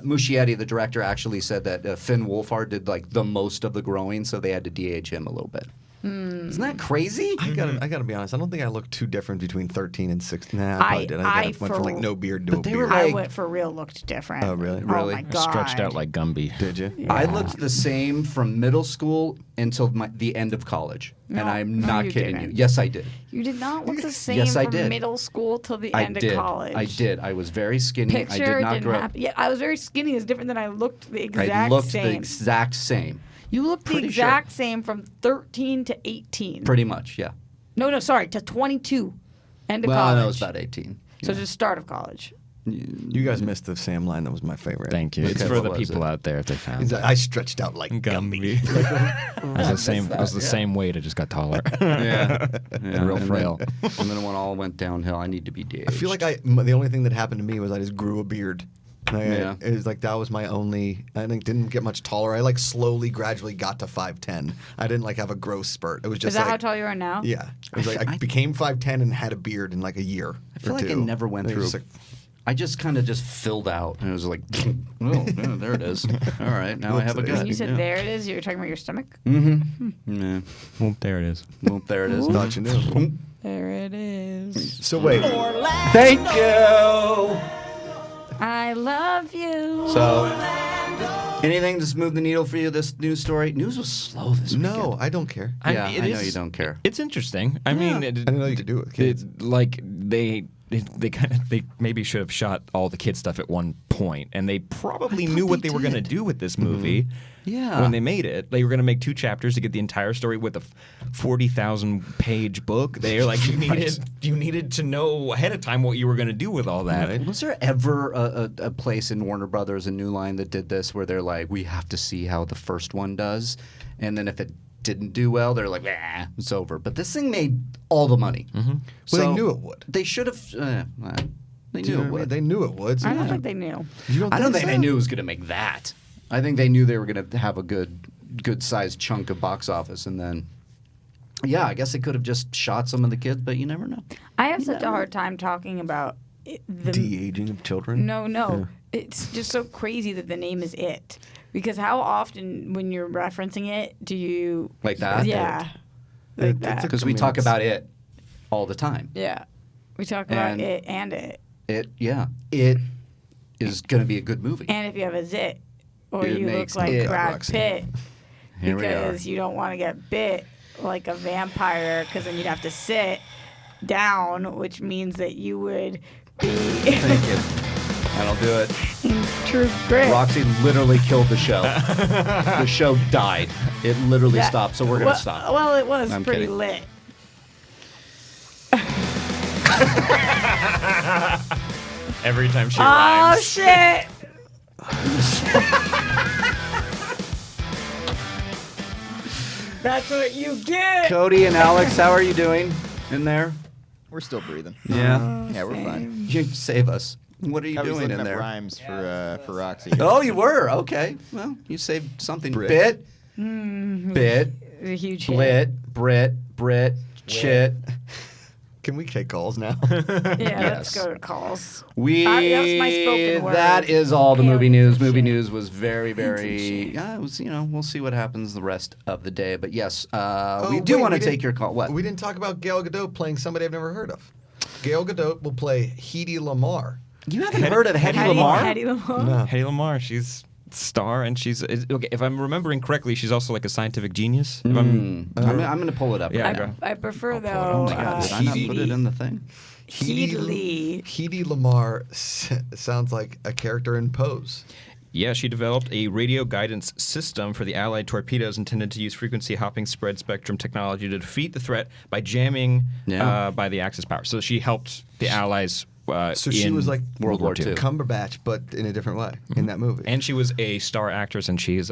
Muschietti, the director, actually said that Finn Wolfhard did like the most of the growing, so they had to de-age him a little bit. Isn't that crazy? I gotta be honest. I don't think I look too different between 13 and 16. Nah, I probably did. I went from like no beard to a But they beard. were I like- went for real looked different. Oh, really? Oh Really? my god. stretched out like Gumby. Did you? Yeah. I looked the same from middle school until the end of college. No, and I'm no, not you kidding didn't. you. Yes, I did. You did not look the same Yes, I from did. middle school till the I end did. of college. I did. I was very skinny. Picture I did not didn't grow. happen. Yeah, I was very skinny. It's different than I looked the exact I looked same. the exact same. You looked the Pretty exact same from 13 to 18. Pretty much, yeah. No, sorry, to 22. End of Well, college. that was about 18. So it's the start of college. You guys missed the Sam line. That was my favorite. Thank you. It's Okay, for what the was people it? out there if they found He's it. like, I stretched out like Gumby. It was the same weight. I just got taller. Yeah. Real frail. And then when all went downhill, I need to be de-aged. I feel like the only thing that happened to me was I just grew a beard. Yeah. It was like that was my only. I didn't get much taller. I like slowly, gradually got to 5'10". I didn't like have a growth spurt. It was just Is that like, how tall you are now? Yeah, it was like I became 5'10" and had a beard in like a year. I feel like I never went through. I just kind of just filled out, and it was like, oh, yeah, there it is. All right, now I have a When gut. you said Yeah. there it is, you were talking about your stomach? Mm-hmm. Yeah. Well, there it is. Well, there it is. Thought you knew. There it is. So wait, Thank you. I love you. So, anything to smooth the needle for you? This news story? News was slow this weekend. no, I don't care. Yeah, it I know is- you don't care. It's interesting. I mean, I didn't know you could do it with kids. Like they maybe should have shot all the kid stuff at one point, and they probably knew what they were going to do with this movie. Yeah. When they made it, they were going to make 2 chapters to get the entire story with a 40,000-page book. They're like, you needed to know ahead of time what you were going to do with all that. Was there ever a place in Warner Brothers and New Line that did this where they're like, we have to see how the first one does, and then if it didn't do well, they're like, it's over. But this thing made all the money. Well, they knew it would. They should have. They knew it would. They knew it would. So I don't think they knew. I don't think they knew it was going to make that. I think they knew they were going to have a good sized chunk of box office, and then, yeah, I guess they could have just shot some of the kids, but you never know. I have such a hard time talking about the de-aging of children. No. Yeah. It's just so crazy that the name is It. Because how often when you're referencing it do you Like that? Yeah. Like that. Because we talk about it all the time. Yeah. We talk about And- it and it. It is going to be a good movie. And if you have a zit or It you look makes like it. Brad Roxy. Pitt Here we are. because you don't want to get bit like a vampire because then you'd have to sit down, which means that you would be Thank you. That'll do it. in true grit. Roxy literally killed the show. The show died. It literally That- stopped, so we're going to well, stop. Well, it was I'm pretty kidding. lit. Every time she Oh, rhymes. shit. That's what you get. Cody and Alex, how are you doing in there? We're still breathing. Yeah. Yeah, we're fine. You save us. What are you I was doing looking in up there? rhymes for Roxy. Oh, you were? Okay. Well, you saved something. Brit. Bit. Bit. A huge hit. Blit. Brit. Chit. Can we take calls now? Yeah, Yes. let's go to calls. We. That's my spoken word. That is all the movie Aliens news. and Movie shit. news was very, Aliens and very. shit. Yeah, it was. We'll see what happens the rest of the day. But yes, Oh, we do wait, want to we take didn't- your call. What? We didn't talk about Gal Gadot playing somebody I've never heard of. Gal Gadot will play Hedy Lamarr. You haven't heard of Hedy Lamarr? Hedy Lamarr. No. Hedy Lamarr, she's star, and she's okay. If I'm remembering correctly, she's also like a scientific genius. If I'm, I'm going to pull it up. Yeah, right go. now. I prefer Oh though. my God! Did I not put it in the thing? Hedy. Hedy Lamarr sounds like a character in Pose. Yeah, she developed a radio guidance system for the Allied torpedoes intended to use frequency hopping spread spectrum technology to defeat the threat by jamming by the Axis power. So she helped the Allies. So she was like World War II. Cumberbatch, but in a different way in that movie. And she was a star actress, and she's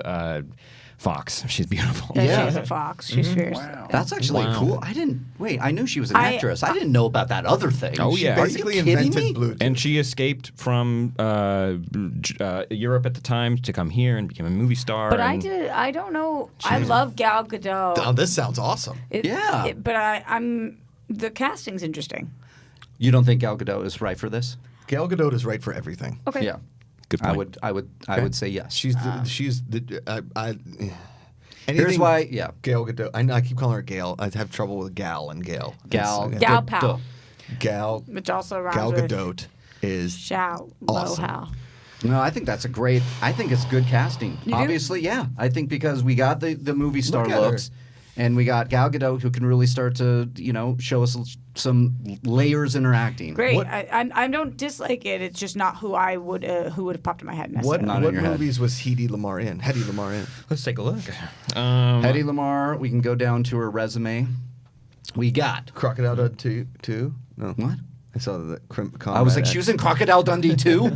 Fox. She's beautiful. Yeah, she's a fox. She's fierce. That's actually Wow. cool. I knew she was an actress. I didn't know about that other thing. Oh, She yeah. basically Are you kidding invented me? Bluetooth. And she escaped from Europe at the time to come here and became a movie star. But and I don't know. I love Gal Gadot. Oh, this sounds awesome. Yeah. But I'm. The casting's interesting. You don't think Gal Gadot is right for this? Gal Gadot is right for everything. Okay. Yeah. Good point. I would say yes. She's Here's anything why. Gal Gadot. I keep calling her Gail. I have trouble with Gal and Gail. Gal. Gal Gadot. Pal. Gal. Which also rhymes Gal with Gadot is Shao awesome. Lohal. No, I think that's a great. I think it's good casting. You do? Obviously, yeah. I think because we got the movie star Look at looks, and we got Gal Gadot who can really start to show us some layers in her acting. Great. What- I don't dislike it. It's just not who I would who would have popped in my head What necessarily. Not in your head. movies was Hedy Lamarr in? Let's take a look. Hedy Lamarr. We can go down to her resume. We got Crocodile Dundee 2? No. what? I saw the I was like, she was in Crocodile Dundee 2?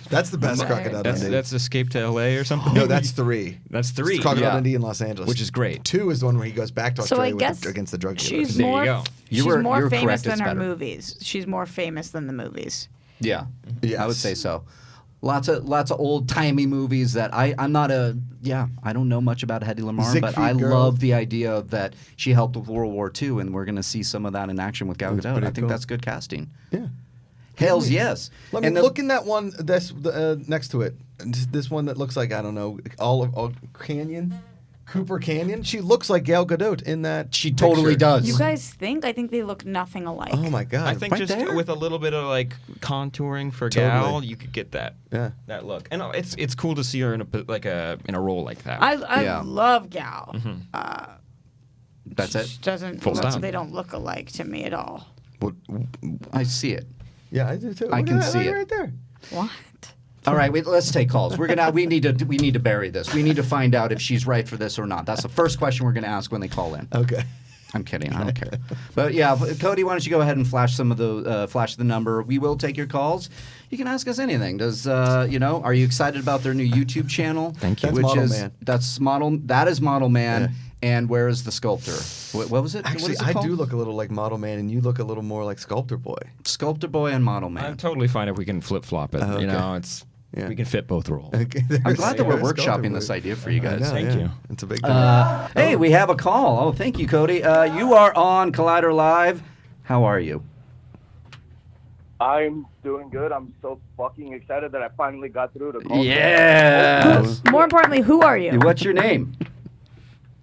That's the best Crocodile Dundee. That's Escape to L.A. or something? No, that's 3. That's 3. It's Crocodile Yeah. Dundee in Los Angeles. Which is great. 2 is the one where he goes back to So I Australia guess against the drug dealers. she's There you more. go. She's You more were famous correct, than it's her better. movies. She's more famous than the movies. Yeah, Yes. I would say so. Lots of old timey movies that I'm not I don't know much about Hedy Lamarr, but I Siegfried Girl. love the idea that she helped with World War II, and we're going to see some of that in action with Gal That's Gadot. pretty I think cool. that's good casting. Yeah. Hells yes. Let me And the- look in that one next to it. This one that looks like, I don't know, all Canyon? Cooper Canyon? She looks like Gal Gadot in that She totally picture. does. You guys think? I think they look nothing alike. Oh my God. I think Right just there. with a little bit of like contouring for Totally. Gal, you could get that Yeah. that look. And it's cool to see her in a role like that. I Yeah. love Gal. That's it. She doesn't. Full stop. They don't look alike to me at all. What- I see it. Yeah, I do too. I Look can at that, see look it. right there. What? All right, let's take calls. We need to bury this. We need to find out if she's right for this or not. That's the first question we're going to ask when they call in. Okay. I'm kidding. I don't care. But yeah, Cody, why don't you go ahead and flash the number? We will take your calls. You can ask us anything. Are you excited about their new YouTube channel? Thank you. That's Model Man. That is Model Man. Yeah. And where is the sculptor? What was it? Actually, what is it I called? do look a little like Model Man, and you look a little more like Sculptor Boy. Sculptor Boy and Model Man. I'm totally fine if we can flip flop it. Oh, okay. You know, we can fit both roles. Okay, I'm glad that we're there's Sculptor workshopping Boy. this idea for you I guys. know, Thank yeah. you. It's a big deal. Hey, we have a call. Oh, thank you, Cody. You are on Collider Live. How are you? I'm doing good. I'm so fucking excited that I finally got through the call. Yeah. More importantly, who are you? What's your name?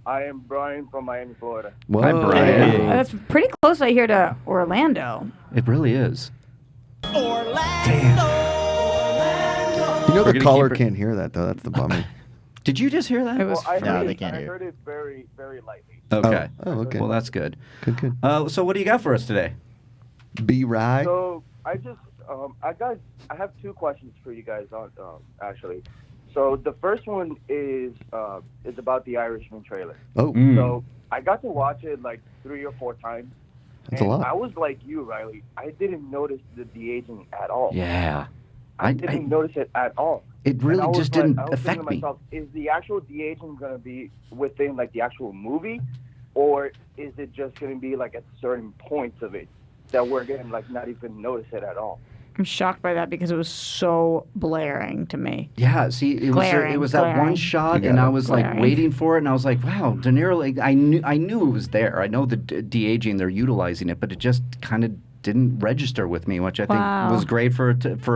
I am Brian from Miami, Florida. Whoa. Hi, Brian. That's pretty close, I hear, to Orlando. It really is. You know We're the gonna caller keep her- can't hear that though. That's the bummer. Did you just hear that? It was. I funny. heard, they it, can't I hear. heard it very, very lightly. Okay. Oh, okay. Well, that's good. Good. So what do you got for us today? Be right. So I just, I have two questions for you guys on, actually. So the first one is about the Irishman trailer. Oh, So I got to watch it like 3 or 4 times. That's a and lot. I was like you, Reilly. I didn't notice the de-aging at all. Yeah. I didn't notice it at all. It And really I was just like- didn't I was affect thinking to me. myself, is the actual de-aging going to be within like the actual movie, or is it just going to be like at certain points of it that we're going to like not even notice it at all? I'm shocked by that because it was so blaring to me. Yeah, see, it was that one Glaring. shot, You and got I it. was like Glaring. waiting for it, and I was like, wow, De Niro. Like, I knew it was there. I know the de-aging, they're utilizing it, but it just kind of didn't register with me, which I think Wow. was great for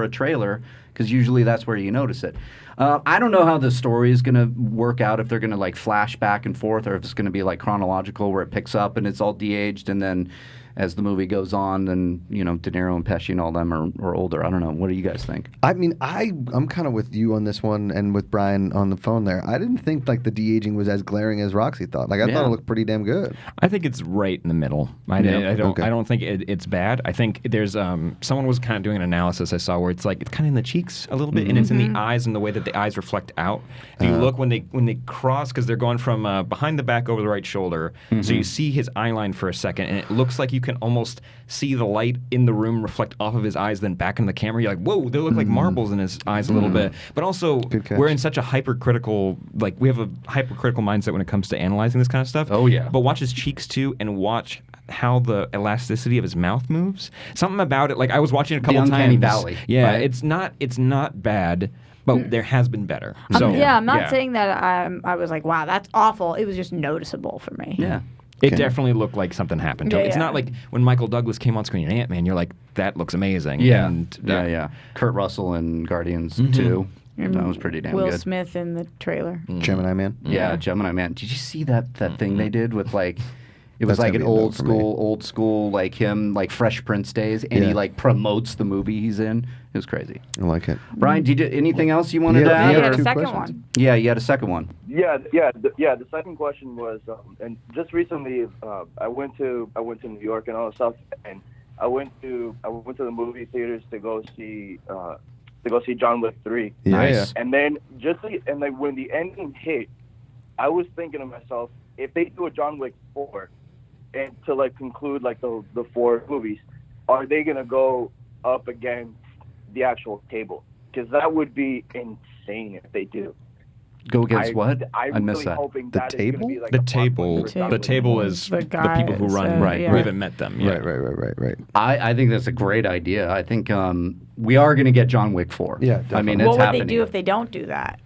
a trailer, because usually that's where you notice it. I don't know how the story is going to work out, if they're going to like flash back and forth, or if it's going to be like chronological where it picks up and it's all de-aged, and then as the movie goes on, then De Niro and Pesci and all them are older. I don't know. What do you guys think? I mean, I'm kind of with you on this one, and with Brian on the phone there. I didn't think like the de-aging was as glaring as Roxy thought. Like I Yeah. thought it looked pretty damn good. I think it's right in the middle. I don't think it's bad. I think there's someone was kind of doing an analysis I saw where it's like it's kind of in the cheeks a little bit, and it's in the eyes and the way that the eyes reflect out. If you look when they cross, because they're going from behind the back over the right shoulder, so you see his eye line for a second, and it looks like you can almost see the light in the room reflect off of his eyes, then back in the camera. You're like, whoa, they look like marbles in his eyes a little bit. But also, Good catch. we're in such a hypercritical, like we have a hypercritical mindset when it comes to analyzing this kind of stuff. Oh, yeah. But watch his cheeks too, and watch how the elasticity of his mouth moves. Something about it, like I was watching it a couple uncanny times. valley, Yeah, right? it's not bad, but there has been better. So I'm not saying that I was like, wow, that's awful. It was just noticeable for me. Yeah. It Okay. definitely looked like something happened to him. Yeah, It's yeah. not like when Michael Douglas came on screen in Ant-Man, you're like, that looks amazing. Yeah. And Yeah. Kurt Russell in Guardians 2. That was pretty damn Will good. Smith in the trailer. Gemini Man. Yeah, Gemini Man. Did you see that thing they did with like? It was That's like an gonna be a note for me. old school, like him, like Fresh Prince days, and he Yeah. like promotes the movie he's in. It was crazy. I like it. Brian, did you anything else you wanted to Yeah, add? You yeah, had or- a two second questions. one. Yeah, you had a second one. The second question was, and just recently, I went to New York and all that stuff, and I went to the movie theaters to go see John Wick 3. Yeah, Nice. And then when the ending hit, I was thinking to myself, if they do a John Wick 4, and to like conclude like the 4 movies, are they gonna go up against the actual table? Because that would be insane if they do. Go against what? I'm I missed really that. hoping The that is gonna table? be like The a table. blockbuster The table is The the guy people who is, run. right, We yeah. haven't met them. Yeah. Right. I think that's a great idea. I think we are going to get John Wick 4. Yeah, I mean, definitely. it's What would happening. they do if they don't do that?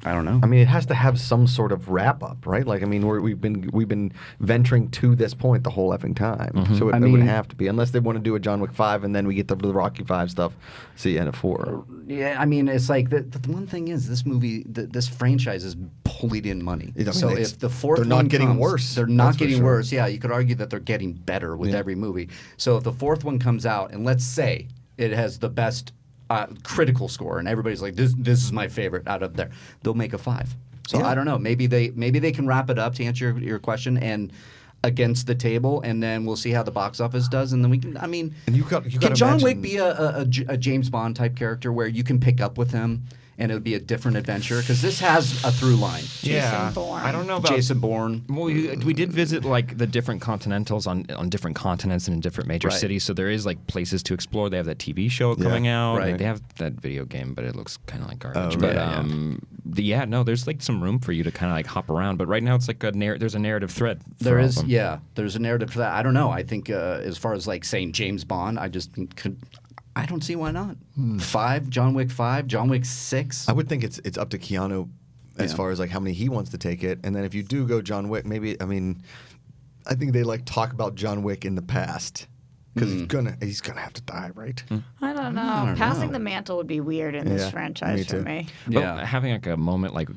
I don't know. I mean, it has to have some sort of wrap up, right? Like, I mean, we've been venturing to this point the whole effing time, so it would have to be, unless they want to do a John Wick 5 and then we get the Rocky 5 stuff. See, and a 4. Yeah, I mean, it's like the one thing is this movie, this franchise is pulling in money. I mean, So if the 4th they're not one getting comes, worse. They're not That's for getting sure. worse. Yeah, you could argue that they're getting better with every movie. So if the 4th one comes out, and let's say it has the best critical score, and everybody's like, this is my favorite out of there, they'll make a 5. So I don't know. Maybe they can wrap it up to answer your question and against the table, and then we'll see how the box office does, and then we can. I mean, And you got can John Wick be a James Bond type character where you can pick up with him and it would be a different adventure? Because this has a through line. Yeah. Bourne. I don't know about Jason Bourne. Well, we did visit like the different continentals on different continents and in different major Right. cities, so there is like places to explore. They have that TV show coming out. Right. They have that video game, but it looks kind of like garbage. Oh, but yeah, no, there's like some room for you to kind of like hop around. But right now, it's like there's a narrative thread. for There all is, of them. yeah. There's a narrative for that. I don't know. I think as far as like saying James Bond, I just I don't see why not. 5, John Wick 5, John Wick 6. I would think it's up to Keanu as far as like how many he wants to take it, and then if you do go John Wick, maybe I think they like talk about John Wick in the past because he's gonna have to die, right? I don't know. Passing the mantle would be weird in this Yeah, franchise me for too. me. Yeah. But having like a moment like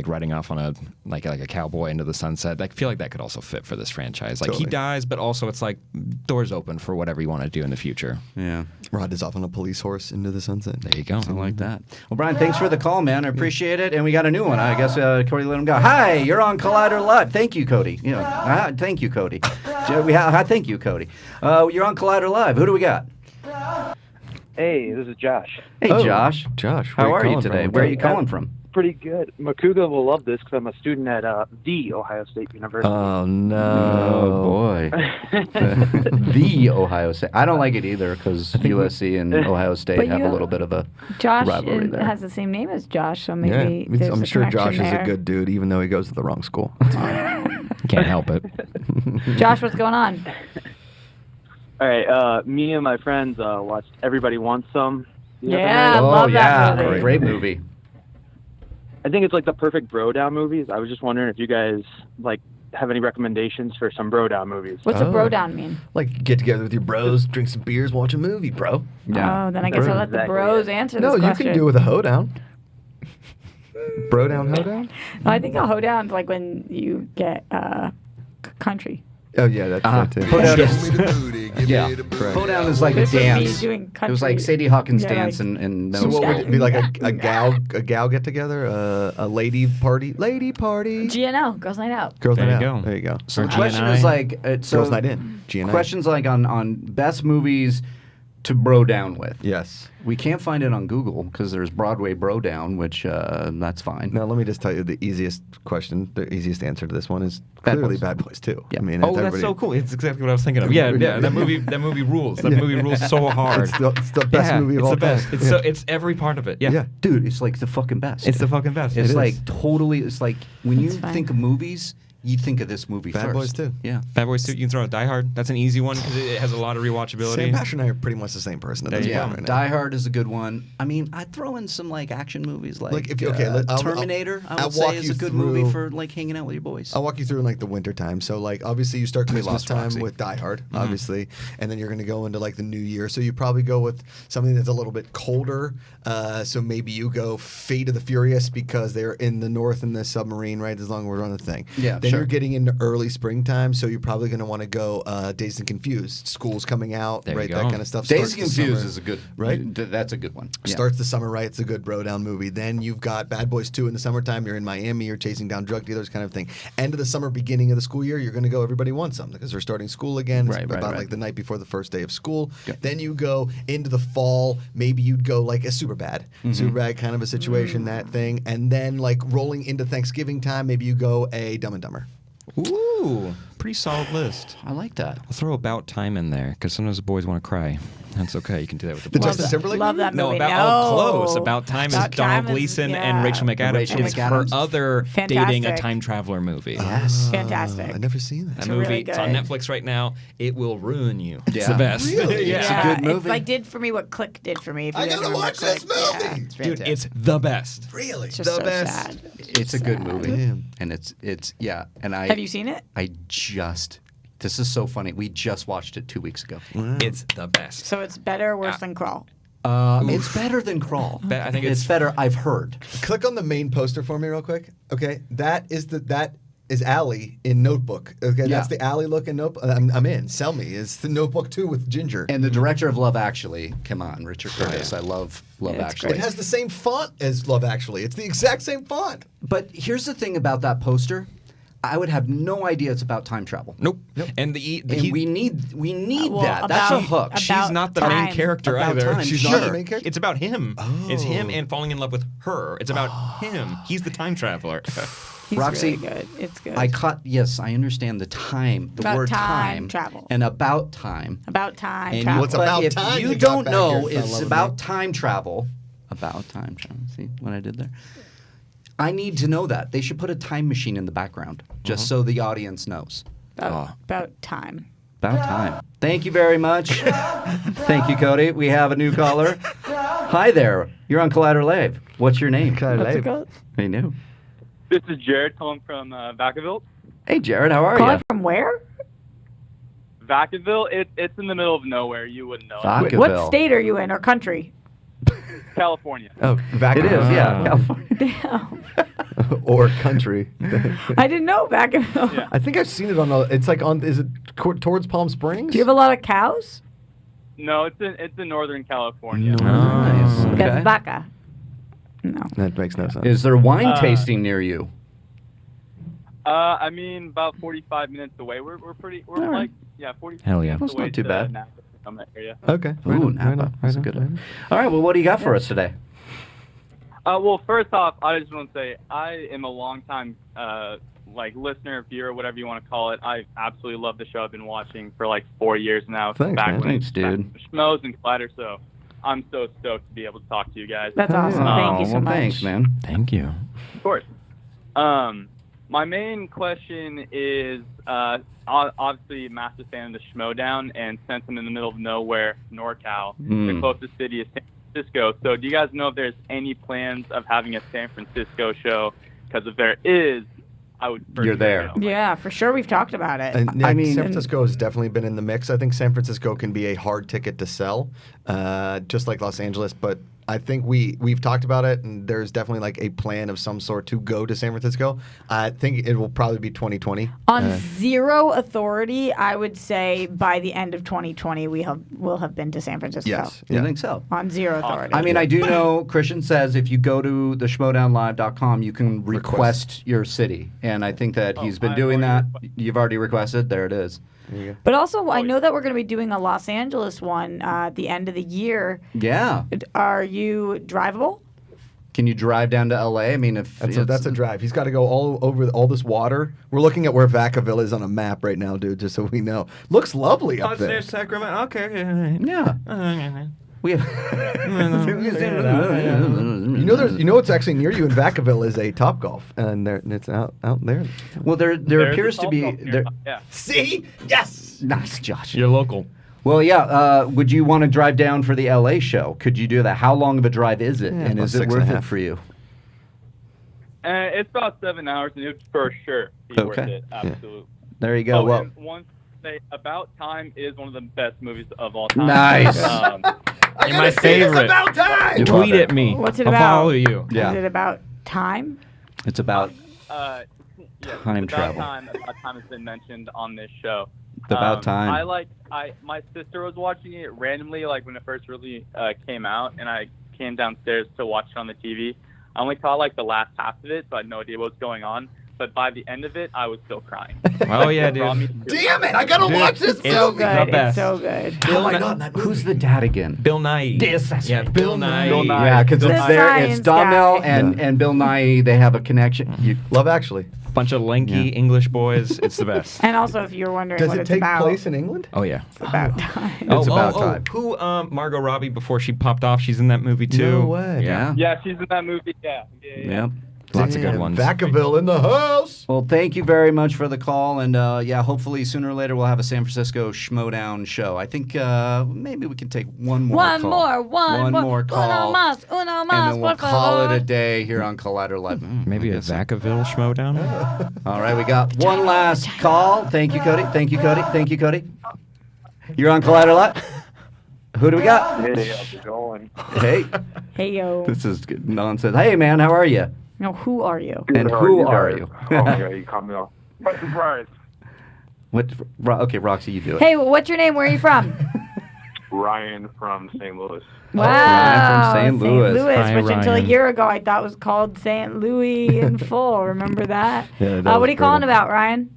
riding off on a like a cowboy into the sunset, I feel like that could also fit for this franchise. Like he Totally. dies, but also it's like doors open for whatever you want to do in the future. Yeah. Rod is off on a police horse into the sunset. There you go. I like that. Well, Brian, thanks for the call, man. I appreciate it. And we got a new one. I guess Cody let him go. Hi, you're on Collider Live. Thank you, Cody. Thank you, Cody. Thank you, Cody. You're on Collider Live. Who do we got? Hey, this is Josh. Hey, Josh. Josh, How are you calling today? from? Where are you calling from? Pretty good. Macuga will love this because I'm a student at the Ohio State University. Oh no! Oh boy, the Ohio State. I don't like it either because USC and Ohio State But have you- a little bit of a Josh rivalry there. has the same name as Josh, so Yeah, maybe there's I'm a sure Josh connection is there. a good dude, even though he goes to the wrong school. Can't help it. Josh, what's going on? All right, me and my friends watched Everybody Wants Some. You know that Yeah, I movie? love that movie. Great movie. I think it's like the perfect bro down movies. I was just wondering if you guys like have any recommendations for some bro down movies. What's a bro down mean? Like get together with your bros, drink some beers, watch a movie, bro. Oh, then I guess I'll let the Exactly. bros answer No, this you question. can do it with a hoedown. Bro down, hoedown. No, I think a hoedown's like when you get country. Oh yeah, that's that too. Hoedown is, yeah, Hoedown is like a This was me dance. doing It was like country. Sadie Hawkins Yeah, dance like- and So what would it be like a gal get together, a lady party, GNL, Girls Night Out. girls There night you out. go. There you go. So the question is like, Girls night in. GNI. questions like on best movies to bro down with. Yes. We can't find it on Google because there's Broadway Bro Down, which that's fine. Now let me just tell you the easiest question, the easiest answer to this one is Bad clearly Boys. Bad Boys 2. Yeah. I mean, Oh, it's that's everybody- so cool. It's exactly what I was thinking of. Yeah, that movie rules. That movie rules so hard. It's the best movie of it's all the best. time. It's it's every part of it. Yeah. Yeah. Dude, it's like the fucking best. It's the fucking best. It's It like is. totally. It's like when you That's fine. think of movies, you think of this movie Bad first. Boys 2. Yeah. Bad Boys 2. You can throw out Die Hard. That's an easy one because it has a lot of rewatchability. Sam Pasher and I are pretty much the same person at this Yeah, point right now. Die Hard is a good one. I mean, I'd throw in some like action movies, like if you- okay, I'll- Terminator. I I'll would say walk is you a good through- movie for like hanging out with your boys. I'll walk you through in like the winter time. So like obviously you start Christmas lost time Roxy. with Die Hard, obviously, and then you're going to go into like the new year. So you probably go with something that's a little bit colder. So maybe you go Fate of the Furious because they're in the north in the submarine, right? As long as we're on the thing. Yeah, Then sure. you're getting into early springtime, so you're probably going to want to go Dazed and Confused. School's coming out, There you right? go. That kind of stuff. Dazed Starts and the Confused summer, is a good right? That's a good one. Yeah. Starts the summer right. It's a good bro down movie. Then you've got Bad Boys 2 in the summertime. You're in Miami. You're chasing down drug dealers, kind of thing. End of the summer, beginning of the school year, you're going to go Everybody Wants Something because they're starting school again. It's Right, about right. like the night before the first day of school. Yep. Then you go into the fall. Maybe you'd go like a Superbad. Superbad kind of a situation, that thing. And then like rolling into Thanksgiving time, maybe you go a Dumb and Dumber. Ooh. pretty solid list. I like that. I'll throw About Time in there because sometimes the boys want to cry. That's okay. You can do that with the The boys. Justin Timberlake Love movie? that movie. Close. About Time About is Donald Time is- Gleason yeah. and Rachel McAdams. Rachel It's McAdams. her other dating a Fantastic. time traveler movie. Yes. Fantastic. I've never seen that. That It's movie, really it's on good. Netflix right now. It will ruin you. It's Yeah. the best. Really? yeah. It's a good movie. It's like did for me what Click did for me. If you I guys gotta remember watch this Click. movie. Yeah. It's Dude, fantastic. it's the best. Really? It's just The so best. sad. It's a good sad. movie. And it's yeah. And Have you seen it? This is so funny. We just watched it 2 weeks ago. It's the best. So it's better or worse than Crawl? It's better than Crawl. I think it's better. I've heard. Click on the main poster for me real quick. Okay, that is Allie in Notebook. Okay, Yeah. that's the Allie look in Notebook. I'm in. Sell me. It's the Notebook 2 with Ginger. And the director of Love Actually, come on, Richard Curtis. I love Love Yeah, it's Actually. It has the same font as Love Actually. It's the exact same font. But here's the thing about that poster. I would have no idea it's about time travel. Nope. And And we need Well, that. That's a about- hook. about she's not the main time. character About either. time. She's Sure. not the main character? It's about him. It's him and falling in love with her. It's about him. He's the time traveler. He's Roxy, really good. It's good. Yes, I understand the time, the About word time travel. and about time. About time And travel. Well, it's but about if time you you got don't back know, here, fell in it's love with about me. time travel. About time travel. See what I did there? I need to know that. They should put a time machine in the background, just so the audience knows. About time. About time. Thank you very much. Thank you, Cody. We have a new caller. Hi there. You're on Collider Live. What's your name? What's it called? I know. This is Jared calling from Vacaville. Hey, Jared. How are Calling you? from where? Vacaville, it's in the middle of nowhere. You wouldn't know. Vacaville. What state are you in or country? California. Oh, Vacaville. It is, yeah. California. Damn. Or country. I didn't know Vacaville. Yeah. I think I've seen it on. It's like on. Is it towards Palm Springs? Do you have a lot of cows? No, it's in Northern California. Nice. Okay. That's vaca. No. That makes no sense. Is there wine tasting near you? I mean, about 45 minutes away. We're pretty. We're All right. like, yeah, 45 Hell yeah. minutes That's away not too to bad. Napa, from that area. Okay. Ooh, Napa. That's a good one. All right. Well, what do you got for us today? Well, first off, I just want to say I am a long-time listener, viewer, whatever you want to call it. I absolutely love the show. I've been watching for like 4 years now. Thanks, back man. when Thanks, dude. Schmoes and Collider, so I'm so stoked to be able to talk to you guys. That's awesome. Thank you so well, much. Thanks, man. Thank you. Of course. My main question is obviously a massive fan of the Schmodown, and since I'm in the middle of nowhere, NorCal, the closest city is San Francisco. So do you guys know if there's any plans of having a San Francisco show? Because if there is, I would for You're sure there. go. Yeah, for sure. We've talked about it. And, yeah, I mean- San Francisco has definitely been in the mix. I think San Francisco can be a hard ticket to sell, just like Los Angeles. But I think we've talked about it, and there's definitely like a plan of some sort to go to San Francisco. I think it will probably be 2020. On zero authority, I would say by the end of 2020, will have been to San Francisco. Yes. You think so? On zero authority. I mean, I do know Christian says if you go to the schmodownlive.com, you can request your city. And I think that he's been I've doing that. already You've already requested. There it is. But also, I know that we're going to be doing a Los Angeles one at the end of the year. Yeah. Are you drivable? Can you drive down to LA? I mean, if That's a drive. He's got to go all over all this water. We're looking at where Vacaville is on a map right now, dude, just so we know. Looks lovely up there. Sacramento. Okay. Yeah. We have You know what's actually near you in Vacaville is a Topgolf, and it's out there. Well, there There's appears a to be Topgolf there. nearby, yeah. See? Yes. Nice, Josh. You're local. Well, yeah. Would you want to drive down for the LA show? Could you do that? How long of a drive is it, and about is it 6.5. worth it for you? It's about 7 hours, and it's for sure be worth Okay. it. Absolutely. There you go. Well, And one thing, About Time is one of the best movies of all time. Nice. You're my favorite. About time. Tweet at me. What's it I'll about? follow you. Yeah. Is it about time? it's about Yes, Time About travel. About Time has been mentioned on this show. It's About Time. My sister was watching it randomly, like when it first really came out, and I came downstairs to watch it on the TV. I only caught like the last half of it, so I had no idea what was going on. but by the end of it, I was still crying. Oh yeah, dude. Damn it! I gotta watch this So movie. good. It's so good. How am I not in that movie? Who's the dad again? Bill Nye. Bill Nye. Yeah, because The it's there. It's science Donnell guy. and Bill Nye. They have a connection. Love Actually. Bunch of lanky English boys. It's the best. And also, if you're wondering Does what it it's take about, place in England? Oh yeah. it's about time. It's about time. Who? Margot Robbie before she popped off. She's in that movie too. No way. Yeah. Yeah, she's in that movie. Yeah. Yep. Lots of good ones. Vacaville in the house. Well, thank you very much for the call, and hopefully sooner or later we'll have a San Francisco Schmodown show. I think maybe we can take one more call. One more call. Uno And then we'll por call it favor. a day here on Collider Live. Maybe a Vacaville Schmodown. All right, we got one last call. Thank you, Cody. Thank you, Cody. Thank you, Cody. You're on Collider Live. Who do we got? Hey, how's it going? Hey. Hey, yo. This is good nonsense. Hey, man, how are you? No, who are you? And who are you? Oh, yeah, you caught me off. What surprise? Okay, Roxy, you do it. Hey, what's your name? Where are you from? Ryan from St. Louis. Wow. Ryan from St. Louis. Hi, which until a Ryan. year ago I thought was called St. Louis in full. Remember that? Yeah, that What was are you calling brutal. about, Ryan?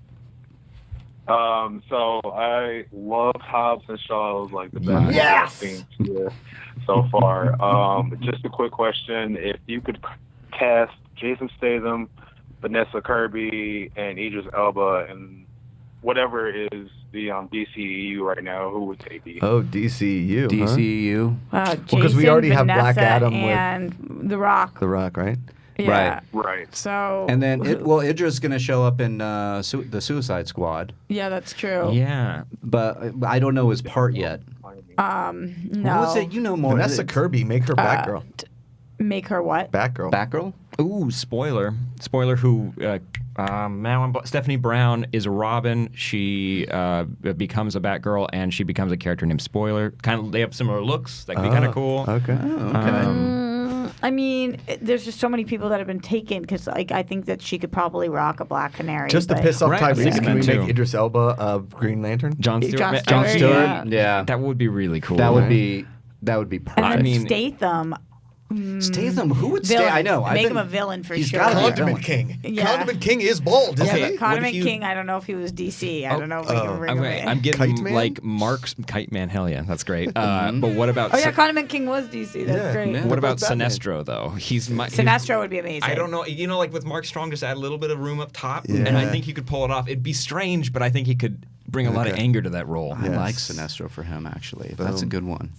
So I love Hobbs and Shaw. It was like the best Yes! I've seen so far. Just a quick question: if you could cast Jason Statham, Vanessa Kirby, and Idris Elba, and whatever is the DCEU right now, who would they be? Oh, DCEU. DCEU. Because we Jason, already have Black Vanessa, Adam with and The Rock. The Rock, right? Yeah. Right. So. And then, Idra's going to show up in the Suicide Squad, Yeah, that's true. Yeah. but I don't know his part yet. No. What was it? You know more. Vanessa Kirby, make her Batgirl. Make her what? Batgirl. Batgirl? Ooh, spoiler. Spoiler who Stephanie Brown is a Robin. She becomes a Batgirl, and she becomes a character named Spoiler. They have similar looks. That could be kind of cool. Okay. I mean, there's just so many people that have been taken because, I think that she could probably rock a Black Canary. Just to but- piss off Right, Tyrese, yeah. can we Too. make Idris Elba Green Lantern? John Stewart. John John Stewart, Stewart? yeah. Yeah. That would be really cool. That would be perfect. And then I mean- Statham. Statham, who would stay? Villain. I know. Make him a villain for he's sure. gotta be a Condiment villain. King. Yeah. Condiment King is bald, isn't Yeah, he? but Condiment you- King, I don't know if he was DC. I don't know if we can bring him in. I'm getting Kite Man? like Mark's Kite Man. Hell yeah, that's great. But what about? Oh yeah, Condiment King was DC. That's Yeah. great. Yeah. What about Batman? Sinestro though? Sinestro would be amazing. I don't know. Like with Mark Strong, just add a little bit of room up top, Yeah. and I think he could pull it off. It'd be strange, but I think he could bring a lot of Okay. anger to that role. I Yes. like Sinestro for him, actually. That's a Boom. good one.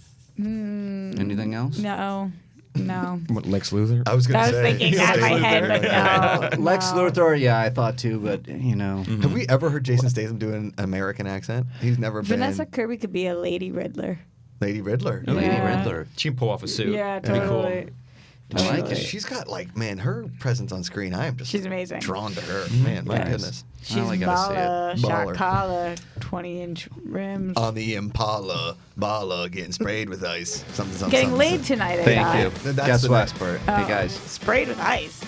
Anything else? No. What, Lex Luthor? I was going I to was say. thinking that in my head, but no. Lex no. Luthor, yeah, I thought too, but Have we ever heard Jason Statham do an American accent? He's never been. Vanessa Kirby could be a Lady Riddler. Lady Riddler. Lady Yeah. Riddler. She can pull off a suit. Yeah, That'd be totally. I like it. She's got man, her presence on screen. I am just She's amazing. drawn to her. Man, my Yes. goodness. She's I gotta see it. baller, shot Baller. collar, 20-inch rims. On the Impala, Bala getting sprayed with ice. Something. Getting something. laid tonight, I Thank thought. you. That's Guess the what? next part. Hey, guys, Sprayed with ice.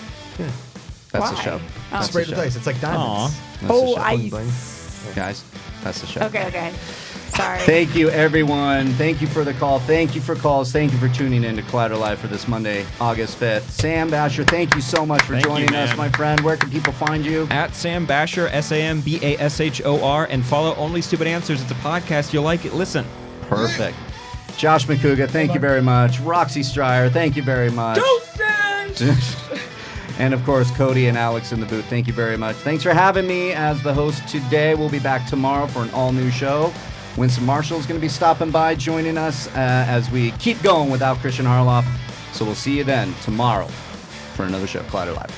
that's the Why? show. Oh. That's Sprayed the with show. ice. It's like diamonds. That's the Oh, show. ice. Bling, bling. Guys, that's the show. Okay. Sorry. Thank you, everyone. Thank you for the call. Thank you for calls. Thank you for tuning in to Collider Live for this Monday, August 5th. Sam Basher, thank you so much for Thank you, joining us, man. my friend. Where can people find you? At Sam Basher, SAMBASHOR, and follow Only Stupid Answers. It's a podcast. You'll like it. Listen. Perfect. Josh Macuga, thank you very much. Roxy Stryer, thank you very much. And of course, Cody and Alex in the booth, thank you very much. Thanks for having me as the host today. We'll be back tomorrow for an all-new show. Winston Marshall is going to be stopping by, joining us as we keep going without Christian Harloff. So we'll see you then tomorrow for another show, Collider Live.